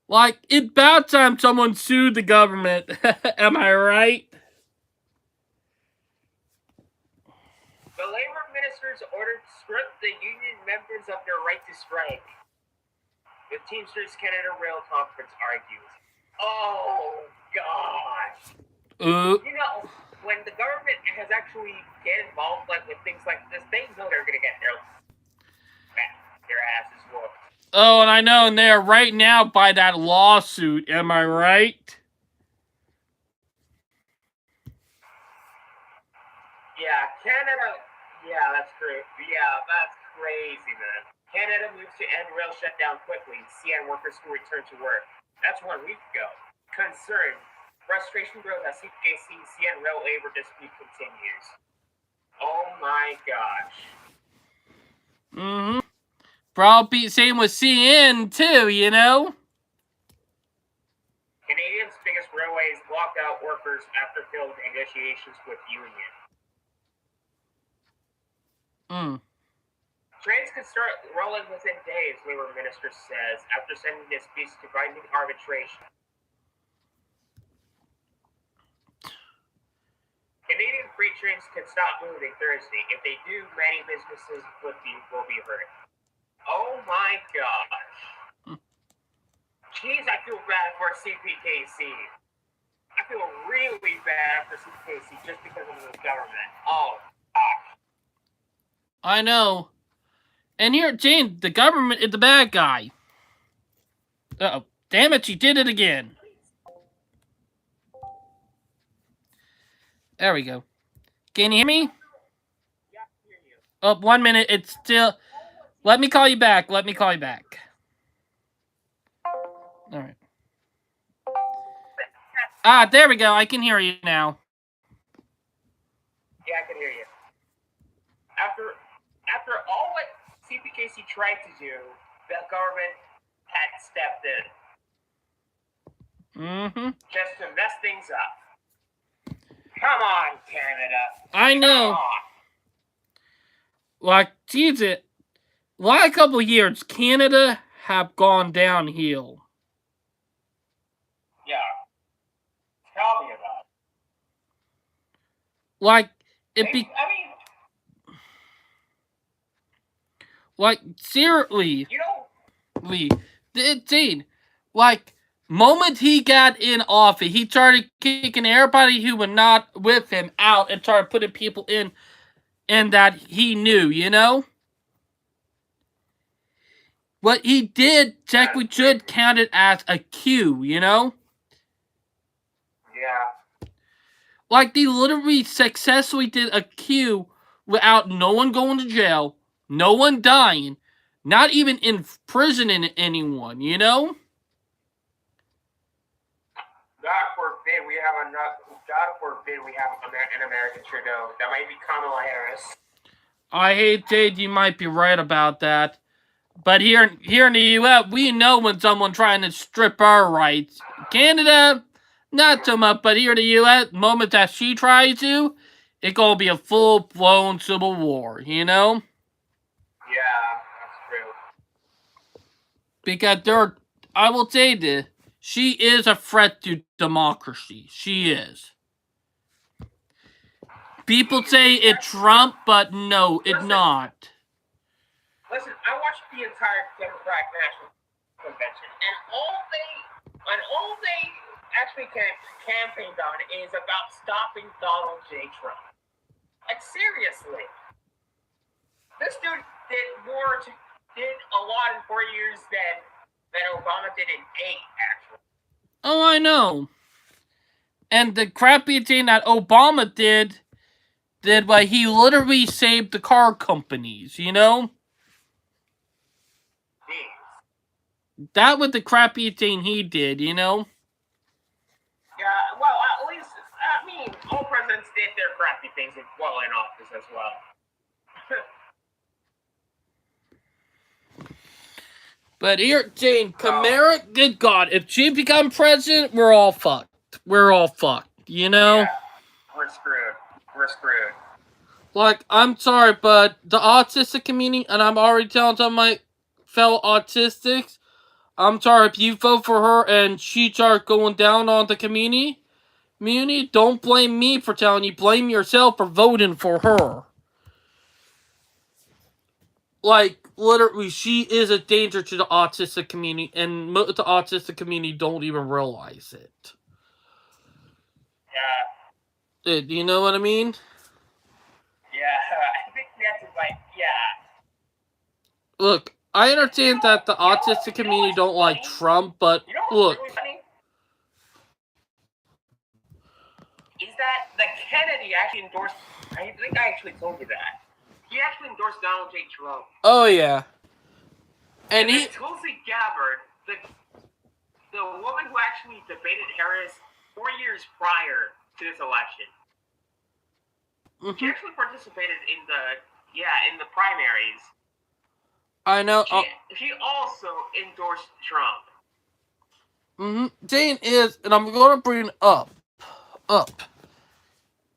Like, it's about time someone sued the government. Am I right? The labor ministers ordered to strip the union members of their right to strike. The Teamsters Canada Rail Conference argues. Oh, gosh. You know, when the government has actually get involved like with things like this, they know they're going to get their asses whooped. Oh, and I know, and they are right now by that lawsuit. Am I right? Yeah, Canada. Yeah, that's great. Yeah, that's crazy, man. Canada moves to end rail shutdown quickly. CN workers who return to work. That's 1 week ago. Concern. Frustration grows as CPKC CN rail labor dispute continues. Oh my gosh. Mm-hmm. Probably same with CN too, you know? Canadians' biggest railways walked out workers after failed negotiations with union. Trains could start rolling within days, Labor Minister says, after sending disputes to binding arbitration. Canadian freight trains could stop moving Thursday. If they do, many businesses will be hurt. Oh my gosh. Jeez, I feel bad for CPKC. I feel really bad for CPKC just because of the government. Oh gosh. I know. And here, Jane, the government is the bad guy. Uh-oh. Damn it, she did it again. There we go. Can you hear me? Yeah, I hear you. Oh, 1 minute. It's still... Let me call you back. Let me call you back. Alright. Ah, there we go. I can hear you now. Yeah, I can hear you. After all what CPKC tried to do, the government had stepped in. Mm-hmm. Just to mess things up. Come on, Canada. I know. Come on. Like, geez, like a couple of years, Canada have gone downhill. Yeah. Tell me about it. Like, like, seriously. You know... Indeed. Like, moment he got in office, he started kicking everybody who were not with him out and started putting people in that he knew, you know? What he did, technically should count it as a coup, you know? Yeah. Like, they literally successfully did a coup without no one going to jail, no one dying, not even imprisoning anyone, you know? God forbid we have an American Trudeau. That might be Kamala Harris. I hate Jade, you might be right about that. But here in the U.S., we know when someone trying to strip our rights. Canada, not so much, but here in the U.S., the moment that she tries to, it's gonna be a full-blown civil war, you know? Yeah, that's true. Because I will say this, she is a threat to democracy. She is. People say it's Trump, but no, it's not. Listen, I watched the entire Democratic National Convention, and all they actually campaigned on is about stopping Donald J. Trump. Like, seriously. This dude did a lot in 4 years than Obama did in 8, actually. Oh, I know. And the crappy thing that Obama did like he literally saved the car companies, you know? That was the crappy thing he did, you know? Yeah, well, at least, I mean, all presidents did their crappy things while in office as well. But here, Jane, Kamara, good God, if she becomes president, we're all fucked. We're all fucked, you know? Yeah, we're screwed. We're screwed. Like, I'm sorry, but the autistic community, and I'm already telling some of my fellow autistics, I'm sorry, if you vote for her and she starts going down on the community, don't blame me for telling you, blame yourself for voting for her. Like, literally, she is a danger to the autistic community, and most of the autistic community don't even realize it. Yeah. Do you know what I mean? Yeah, I think that's like, yeah. Look, I understand that the autistic community don't like Trump, but you know what's look. Really funny? Is that the Kennedy actually endorsed, I think I actually told you that. He actually endorsed Donald J. Trump. Oh, yeah. And then Tulsi Gabbard, the woman who actually debated Harris 4 years prior to this election, she actually participated in the primaries. I know. She also endorsed Trump. Jane is, and I'm going to bring up,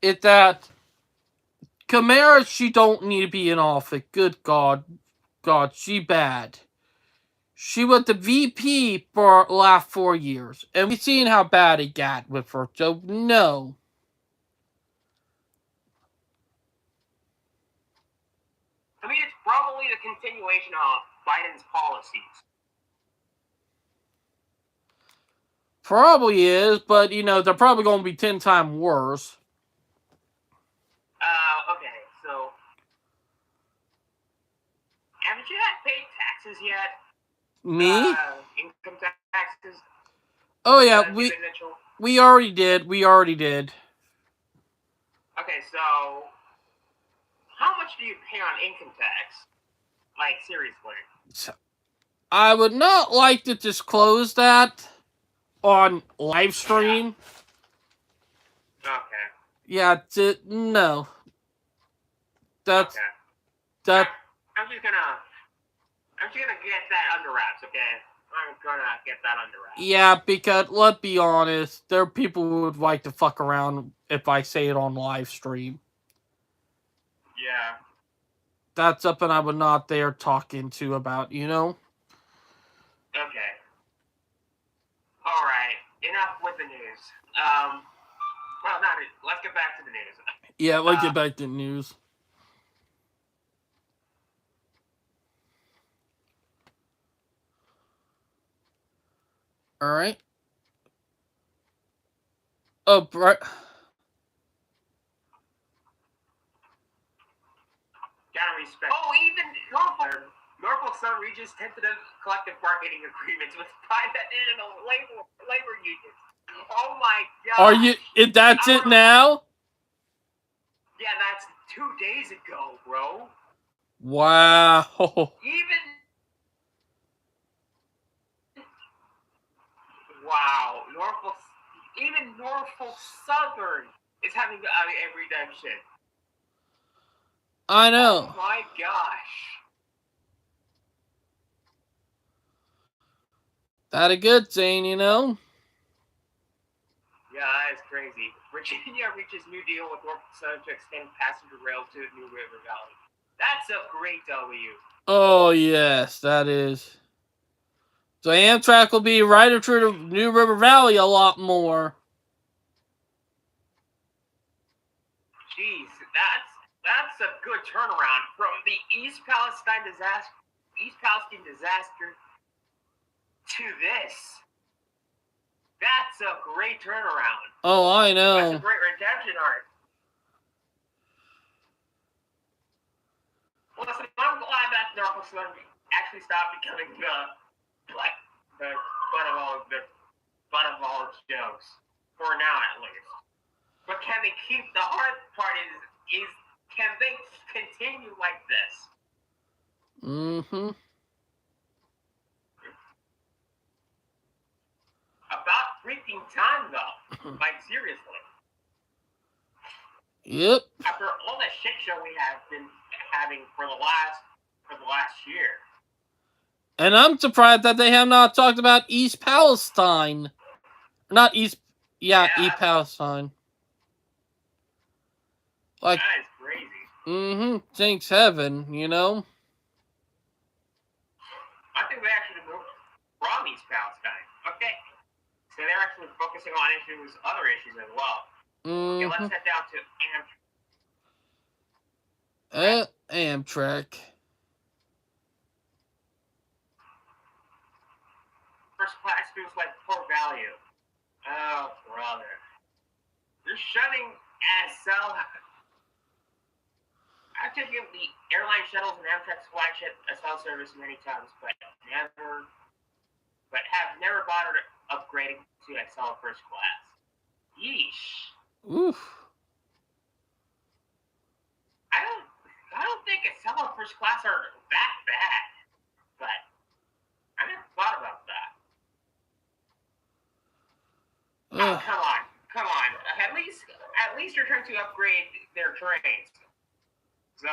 is that Kamara, she don't need to be in office. Good God, she bad. She was the VP for the last 4 years, and we've seen how bad it got with her, so no. I mean, it's probably the continuation of Biden's policies. Probably is, but, you know, they're probably going to be 10 times worse. Okay, so... Haven't you had paid taxes yet? Me? Income taxes? Oh, yeah, we already did. Okay, so... How much do you pay on income tax? Like, seriously. I would not like to disclose that on live stream. Okay. Yeah, no. That's... Okay. That... I'm just gonna get that under wraps, okay? I'm gonna get that under wraps. Yeah, because, let's be honest, there are people who would like to fuck around if I say it on live stream. Yeah. That's something I would not dare talking to about, you know? Okay. Alright, enough with the news. Well, not it. Let's get back to the news. Yeah, let's get back to the news. Alright. Oh, right. Gotta respect. Oh, even Norfolk Southern Region's tentative collective bargaining agreements with five additional labor unions. Oh my god. Are you... That's it now? Yeah, that's 2 days ago, bro. Wow. Wow. Even Norfolk Southern is having a redemption. I know. Oh my gosh. That a good thing, you know? Yeah, that is crazy. Virginia reaches new deal with Norfolk Southern to extend passenger rail to New River Valley. That's a great W. Oh, yes, that is. So Amtrak will be riding through the New River Valley a lot more. Jeez, that's a good turnaround from the East Palestine disaster to this. That's a great turnaround. Oh, I know. That's a great redemption arc. Well, listen, I'm glad that Norfolk Southern actually stopped becoming the butt of all jokes. for now at least. But can they keep, the hard part is can they continue like this? Mm-hmm. About freaking time though. Like seriously. Yep. After all the shit show we have been having for the last year. And I'm surprised that they have not talked about East Palestine. Not East, yeah. East Palestine. Like, that is crazy. mm-hmm. Thanks heaven, you know? I think they actually moved from East Palestine. Okay. So they're actually focusing on other issues as well. Mm-hmm. Okay, let's head down to Amtrak. First class feels like poor value. Oh, brother. They're shutting SL. I've taken the airline shuttles and Amtrak's flagship SL service many times, but have never bothered upgrading to XL first class. Yeesh. Oof. I don't think XL first class are that bad, but I never thought about that. Oh, come on. At least they're trying to upgrade their trains. So.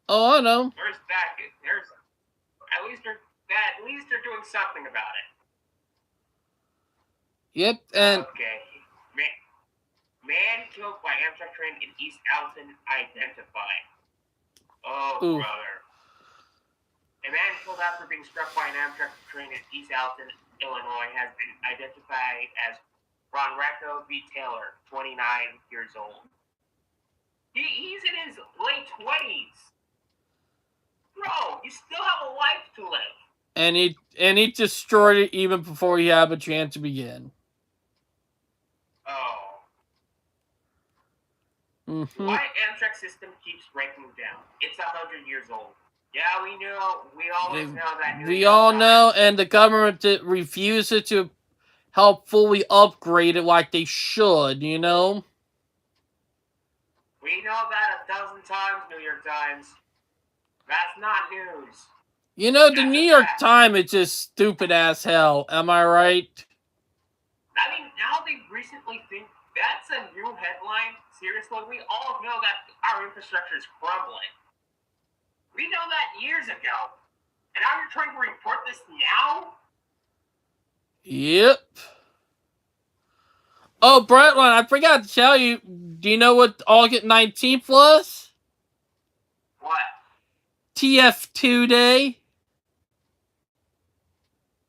Oh, I know. There's that. At least they're doing something about it. Yep, and okay. Man killed by Amtrak train in East Alton identified. Oh, oof. brother. A man killed after being struck by an Amtrak train in East Alton, Illinois, has been identified as Ronreco B. Taylor, 29 years old. He's in his late 20s. Bro, you still have a life to live. And he destroyed it even before he had a chance to begin. Oh. Mm-hmm. Why Amtrak system keeps breaking down? It's 100 years old. Yeah, we know. We always know that. We all know, and the government refuses to help fully upgrade it like they should, you know? We know that 1,000 times, New York Times. That's not news. You know, the New York Times is just stupid as hell. Am I right? I mean, now they recently think that's a new headline. Seriously, we all know that our infrastructure is crumbling. We know that years ago. And now you're trying to report this now? Yep. Oh, Brightline, I forgot to tell you. Do you know what August 19th was? What? TF2 Day.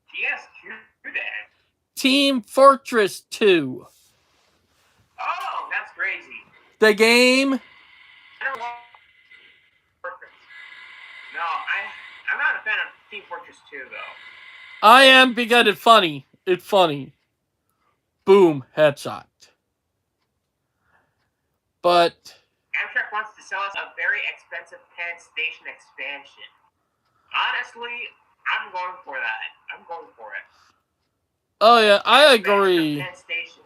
TF2 Day? Team Fortress 2. Oh, that's crazy. The game. I don't want Fortress. No, I'm not a fan of Team Fortress 2, though. I am because it's funny. It's funny. Boom, headshot. But Amtrak wants to sell us a very expensive Penn Station expansion. Honestly, I'm going for that. I'm going for it. Oh yeah, I agree. Penn Station.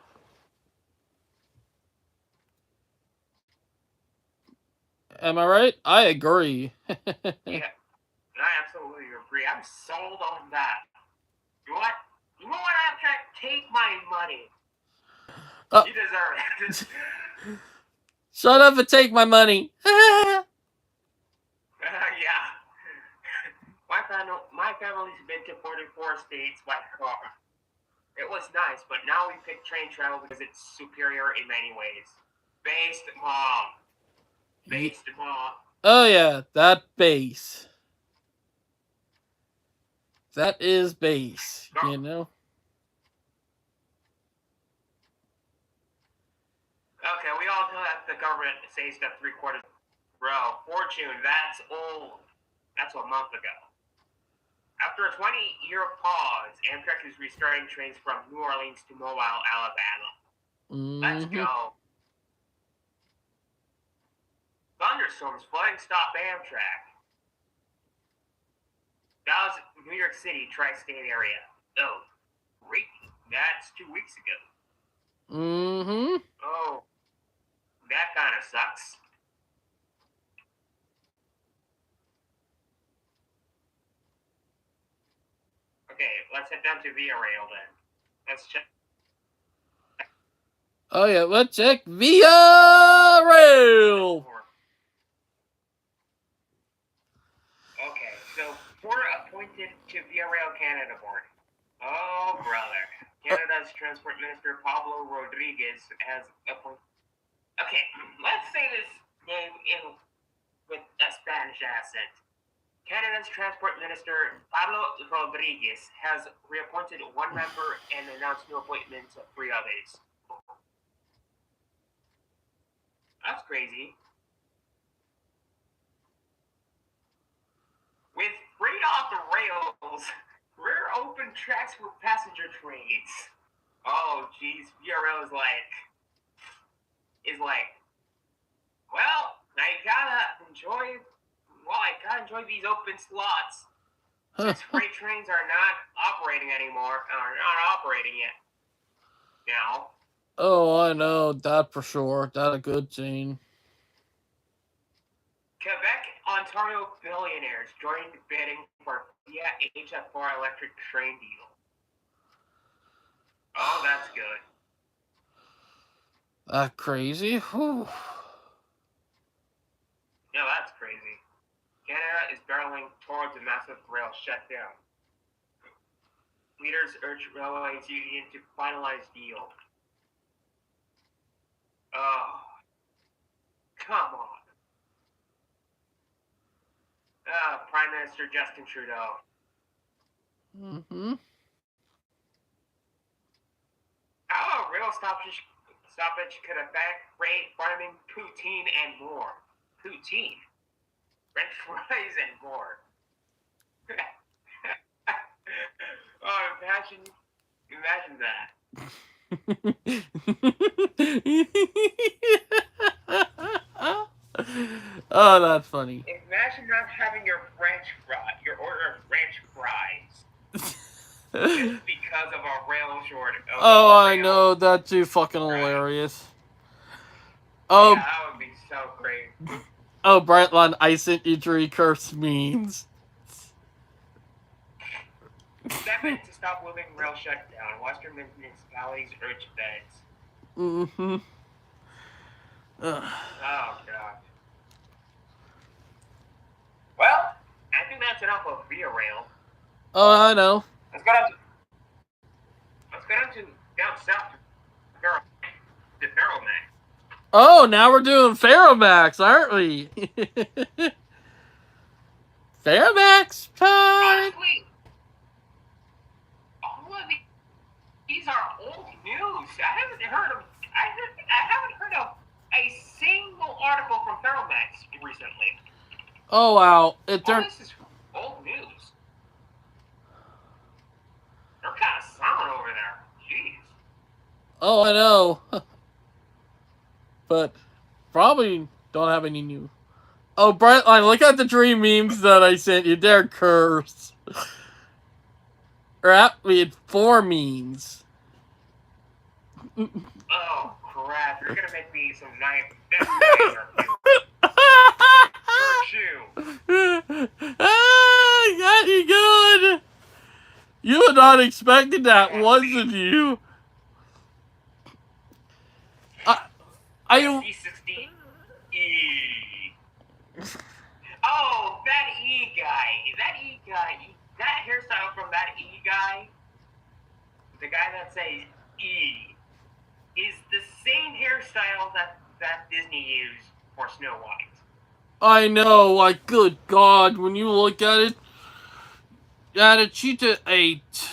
Am I right? I agree. Yeah, I absolutely agree. I'm sold on that. You know what? You know what, Amtrak? Take my money. You deserve it. Shut up and take my money. Yeah. My family's been to 44 states by car. It was nice, but now we pick train travel because it's superior in many ways. Based mom. Oh yeah, that base. That is base, you know? Okay, we all know that the government saves that 3/4. Bro, fortune, that's old. That's a month ago. After a 20-year pause, Amtrak is restarting trains from New Orleans to Mobile, Alabama. Mm-hmm. Let's go. Thunderstorms flooding stop Amtrak. That was New York City, tri-state area. Oh, great. That's 2 weeks ago. Mm-hmm. Oh, that kind of sucks. Okay, let's head down to Via Rail then. Let's check. Oh yeah, let's check Via Rail. Okay, so we're appointed to Via Rail Canada board. Oh, brother. Canada's Transport Minister Pablo Rodriguez has appointed. Okay, let's say this name in with a Spanish accent. Canada's Transport Minister Pablo Rodriguez has reappointed one member and announced new appointments of 3 others. That's crazy. With freight off the rails, rare open tracks for passenger trains. Oh, geez, VRL is like, well, I gotta enjoy these open slots. Since freight trains are not operating anymore, are not operating yet. Now. Oh, I know that for sure. That a good scene. Quebec, Ontario billionaires joined bidding for Via HFR electric train deal. Oh, that's good. That crazy? Whew. Yeah, that's crazy. Canada is barreling towards a massive rail shutdown. Leaders urge railways union to finalize deal. Oh, come on. Prime Minister Justin Trudeau. Mm-hmm. How a rail stoppage could affect freight, farming, poutine, and more. Poutine, French fries, and more. Oh, imagine that. Oh, that's funny. Imagine not having your order of French fries. Just because of a rail shortage. Oh, I know, that's too fucking hilarious. Oh, yeah, that would be so great. Oh, Brightline, I sent you 3 curse memes. That meant to stop moving rail shutdown. Western municipalities urge beds. Mm-hmm. Oh, God. Well, I think that's enough of Via Rail. Oh, I know. Let's go down south to Ferromax. Oh, now we're doing Ferromax, aren't we? Ferromax time! Honestly, all of these are old news. I haven't heard of a single article from Ferromax recently. Oh, wow. All this is old news. They're kind of silent over there. Jeez. Oh, I know. But probably don't have any new. Oh, Brightline, look at the 3 memes that I sent you. They're cursed. Or actually, 4 memes. Oh, crap. You're going to make me some knife. Got you good. You were not expecting that, wasn't you? I C16 E. Oh, that E guy. That hairstyle from that E guy, the guy that says E, is the same hairstyle that Disney used for Snow White. I know, like, good God, when you look at it, yeah, the cheetah ate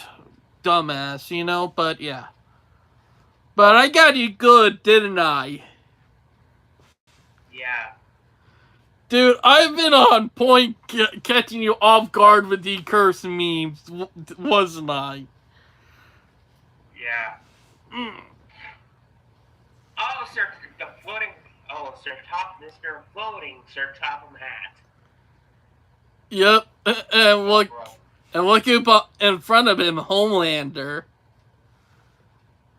dumbass, you know, but yeah. But I got you good, didn't I? Yeah. Dude, I've been on point catching you off guard with the curse memes, wasn't I? Yeah. Oh, sir, the floating. Oh, Sir Top, Mr. Floating, Sir Topham Hat. Yep, and look up in front of him, Homelander.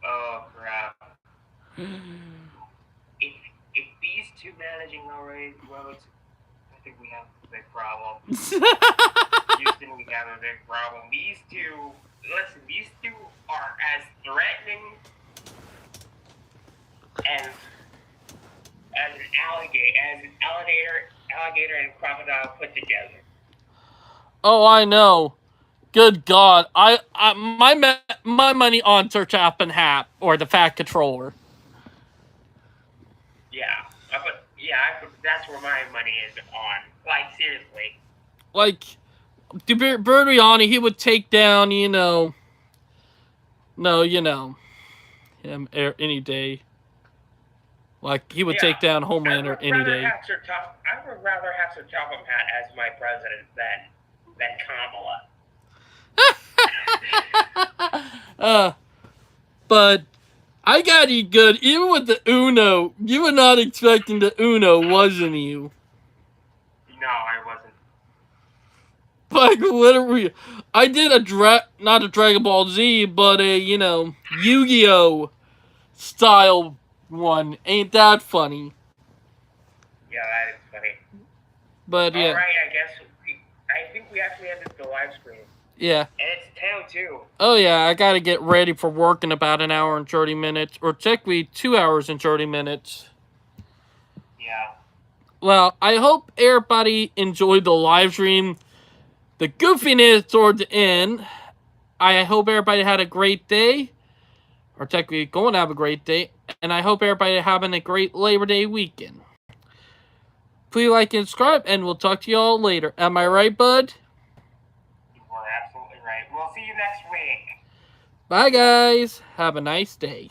Oh, crap. If these two managing our roads, I think we have a big problem. Houston, we have a big problem. These two, listen, these two are as threatening as an alligator and crocodile put together. Oh, I know. Good God, my money on Sir Chapman Hap or the Fat Controller. Yeah, that's where my money is on. Like seriously. Like, Birdiani, he would take down, him any day. Like, he would take down Homelander any day. I would rather have Sir Topham Hatt as my president than Kamala. But I got you good. Even with the Uno, you were not expecting the Uno, wasn't you? No, I wasn't. Like, literally, I did not a Dragon Ball Z, but a, Yu-Gi-Oh! Style one. Ain't that funny? Yeah, that is funny. But, yeah. Alright, I think we actually ended the live stream. Yeah. And it's 10:02. Oh, yeah, I gotta get ready for work in about an hour and 30 minutes. Or technically 2 hours and 30 minutes. Yeah. Well, I hope everybody enjoyed the live stream. The goofiness toward the end. I hope everybody had a great day. Or technically going to have a great day. And I hope everybody having a great Labor Day weekend. Please like and subscribe, and we'll talk to you all later. Am I right, bud? You are absolutely right. We'll see you next week. Bye, guys. Have a nice day.